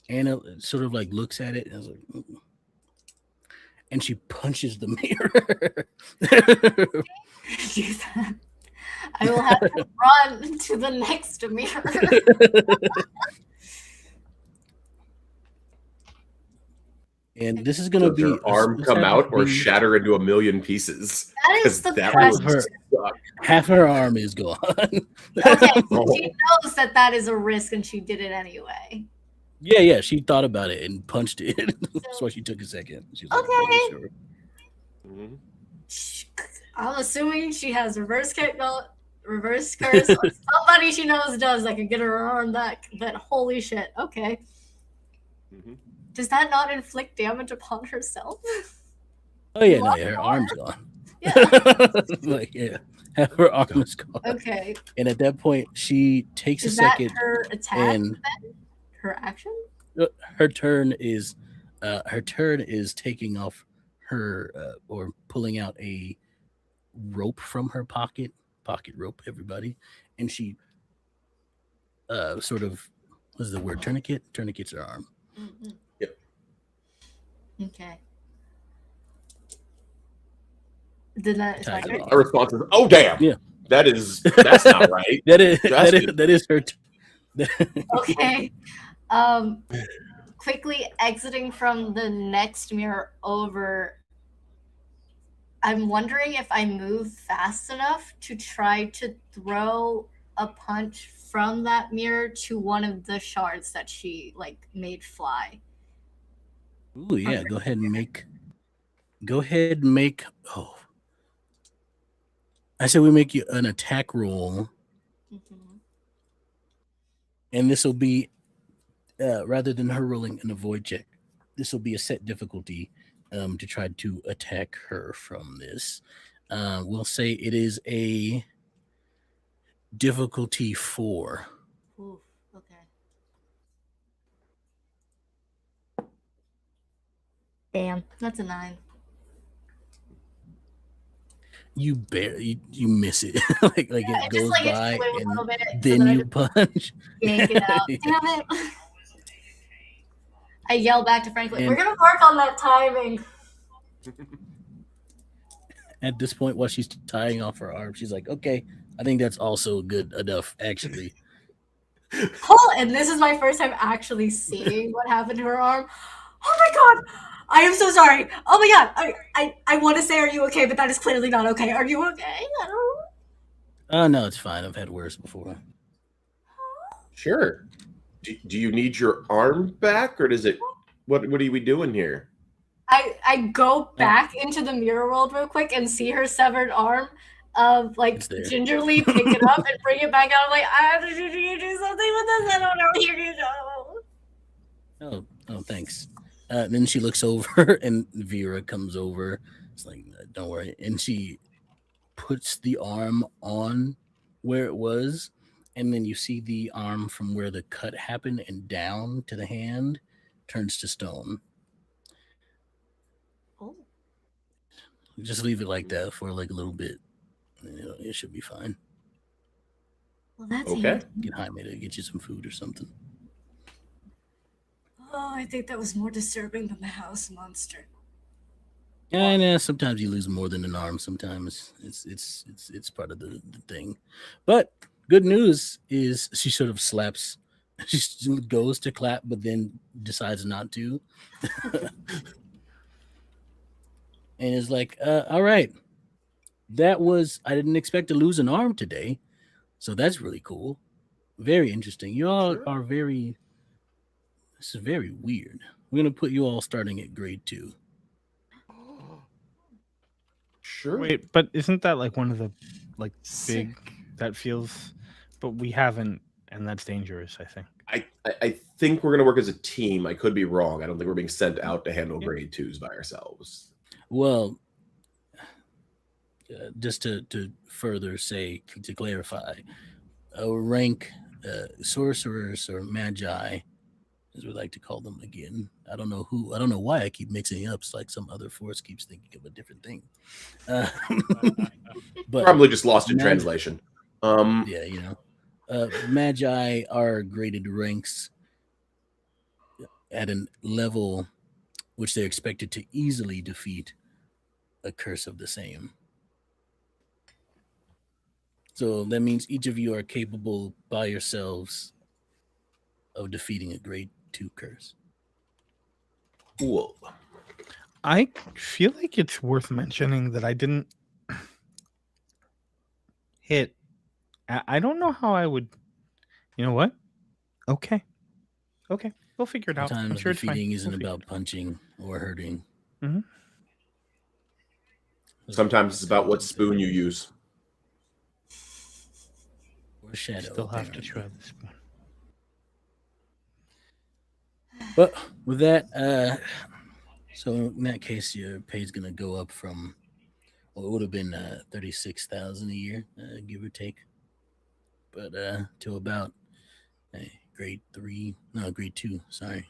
and it sort of like looks at it and is like, "Mm." And she punches the mirror. I will have to run to the next mirror. And this is gonna Does be her arm this come happens out to or be- shatter into a million pieces? That is 'Cause the that question. would her- suck. half her arm is gone. Okay, Oh. she knows that is a risk, and she did it anyway. Yeah, she thought about it and punched it. That's why she took a second. She was like, Okay. "Yeah, sure." Mhm. I'm assuming she has reverse curse, or somebody she knows does that can get her arm back. But holy shit, okay. Mhm. Does that not inflict damage upon herself? Oh yeah, no, yeah, her arm's gone. Yeah. Like half her arm is gone. Okay. And at that point, she takes Is a that second, her attack? and Her action? her turn is taking off her or pulling out a rope from her pocket rope, everybody, and she sort of, what's the word, tourniquets her arm. Mm-hmm. Yep. Okay. Then that is my Ties it turn. off. Our response is, "Oh damn, Yeah. that's not right." That is That's that is her. Okay. Quickly exiting from the next mirror over. I'm wondering if I move fast enough to try to throw a punch from that mirror to one of the shards that she made fly. Ooh, yeah. Go ahead and make. Oh, I said we make you an attack roll, Mm-hmm. and this will be rather than her rolling an avoid check. This will be a set difficulty to try to attack her from this. We'll say it is a difficulty 4. Oof, okay. Damn, that's a 9. You miss it. like Yeah, it it goes just hits by, me a little and bit, so then then I you just punch. yank it out. Damn it. I yell back to Franklin, And- we're gonna work on that timing. At this point, while she's tying off her arm, she's like, "Okay, I think that's also good enough, actually." Oh, and this is my first time actually seeing what happened to her arm. Oh my god! I am so sorry. Oh my god! I want to say, are you okay? But that is clearly not okay. Are you okay? I don't know. Oh no, it's fine. I've had worse before. Sure. Do you need your arm back, or does it? What are we doing here? I go back into the mirror world real quick and see her severed arm. It's there. Gingerly pick it up and bring it back out. I'm like, I have to do something with this. I don't know. Here you go. Oh, thanks. Then she looks over, and Vera comes over. It's like, don't worry. And she puts the arm on where it was, and then you see the arm from where the cut happened and down to the hand turns to stone. Oh. Just leave it like that for like a little bit. It should be fine. Well, that's Okay. handy. Get Jaime to get you some food or something. Oh, I think that was more disturbing than the house monster. Yeah, I know. Sometimes you lose more than an arm. Sometimes it's part of the thing. But good news is she sort of slaps. She goes to clap, but then decides not to, and is like, "All right, I didn't expect to lose an arm today, so that's really cool. Very interesting. You all Sure. are very. This is very weird. We're gonna put you all starting at grade 2. Sure. Wait, but isn't that like one of the like Sick. big that feels? But we haven't, and that's dangerous. I think. I think we're going to work as a team. I could be wrong. I don't think we're being sent out to handle Yeah. grade 2s by ourselves. Well, just to further say to clarify, rank sorcerers or magi, as we like to call them again. I don't know why I keep mixing it up. It's like some other force keeps thinking of a different thing. Uh, but Probably just lost in Mag- translation. yeah, magi are graded ranks at a level which they're expected to easily defeat a curse of the same. So that means each of you are capable by yourselves of defeating a grade 2 curse. Cool. I feel like it's worth mentioning that I didn't hit. I don't know how I would. You know what? Okay. We'll figure it out. I'm Sometimes sure it's fine. defeating isn't We'll figure about punching or hurting. it out. Mhm. Sometimes it's about what spoon you use. Or shadow. Still have to apparently. try this one. But with that, so in that case, your pay is going to go up from, well, it would have been 36,000 a year, give or take, but to about grade 2. Sorry,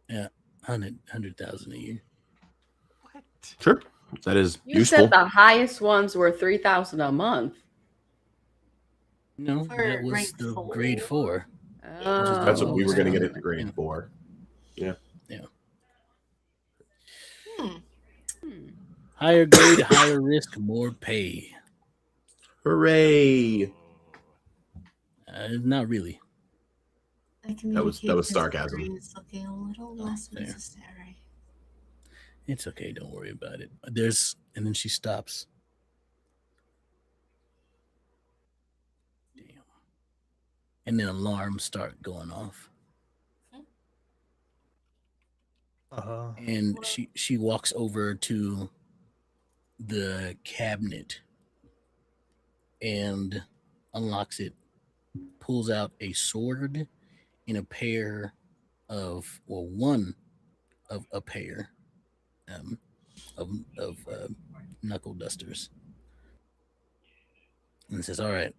yeah, 100,000 a year. What? Sure. That is You useful. said the highest ones were 3,000 a month. No, For that was rank the 4? grade 4. That's what we were Oh, going to get okay. at the grade 4. Higher grade, higher risk, more pay. Hooray! Not really. That was sarcasm. Is looking a little less fair. necessary. It's okay. Don't worry about it. And then she stops. Damn. And then alarms start going off. And she walks over to the cabinet and unlocks it, pulls out a sword and one of a pair of knuckle dusters, and says, "All right,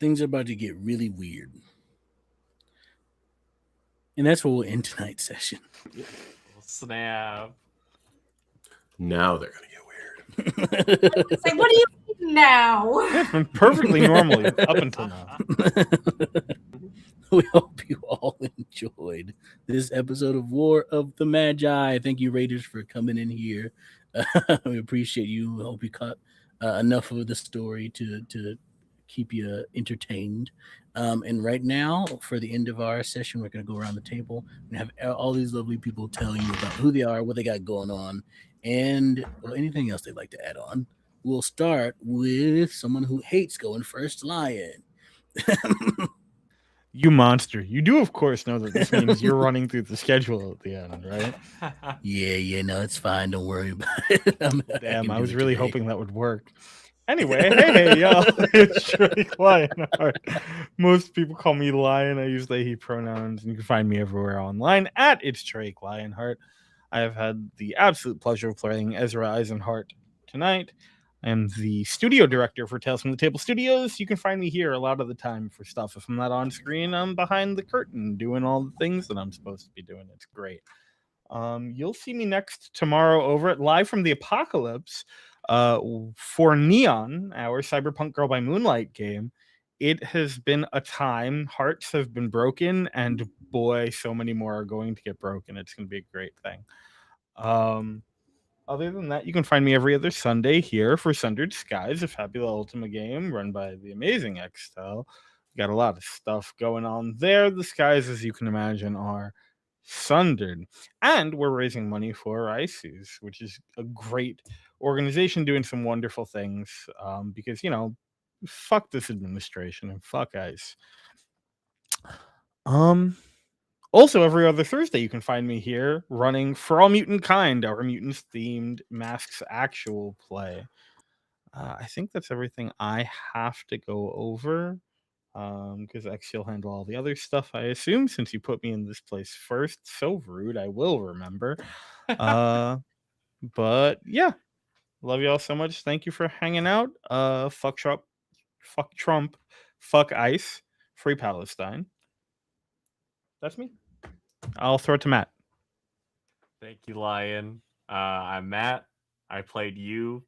things are about to get really weird." And that's where we'll end tonight's session. Snap. Now they're going to get weird. It's like, what do you mean now? It's been perfectly normal up until now. We hope you all enjoyed this episode of War of the Magi. Thank you, Raiders, for coming in here. We appreciate you. Hope you caught enough of the story to keep you entertained. And right now, for the end of our session, we're going to go around the table and have all these lovely people tell you about who they are, what they got going on, and anything else they'd like to add on. We'll start with someone who hates going first, Lion. You monster. You do, of course, know that this means you're running through the schedule at the end, right? Yeah, no, it's fine. Don't worry about it. Damn, I was really hoping that would work. Anyway, hey, y'all. It's Drake Lionheart. Most people call me Lion. I use they, he pronouns, and you can find me everywhere online at It's Drake Lionheart. I have had the absolute pleasure of playing Ezra Eisenhart tonight. I am the studio director for Tales from the Table Studios. You can find me here a lot of the time for stuff. If I'm not on screen, I'm behind the curtain doing all the things that I'm supposed to be doing. It's great. You'll see me next tomorrow over at Live from the Apocalypse for Neon, our Cyberpunk Girl by Moonlight game. It has been a time. Hearts have been broken, and boy, so many more are going to get broken. It's going to be a great thing. Other than that, you can find me every other Sunday here for Sundered Skies, a fabulous Ultima game run by the amazing Xtel. Got a lot of stuff going on there. The skies, as you can imagine, are Sundered. And we're raising money for ICES, which is a great organization doing some wonderful things. Because, fuck this administration and fuck ICE. Also, every other Thursday, you can find me here running For All Mutant Kind, our mutants themed Masks actual play. I think that's everything I have to go over. Because X will handle all the other stuff, I assume, since you put me in this place first. So rude, I will remember. But yeah, love y'all so much. Thank you for hanging out. Fuck Trump, fuck ICE, free Palestine. That's me. I'll throw it to Matt. Thank you, Lion. I'm Matt. I played you,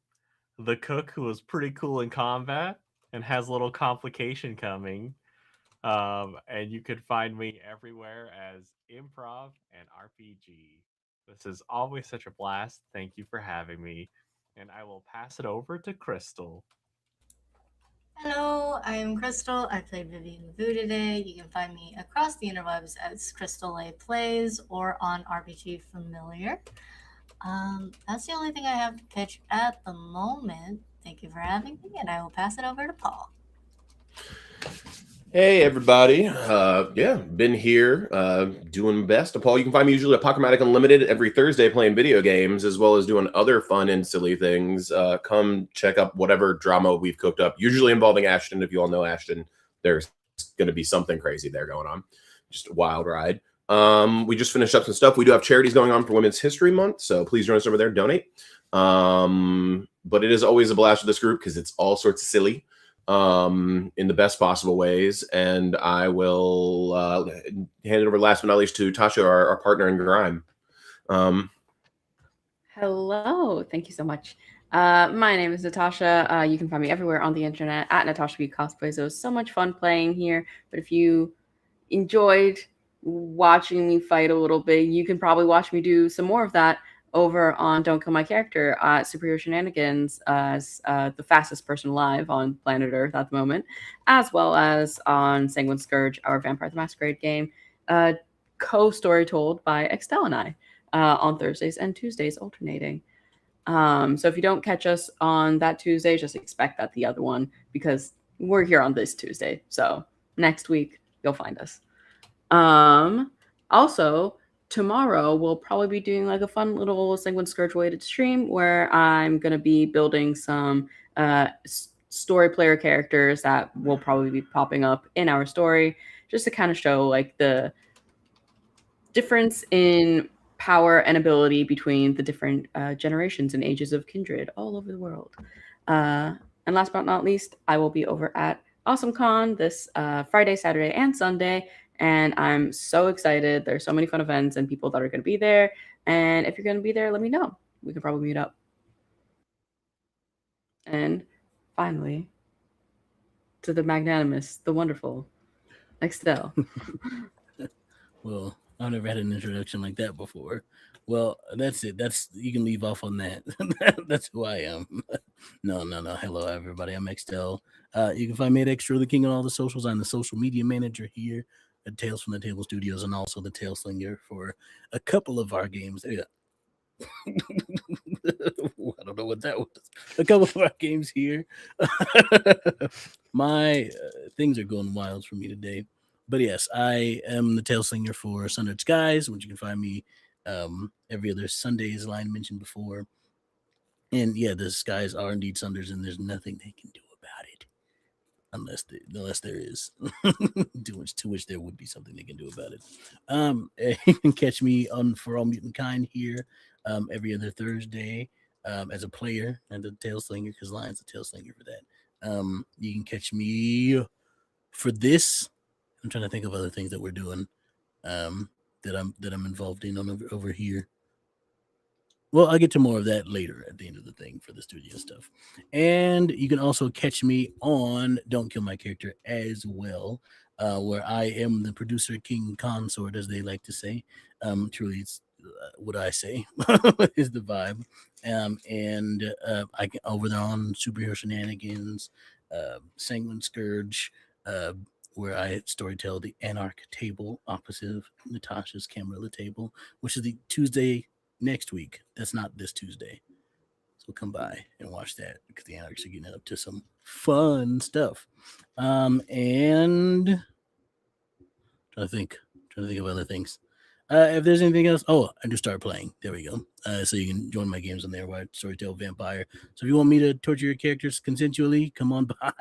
the cook who was pretty cool in combat and has a little complication coming. And you can find me everywhere as improv and RPG. This is always such a blast. Thank you for having me. And I will pass it over to Crystal. Hello, I'm Crystal. I played Vivian Vu today. You can find me across the interwebs as Crystal A Plays or on RPG Familiar. That's the only thing I have to pitch at the moment. Thank you for having me, and I will pass it over to Paul. Hey everybody, been here doing my best. Paul, you can find me usually at Pocketmatic Unlimited every Thursday playing video games, as well as doing other fun and silly things. Come check up whatever drama we've cooked up, usually involving Ashton. If you all know Ashton, there's going to be something crazy there going on. Just a wild ride. We just finished up some stuff. We do have charities going on for Women's History Month, so please join us over there, donate. But it is always a blast with this group because it's all sorts of silly. In the best possible ways, and I will hand it over last but not least to Tasha, our partner in crime. Hello, thank you so much. My name is Natasha. You can find me everywhere on the internet at Natasha B Cosplays. It was so much fun playing here. But if you enjoyed watching me fight a little bit, you can probably watch me do some more of that over on Don't Kill My Character at Superhero Shenanigans as the fastest person alive on planet Earth at the moment, as well as on Sanguine Scourge, our Vampire the Masquerade game, co-story told by Extel and I on Thursdays and Tuesdays alternating. So if you don't catch us on that Tuesday, just expect that the other one, because we're here on this Tuesday. So next week, you'll find us. Also, tomorrow we'll probably be doing like a fun little Sanguine Scourge related stream where I'm going to be building some story player characters that will probably be popping up in our story, just to kind of show like the difference in power and ability between the different generations and ages of kindred all over the world. And last but not least, I will be over at AwesomeCon this Friday, Saturday, and Sunday. And I'm so excited. There's so many fun events and people that are going to be there. And if you're going to be there, let me know. We can probably meet up. And finally, to the magnanimous, the wonderful, Extel. Well, I've never had an introduction like that before. Well, that's it. You can leave off on that. That's who I am. No. Hello, everybody. I'm Extel. You can find me at Extra the King on all the socials. I'm the social media manager here at Tales from the Table Studios, and also the Tail Slinger for a couple of our games. Yeah. I don't know what that was. A couple of our games here. My things are going wild for me today. But yes, I am the Tail Slinger for Sundered Skies, which you can find me every other Sunday, as Lion mentioned before. And yeah, the skies are indeed sunders, and there's nothing they can do about it. Unless there is, to which there would be something they can do about it. You can catch me on For All Mutant Kind here every other Thursday as a player and a Tail Slinger, because Lion's a Tail Slinger for that. You can catch me for this. I'm trying to think of other things that we're doing that I'm involved in over here. Well, I'll get to more of that later at the end of the thing for the studio stuff. And you can also catch me on Don't Kill My Character as well, where I am the producer, king consort, as they like to say. Truly, it's what I say is the vibe. And I can over there on Superhero Shenanigans, Sanguine Scourge, where I storytell the Anarch table opposite of Natasha's Camarilla table, which is the Tuesday next week. That's not this Tuesday. So come by and watch that because the Anarchs are getting up to some fun stuff. And trying to think of other things. If there's anything else, I just started playing. There we go. So you can join my games on there where I storytell vampire. So if you want me to torture your characters consensually, come on by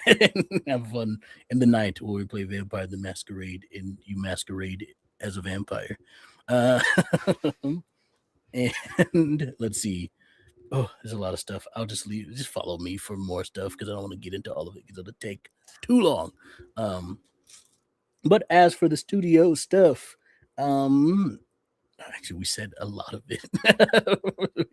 and have fun in the night where we play Vampire the Masquerade and you masquerade as a vampire. And let's see. Oh, there's a lot of stuff. I'll just leave. Just follow me for more stuff because I don't want to get into all of it because it'll take too long. But as for the studio stuff, actually we said a lot of it.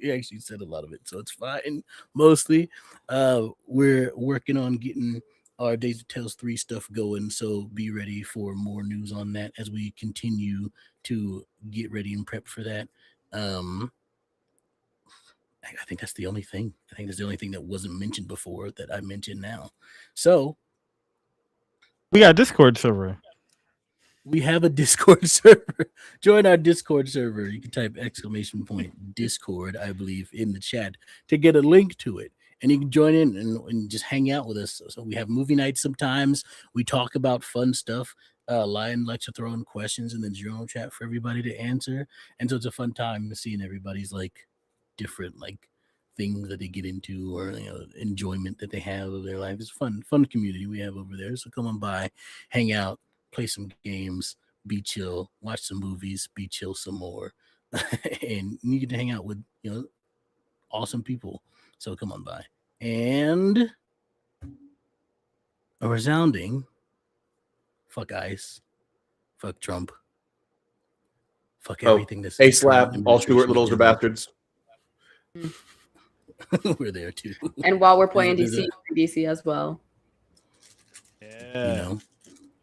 We actually said a lot of it, so it's fine. Mostly, we're working on getting our Days of Tales 3 stuff going, so be ready for more news on that as we continue to get ready and prep for that. I think that's the only thing. I think that's the only thing that wasn't mentioned before that I mentioned now. So We got a Discord server. we have a Discord server. Join our Discord server. You can type !Discord, I believe, in the chat to get a link to it. And you can join in and just hang out with us. So we have movie nights sometimes. We talk about fun stuff. Lion likes to throw in questions in the journal chat for everybody to answer. And so it's a fun time seeing everybody's different things that they get into or enjoyment that they have of their life. It's fun community we have over there. So come on by, hang out, play some games, be chill, watch some movies, be chill some more, and you get to hang out with awesome people. So come on by. And a resounding fuck ICE, fuck Trump, fuck everything that's A slap, all Stuart Littles are bastards. We're there too. And while we're playing DC as well. Yeah.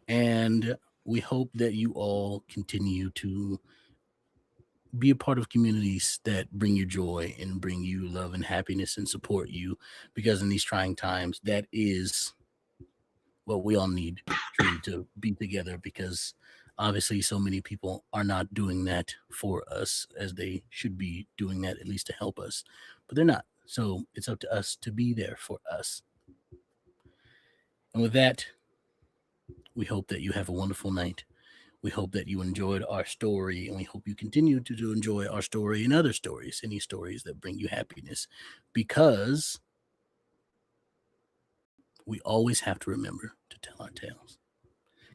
And we hope that you all continue to be a part of communities that bring you joy and bring you love and happiness and support you, because in these trying times, that is what we all need truly to be together, because obviously so many people are not doing that for us as they should be doing that, at least to help us, but they're not. So it's up to us to be there for us. And with that, we hope that you have a wonderful night. We hope that you enjoyed our story, and we hope you continue to enjoy our story and other stories, any stories that bring you happiness, because we always have to remember to tell our tales.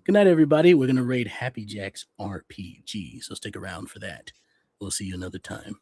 Good night, everybody. We're going to raid Happy Jack's RPG, so stick around for that. We'll see you another time.